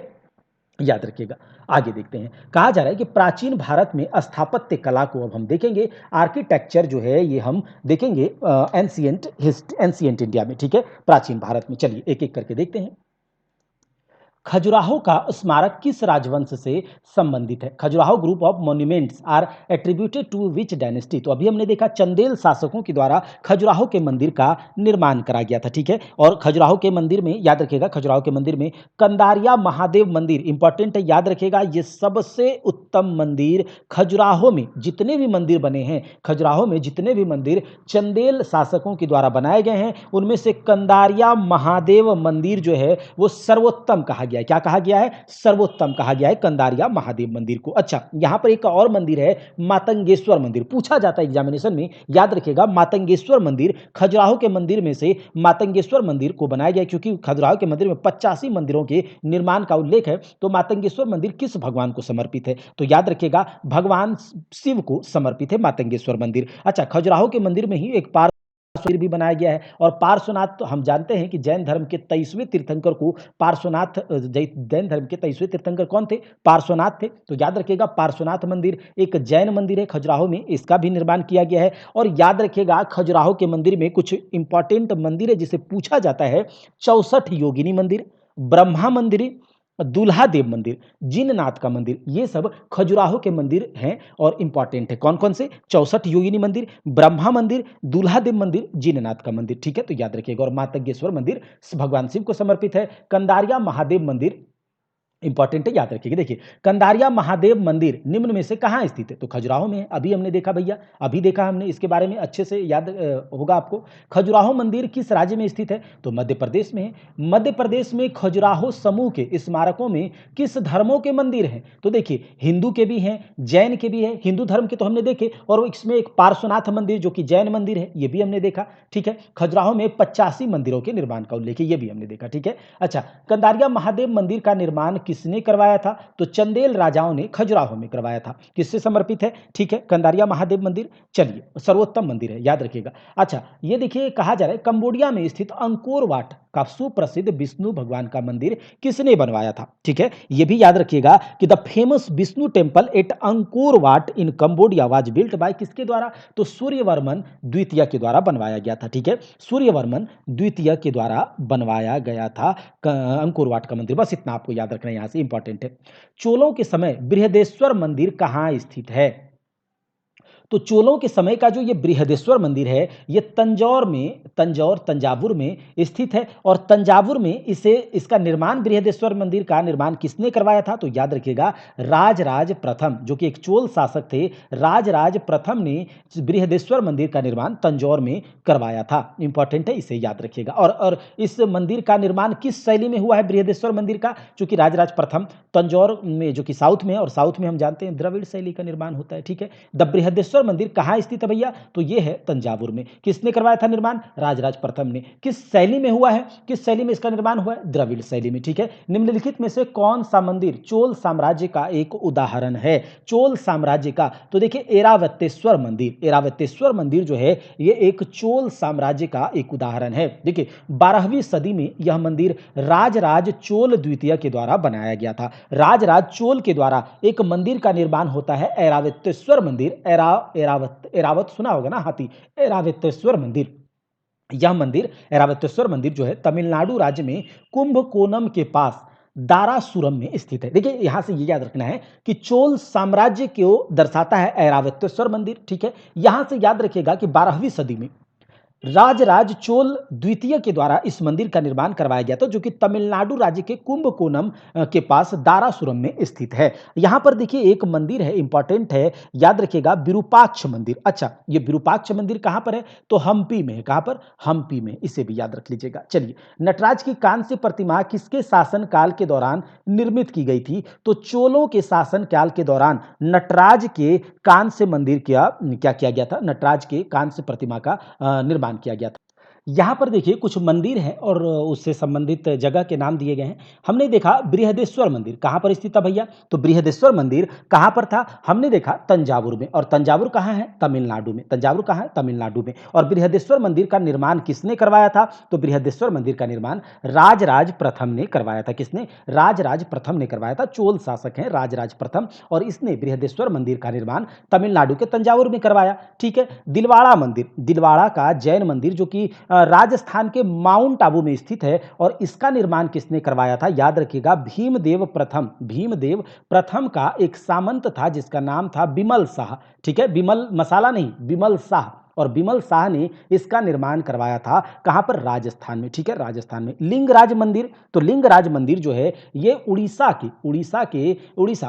याद रखिएगा। आगे देखते हैं। कहा जा रहा है कि प्राचीन भारत में स्थापत्य कला को अब हम देखेंगे। आर्किटेक्चर जो है ये हम देखेंगे एंशिएंट इंडिया में। ठीक है, प्राचीन भारत में। चलिए एक एक करके देखते हैं। खजुराहो का स्मारक किस राजवंश से संबंधित है? Khajuraho group of monuments are attributed to which dynasty? तो अभी हमने देखा चंदेल शासकों के द्वारा खजुराहो के मंदिर का निर्माण करा गया था। ठीक है, और खजुराहो के मंदिर में, याद रखिएगा, खजुराहो के मंदिर में कंदारिया महादेव मंदिर इंपॉर्टेंट है, याद रखिएगा। ये सबसे उत्तम मंदिर खजुराहो में जितने भी मंदिर बने हैं, खजुराहो में जितने भी मंदिर चंदेल शासकों के द्वारा बनाए गए हैं, उनमें से कंदारिया महादेव मंदिर जो है वो सर्वोत्तम कहा गया है। क्या कहा गया है? सर्वोत्तम कहा गया है कंदारिया महादेव मंदिर को। अच्छा, यहां पर एक और मंदिर है, मातंगेश्वर मंदिर। पूछा जाता है एग्जामिनेशन में, याद रखिएगा। मातंगेश्वर मंदिर, खजुराहो के मंदिर में से मातंगेश्वर मंदिर को बनाया गया, क्योंकि खजुराहो के मंदिर में 85 मंदिरों के निर्माण का उल्लेख है। तो मातंगेश्वर मंदिर किस भगवान को समर्पित है? तो याद रखिएगा, भगवान शिव को समर्पित है मातंगेश्वर मंदिर। अच्छा, खजुराहो के मंदिर में ही एक पार्श्वनाथ भी बनाया गया है। और पार्श्वनाथ, तो हम जानते हैं कि जैन धर्म के 23वें तीर्थंकर को पार्श्वनाथ, जैन धर्म के 23वें तीर्थंकर कौन थे? पार्श्वनाथ थे। तो याद रखिएगा, पार्श्वनाथ मंदिर एक जैन मंदिर है खजुराहो में, इसका भी निर्माण किया गया है। और याद रखिएगा, खजुराहो के मंदिर में कुछ इंपॉर्टेंट मंदिर है जिसे पूछा जाता है। 64 योगिनी मंदिर, ब्रह्मा मंदिर, दूल्हा देव मंदिर, जिननाथ का मंदिर, ये सब खजुराहो के मंदिर हैं और इंपॉर्टेंट है। कौन कौन से? 64 योगिनी मंदिर, ब्रह्मा मंदिर, दूल्हा देव मंदिर, जिननाथ का मंदिर। ठीक है, तो याद रखिएगा। और मातंगेश्वर मंदिर भगवान शिव को समर्पित है। कंदारिया महादेव मंदिर इंपॉर्टेंट है, याद रखिएगा। देखिए, कंदारिया महादेव मंदिर निम्न में से कहाँ स्थित है? तो खजुराहो में है। अभी हमने देखा भैया, अभी देखा हमने, इसके बारे में अच्छे से याद होगा आपको। खजुराहो मंदिर किस राज्य में स्थित है? तो मध्य प्रदेश में है। मध्य प्रदेश में खजुराहो समूह के स्मारकों में किस धर्मों के मंदिर हैं? तो देखिए, हिंदू के भी हैं, जैन के भी हैं। हिंदू धर्म के तो हमने देखे, और इसमें एक पार्श्वनाथ मंदिर जो कि जैन मंदिर है, ये भी हमने देखा। ठीक है, खजुराहो में 85 मंदिरों के निर्माण का उल्लेख है, ये भी हमने देखा। ठीक है, अच्छा, कंदारिया महादेव मंदिर का निर्माण किसने करवाया था? तो चंदेल राजाओं ने खजुराहो में करवाया था। किससे समर्पित है? ठीक है, कंदारिया महादेव मंदिर, चलिए, सर्वोत्तम मंदिर है, याद रखिएगा। अच्छा, ये देखिए, कहा जा रहा है कंबोडिया में स्थित अंकोर वाट का सुप्रसिद्ध विष्णु भगवान का मंदिर किसने बनवाया था? ठीक है, ये भी याद रखिएगा कि the famous Vishnu temple at Angkor Wat in Cambodia was built by किसके द्वारा? तो सूर्यवर्मन द्वितीय के द्वारा बनवाया गया था। ठीक है, सूर्यवर्मन द्वितीय के द्वारा बनवाया गया था अंकोर वाट का मंदिर। बस इतना आपको याद रखना है, यहां से इंपॉर्टेंट है। चोलों के समय बृहदेश्वर मंदिर कहां स्थित है? तो चोलों के समय का जो ये बृहदेश्वर मंदिर है, ये तंजावुर में स्थित है। और तंजावुर में इसका निर्माण, बृहदेश्वर मंदिर का निर्माण किसने करवाया था? तो याद रखिएगा, राजराज प्रथम, जो कि एक चोल शासक थे, राजराज प्रथम ने बृहदेश्वर मंदिर का निर्माण तंजौर में करवाया था। इंपॉर्टेंट है, इसे याद रखिएगा। और इस मंदिर का निर्माण किस शैली में हुआ है? बृहदेश्वर मंदिर का, चूंकि राजराज प्रथम तंजौर में, जो कि साउथ में है, और साउथ में हम जानते हैं द्रविड़ शैली का निर्माण होता है। ठीक है, द बृहदेश्वर मंदिर कहाँ स्थित है भैया? तो ये है तंजावुर में। किसने करवाया था निर्माण? राजराज प्रथम ने। किस शैली में हुआ है? किस शैली में इसका निर्माण हुआ है? द्रविड़ शैली में। ठीक है, निम्नलिखित में से कौन सा मंदिर चोल साम्राज्य का एक उदाहरण है? चोल साम्राज्य का, तो देखिए, ऐरावतेश्वर मंदिर। ऐरावतेश्वर मंदिर जो है, ये एक चोल साम्राज्य का एक उदाहरण है। देखिए, 12वीं सदी में यह मंदिर राजराज चोल द्वितीय के द्वारा बनाया गया था। राजराज चोल के द्वारा एक मंदिर का निर्माण होता है, ऐरावतेश्वर मंदिर। ऐरावत सुना होगा ना, हाथी, ऐरावतेश्वर मंदिर। यह मंदिर, ऐरावतेश्वर मंदिर जो है, तमिलनाडु राज्य में कुंभकोणम के पास दारासुरम में स्थित है। देखिए, यहां से ये याद रखना है कि चोल साम्राज्य को दर्शाता है ऐरावतेश्वर मंदिर। ठीक है, यहां से याद रखिएगा कि 12वीं सदी में राजराज चोल द्वितीय के द्वारा इस मंदिर का निर्माण करवाया गया था, जो कि तमिलनाडु राज्य के कुंभकोणम के पास दारासुरम में स्थित है। यहां पर देखिए, एक मंदिर है, इंपॉर्टेंट है, याद रखिएगा, विरूपाक्ष मंदिर। अच्छा, ये विरूपाक्ष मंदिर कहां पर है? तो हम्पी में है। कहां पर? हम्पी में। इसे भी याद रख लीजिएगा। चलिए, नटराज की कांस्य प्रतिमा किसके शासन काल के दौरान निर्मित की गई थी? तो चोलों के शासन काल के दौरान नटराज के कांस्य मंदिर क्या किया गया था? नटराज के कांस्य प्रतिमा का निर्माण किया गया था। यहाँ पर देखिए, कुछ मंदिर हैं और उससे संबंधित जगह के नाम दिए गए हैं। हमने देखा बृहदेश्वर मंदिर कहाँ पर स्थित था भैया? तो बृहदेश्वर मंदिर कहाँ पर था? हमने देखा तंजावुर में। और तंजावुर कहाँ है? तमिलनाडु में। तंजावुर कहाँ है? तमिलनाडु में। और बृहदेश्वर मंदिर का निर्माण किसने करवाया था? तो बृहदेश्वर मंदिर का निर्माण राजराज प्रथम ने करवाया था। किसने? राजराज प्रथम ने करवाया था। चोल शासक हैं राजराज प्रथम, और इसने बृहदेश्वर मंदिर का निर्माण तमिलनाडु के तंजावुर में करवाया। ठीक है, दिलवाड़ा मंदिर, दिलवाड़ा का जैन मंदिर, जो कि राजस्थान के माउंट आबू में स्थित है, और इसका निर्माण किसने करवाया था? याद रखिएगा, भीमदेव प्रथम। भीमदेव प्रथम का एक सामंत था जिसका नाम था बिमल शाह। ठीक है, बिमल मसाला नहीं, बिमल शाह। और बिमल शाह ने इसका निर्माण करवाया था। कहां पर? राजस्थान में। ठीक है, राजस्थान में। लिंगराज मंदिर, तो लिंगराज मंदिर जो है, ये उड़ीसा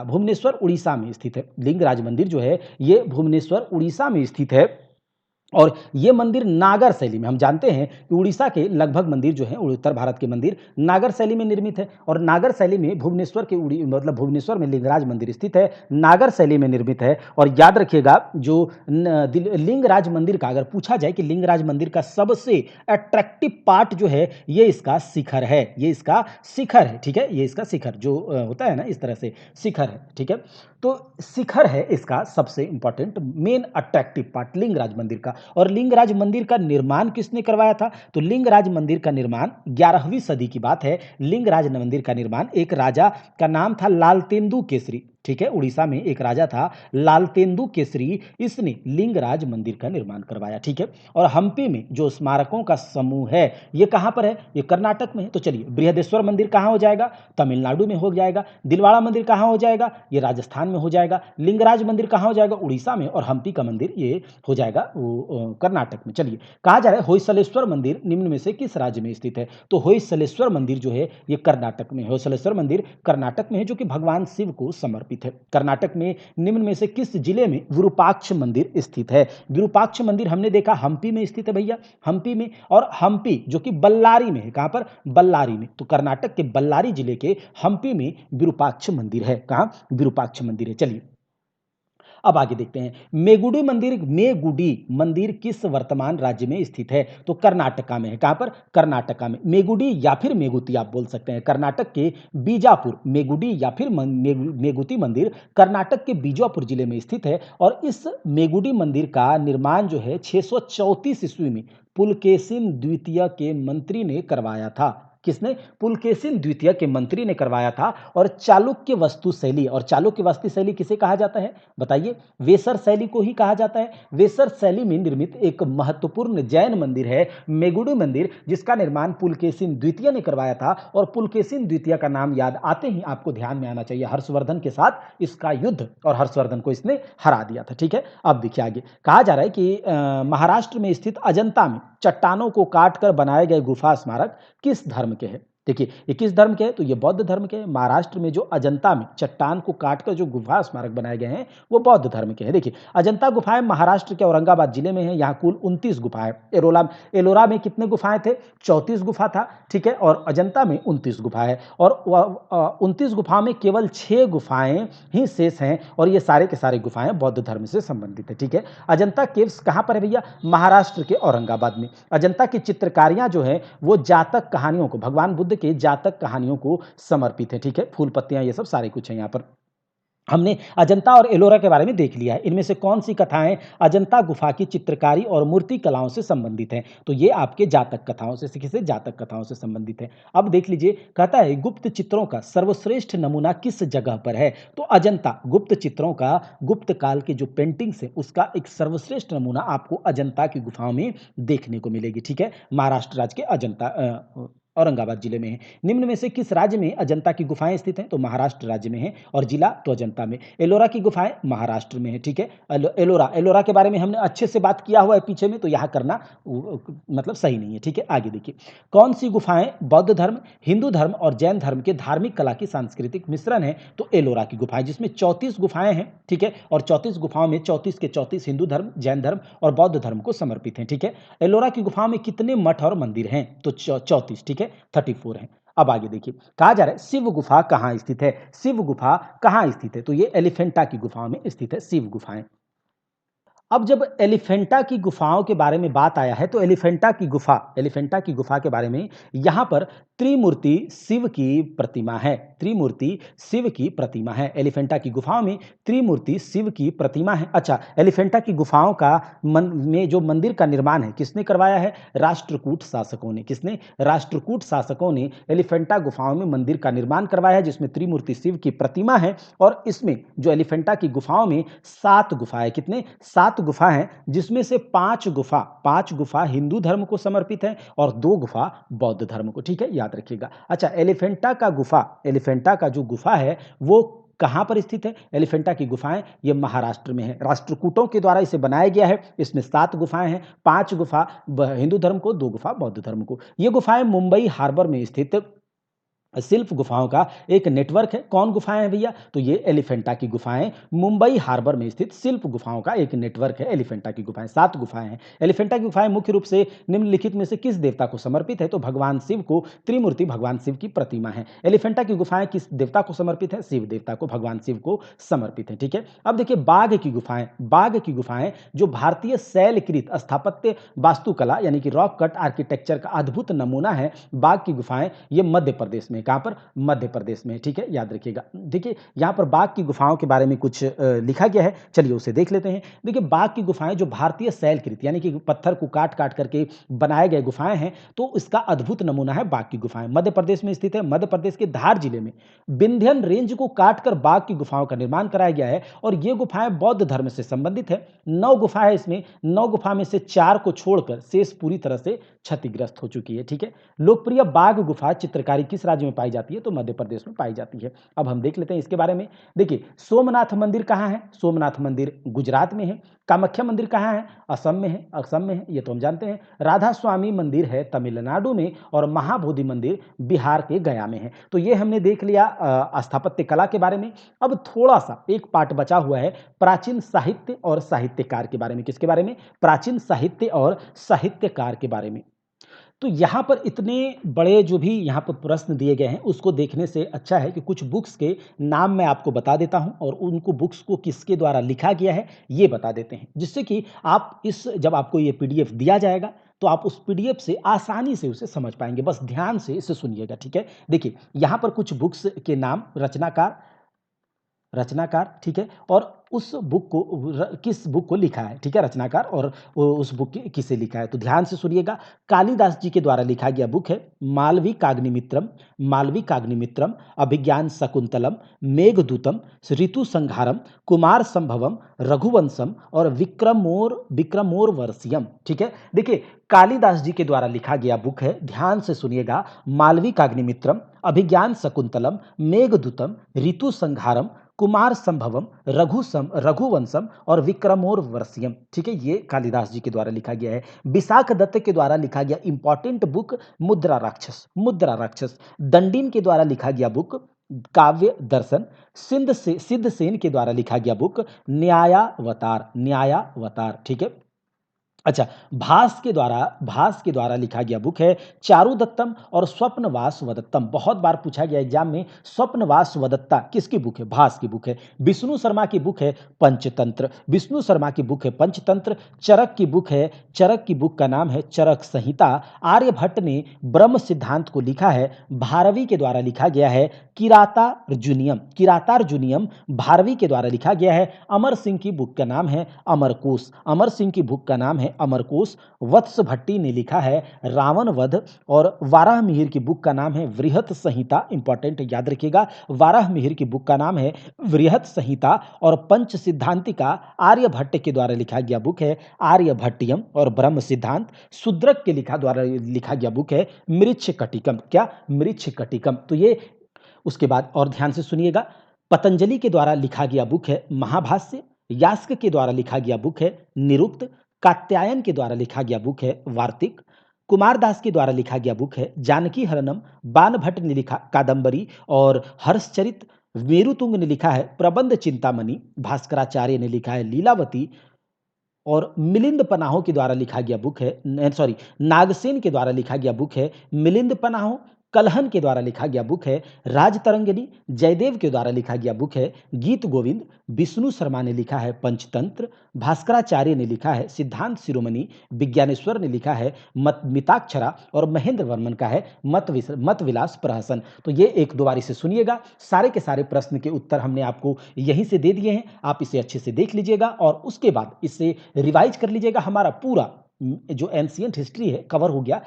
भुवनेश्वर उड़ीसा में स्थित है। लिंगराज मंदिर जो है, ये भुवनेश्वर उड़ीसा में स्थित है। और ये मंदिर नागर शैली में, हम जानते हैं कि उड़ीसा के लगभग मंदिर जो हैं, उत्तर भारत के मंदिर नागर शैली में निर्मित है। और नागर शैली में भुवनेश्वर के मतलब भुवनेश्वर में लिंगराज मंदिर स्थित है, नागर शैली में निर्मित है। और याद रखिएगा, जो लिंगराज मंदिर का अगर पूछा जाए कि लिंगराज मंदिर का सबसे अट्रैक्टिव पार्ट जो है, ये इसका शिखर है। ये इसका शिखर है। ठीक है, ये इसका शिखर जो होता है ना, इस तरह से शिखर है। ठीक है, तो शिखर है इसका सबसे important main attractive part Lingaraj मंदिर का। और लिंगराज मंदिर का निर्माण किसने करवाया था? तो लिंगराज मंदिर का निर्माण 11वीं सदी की बात है। लिंगराज मंदिर का निर्माण एक राजा का नाम था लालतेंदु केसरी। ठीक है, उड़ीसा में एक राजा था लालतेंदु केसरी, इसने लिंगराज मंदिर का निर्माण करवाया। ठीक है, और हम्पी में जो स्मारकों का समूह है ये कहाँ पर है? ये कर्नाटक में है। तो चलिए, बृहदेश्वर मंदिर कहाँ हो जाएगा? तमिलनाडु में हो जाएगा। दिलवाड़ा मंदिर कहाँ हो जाएगा? ये राजस्थान में हो जाएगा। लिंगराज मंदिर कहाँ हो जाएगा? उड़ीसा में। और हम्पी का मंदिर ये हो जाएगा कर्नाटक में। चलिए, कहा जा रहा है होयसलेश्वर मंदिर निम्न में से किस राज्य में स्थित है? तो होयसलेश्वर मंदिर जो है ये कर्नाटक में है। होयसलेश्वर मंदिर कर्नाटक में है, जो कि भगवान शिव को समर्पित है। कर्नाटक में निम्न में से किस जिले में विरूपाक्ष मंदिर स्थित है? विरूपाक्ष मंदिर हमने देखा हम्पी में स्थित है भैया, हम्पी में। और हम्पी जो कि बल्लारी में है, कहां पर? बल्लारी में। तो कर्नाटक के बल्लारी जिले के हम्पी में विरूपाक्ष मंदिर है। कहां? विरूपाक्ष मंदिर है। चलिए, अब आगे देखते हैं, मेगुडी मंदिर किस वर्तमान राज्य में स्थित है? तो कर्नाटका में है। कहां पर? कर्नाटका में। मेगुडी या फिर मेगुती आप बोल सकते हैं। कर्नाटक के बीजापुर, मेगुडी या फिर मेगुती मंदिर कर्नाटक के बीजापुर जिले में स्थित है। और इस मेगुडी मंदिर का निर्माण जो है 634 ईस्वी में पुलकेशिन द्वितीय के मंत्री ने करवाया था। किसने? पुलकेशिन द्वितीय के मंत्री ने करवाया था। और चालुक्य वास्तु शैली, और चालुक्य वास्तु शैली किसे कहा जाता है बताइए? वेसर शैली को ही कहा जाता है। वेसर शैली में निर्मित एक महत्वपूर्ण जैन मंदिर है मेगुडू मंदिर, जिसका निर्माण पुलकेशिन द्वितीय ने करवाया था। और पुलकेशिन द्वितीय का नाम याद आते ही आपको ध्यान में आना चाहिए हर्षवर्धन के साथ इसका युद्ध, और हर्षवर्धन को इसने हरा दिया था। ठीक है, अब देखिए आगे कहा जा रहा है कि महाराष्ट्र में स्थित अजंता में चट्टानों को काटकर बनाए गए गुफा स्मारक किस धर्म के हैं? देखिए, ये किस धर्म के हैं? तो ये बौद्ध धर्म के हैं। महाराष्ट्र में जो अजंता में चट्टान को काटकर जो गुफा स्मारक बनाए गए हैं वो बौद्ध धर्म के हैं। देखिए, अजंता गुफाएं महाराष्ट्र के औरंगाबाद जिले में है। यहाँ कुल 29 गुफाएं। एलोरा में कितने गुफाएं थे? 34 गुफा था। ठीक है, और अजंता में 29 गुफा है। और 29 गुफाओं में केवल 6 गुफाएं ही शेष हैं, और ये सारे के सारे गुफाएं बौद्ध धर्म से संबंधित है। ठीक है, अजंता केव्स कहाँ पर है भैया? महाराष्ट्र के औरंगाबाद में। अजंता की चित्रकारियां जो है वो जातक कहानियों को, भगवान बुद्ध के जातक कहानियों को समर्पित है। ठीक है, फूल पत्तियां ये सब सारे कुछ है यहाँ पर। हमने अजंता और एलोरा के बारे में देख लिया है। इनमें से कौन सी कथाएं अजंता गुफा की चित्रकारी और मूर्ति कलाओं से संबंधित हैं? तो ये आपके जातक कथाओं से, किसे? जातक कथाओं से संबंधित है। अब देख लीजिए, कहता है गुप्त चित्रों का सर्वश्रेष्ठ नमूना किस जगह पर है? तो अजंता, गुप्त चित्रों का, गुप्त काल के जो पेंटिंग्स है उसका एक सर्वश्रेष्ठ नमूना आपको अजंता की गुफाओं में देखने को मिलेगी। ठीक है, महाराष्ट्र राज्य के अजंता औरंगाबाद जिले में है। निम्न में से किस राज्य में अजंता की गुफाएं स्थित हैं? तो महाराष्ट्र राज्य में है। और जिला तो अजंता में। एलोरा की गुफाएं महाराष्ट्र में है। ठीक है, एलोरा के बारे में हमने अच्छे से बात किया हुआ है पीछे में, तो यहाँ करना मतलब सही नहीं है। ठीक है, आगे देखिए, कौन सी गुफाएं बौद्ध धर्म, हिंदू धर्म और जैन धर्म के धार्मिक कला की सांस्कृतिक मिश्रण है? तो एलोरा की गुफाएं, जिसमें 34 गुफाएं हैं। ठीक है, और 34 गुफाओं में 34 के 34 हिंदू धर्म, जैन धर्म और बौद्ध धर्म को समर्पित हैं। ठीक है, एलोरा की गुफाओं में कितने मठ और मंदिर हैं? तो 34। ठीक है, 34 है। अब आगे देखिए, कहा जा रहा है शिव गुफा कहाँ स्थित है? शिव गुफा कहाँ स्थित है? तो ये एलिफेंटा की गुफाओं में स्थित है शिव गुफाएं। अब जब एलिफेंटा की गुफाओं के बारे में बात आया है, तो एलिफेंटा की गुफा के बारे में यहां पर त्रिमूर्ति शिव की प्रतिमा है। त्रिमूर्ति शिव की प्रतिमा है। एलिफेंटा की गुफाओं में त्रिमूर्ति शिव की प्रतिमा है। अच्छा, एलिफेंटा की गुफाओं का में जो मंदिर का निर्माण है किसने करवाया है? राष्ट्रकूट शासकों ने। किसने? राष्ट्रकूट शासकों ने एलिफेंटा गुफाओं में मंदिर का निर्माण करवाया है, जिसमें त्रिमूर्ति शिव की प्रतिमा है। और इसमें जो एलिफेंटा की गुफाओं में 7 गुफाएं, कितने? 7 गुफा हैं, जिसमें से 5 गुफा हिंदू धर्म को समर्पित है और 2 गुफा बौद्ध धर्म को। ठीक है, याद रखिएगा। अच्छा, एलिफेंटा का जो गुफा है वो कहां पर स्थित है? एलिफेंटा की गुफाएं ये महाराष्ट्र में है। राष्ट्रकूटों के द्वारा इसे बनाया गया है। इसमें 7 गुफाएं हैं, 5 गुफा हिंदू धर्म को, 2 गुफा बौद्ध धर्म को। ये गुफाएं मुंबई हार्बर में स्थित शिल्प गुफाओं का एक नेटवर्क है। कौन गुफाएं हैं भैया? तो ये एलिफेंटा की गुफाएं मुंबई हार्बर में स्थित शिल्प गुफाओं का एक नेटवर्क है। एलिफेंटा की गुफाएं 7 गुफाएं हैं। एलिफेंटा की गुफाएं मुख्य रूप से निम्नलिखित में से किस देवता को समर्पित है? तो भगवान शिव को, त्रिमूर्ति भगवान शिव की प्रतिमा है। एलिफेंटा की गुफाएं किस देवता को समर्पित है? शिव देवता को, भगवान शिव को समर्पित है। ठीक है, अब देखिए बाघ की गुफाएं जो भारतीय शैलकृत स्थापत्य वास्तुकला यानी कि रॉक कट आर्किटेक्चर का अद्भुत नमूना है। बाघ की गुफाएं ये मध्य प्रदेश में, कहाँ पर? मध्य प्रदेश में, ठीक है, याद रखिएगा। देखिए यहाँ पर बाघ की गुफाओं के बारे में कुछ लिखा गया है, चलिए उसे देख लेते हैं। देखिए बाघ की गुफाएं जो भारतीय शैलकृत यानी कि पत्थर को काट काट करके बनाए गए गुफाएं हैं, तो इसका अद्भुत नमूना है बाघ की गुफाएं। मध्य प्रदेश में स्थित है, मध्य प्रदेश के धार जिले में विंध्यन रेंज को काटकर बाघ की गुफाओं का निर्माण कराया गया है और ये गुफाएं बौद्ध धर्म से संबंधित है। 9 गुफा है इसमें, 9 गुफा में से 4 को छोड़कर शेष पूरी तरह से क्षतिग्रस्त हो चुकी है, ठीक है। लोकप्रिय बाघ गुफा चित्रकारी किस राज्य में पाई जाती है? तो मध्य प्रदेश में पाई जाती है। अब हम देख लेते हैं इसके बारे में। देखिए सोमनाथ मंदिर कहाँ है? सोमनाथ मंदिर गुजरात में है। कामाख्या मंदिर कहाँ है? असम में है, असम में है, ये तो हम जानते हैं। राधा स्वामी मंदिर है तमिलनाडु में और महाबोधि मंदिर बिहार के गया में है। तो ये हमने देख लिया स्थापत्य कला के बारे में। अब थोड़ा सा एक पार्ट बचा हुआ है प्राचीन साहित्य और साहित्यकार के बारे में। किसके बारे में? प्राचीन साहित्य और साहित्यकार के बारे में। तो यहाँ पर इतने बड़े जो भी यहाँ पर प्रश्न दिए गए हैं उसको देखने से अच्छा है कि कुछ बुक्स के नाम मैं आपको बता देता हूँ और उनको बुक्स को किसके द्वारा लिखा गया है ये बता देते हैं, जिससे कि आप जब आपको ये पीडीएफ दिया जाएगा तो आप उस पीडीएफ से आसानी से उसे समझ पाएंगे। बस ध्यान से इसे सुनिएगा, ठीक है। देखिए यहाँ पर कुछ बुक्स के नाम, रचनाकार, ठीक है, और उस बुक को किस बुक को लिखा है, ठीक है, रचनाकार और उस बुक किसे लिखा है, तो ध्यान से सुनिएगा। कालिदास जी के द्वारा लिखा गया बुक है मालवी काग्निमित्रम, अभिज्ञान शकुंतलम, मेघदूतम, ऋतु संहारम, कुमार संभवम, रघुवंशम और विक्रमोर्वशीयम, ठीक है। देखिए कालिदास जी के द्वारा लिखा गया बुक है, ध्यान से सुनिएगा, मालवी काग्निमित्रम, अभिज्ञान शकुंतलम, मेघदूतम, ऋतु संहारम, कुमार संभवम, रघुवंशम और विक्रमोर्वशीयम, ठीक है, ये कालिदास जी के द्वारा लिखा गया है। विशाख दत्त के द्वारा लिखा गया इंपॉर्टेंट बुक मुद्रा राक्षस। दंडीन के द्वारा लिखा गया बुक काव्य दर्शन। सिद्ध सेन के द्वारा लिखा गया बुक न्यायावतार, ठीक है। अच्छा, भास के द्वारा लिखा गया बुक है चारुदत्तम और स्वप्नवास वदत्तम। बहुत बार पूछा गया एग्जाम में, स्वप्नवास वदत्ता किसकी बुक है? भास की बुक है। विष्णु शर्मा की बुक है पंचतंत्र, चरक की बुक का नाम है चरक संहिता। आर्यभट्ट ने ब्रह्म सिद्धांत को लिखा है, भारवी के द्वारा लिखा गया है किरातार्जुनियम, भारवी के द्वारा लिखा गया है। अमर सिंह की बुक का नाम है अमरकोश। वत्स भट्टी ने लिखा है रावण वध और वाराह मिहिर की बुक का नाम है वृहत संहिता, इंपॉर्टेंट याद रखिएगा, वाराह मिहिर की बुक का नाम है वृहत संहिता। और पंच सिद्धांतिका आर्यभट्ट के द्वारा लिखा गया बुक है आर्यभट्टियम और ब्रह्म सिद्धांत। शूद्रक के द्वारा लिखा गया बुक है मृच्छकटिकम। तो ये उसके बाद और ध्यान से सुनिएगा, पतंजलि के द्वारा लिखा गया बुक है महाभाष्य। यास्क के द्वारा लिखा गया बुक है निरुक्त। कात्यायन के द्वारा लिखा गया बुक है वार्तिक। कुमारदास के द्वारा लिखा गया बुक है जानकी हरणम। बाणभट्ट ने लिखा कादंबरी और हर्षचरित। मेरुतुंग ने लिखा है प्रबंध चिंतामणि। भास्कराचार्य ने लिखा है लीलावती और मिलिंद पनाहो के द्वारा लिखा गया बुक है नागसेन के द्वारा लिखा गया बुक है मिलिंद पनाहो। कलहन के द्वारा लिखा गया बुक है राजतरंगिणी। जयदेव के द्वारा लिखा गया बुक है गीत गोविंद। विष्णु शर्मा ने लिखा है पंचतंत्र। भास्कराचार्य ने लिखा है सिद्धांत शिरोमणि। विज्ञानेश्वर ने लिखा है मिताक्षरा और महेंद्र वर्मन का है मत विलास प्रहसन। तो ये एक दो बार इसे सुनिएगा, सारे के सारे प्रश्न के उत्तर हमने आपको यहीं से दे दिए हैं, आप इसे अच्छे से देख लीजिएगा और उसके बाद इसे रिवाइज कर लीजिएगा। हमारा पूरा जो एंशिएंट हिस्ट्री है कवर हो गया।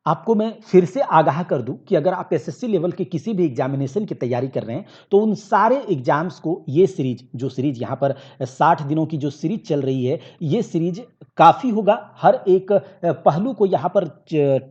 आपको मैं फिर से आगाह कर दूं कि अगर आप एसएससी लेवल के किसी भी एग्जामिनेशन की तैयारी कर रहे हैं तो उन सारे एग्जाम्स को ये सीरीज यहाँ पर 60 दिनों की जो सीरीज चल रही है, ये सीरीज काफ़ी होगा। हर एक पहलू को यहाँ पर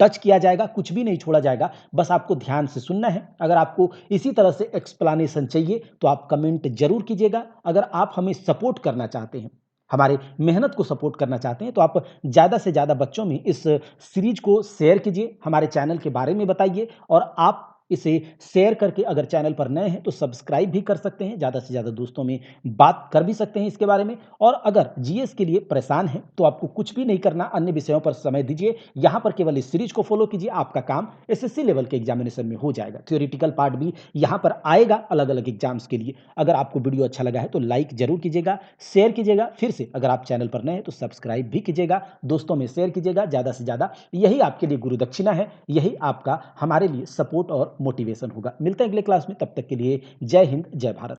टच किया जाएगा, कुछ भी नहीं छोड़ा जाएगा, बस आपको ध्यान से सुनना है। अगर आपको इसी तरह से एक्सप्लेनेशन चाहिए तो आप कमेंट जरूर कीजिएगा। अगर आप हमें सपोर्ट करना चाहते हैं, हमारे मेहनत को सपोर्ट करना चाहते हैं, तो आप ज़्यादा से ज़्यादा बच्चों में इस सीरीज को शेयर कीजिए, हमारे चैनल के बारे में बताइए और आप इसे शेयर करके अगर चैनल पर नए हैं तो सब्सक्राइब भी कर सकते हैं, ज़्यादा से ज़्यादा दोस्तों में बात कर भी सकते हैं इसके बारे में। और अगर जीएस के लिए परेशान हैं तो आपको कुछ भी नहीं करना, अन्य विषयों पर समय दीजिए, यहाँ पर केवल इस सीरीज को फॉलो कीजिए, आपका काम एसएससी लेवल के एग्जामिनेशन में हो जाएगा। थ्योरेटिकल पार्ट भी यहाँ पर आएगा अलग अलग एग्जाम्स के लिए। अगर आपको वीडियो अच्छा लगा है तो लाइक जरूर कीजिएगा, शेयर कीजिएगा, फिर से अगर आप चैनल पर नए हैं तो सब्सक्राइब भी कीजिएगा, दोस्तों में शेयर कीजिएगा ज़्यादा से ज़्यादा। यही आपके लिए गुरु दक्षिणा है, यही आपका हमारे लिए सपोर्ट और मोटिवेशन होगा। मिलते हैं अगले क्लास में, तब तक के लिए जय हिंद, जय भारत।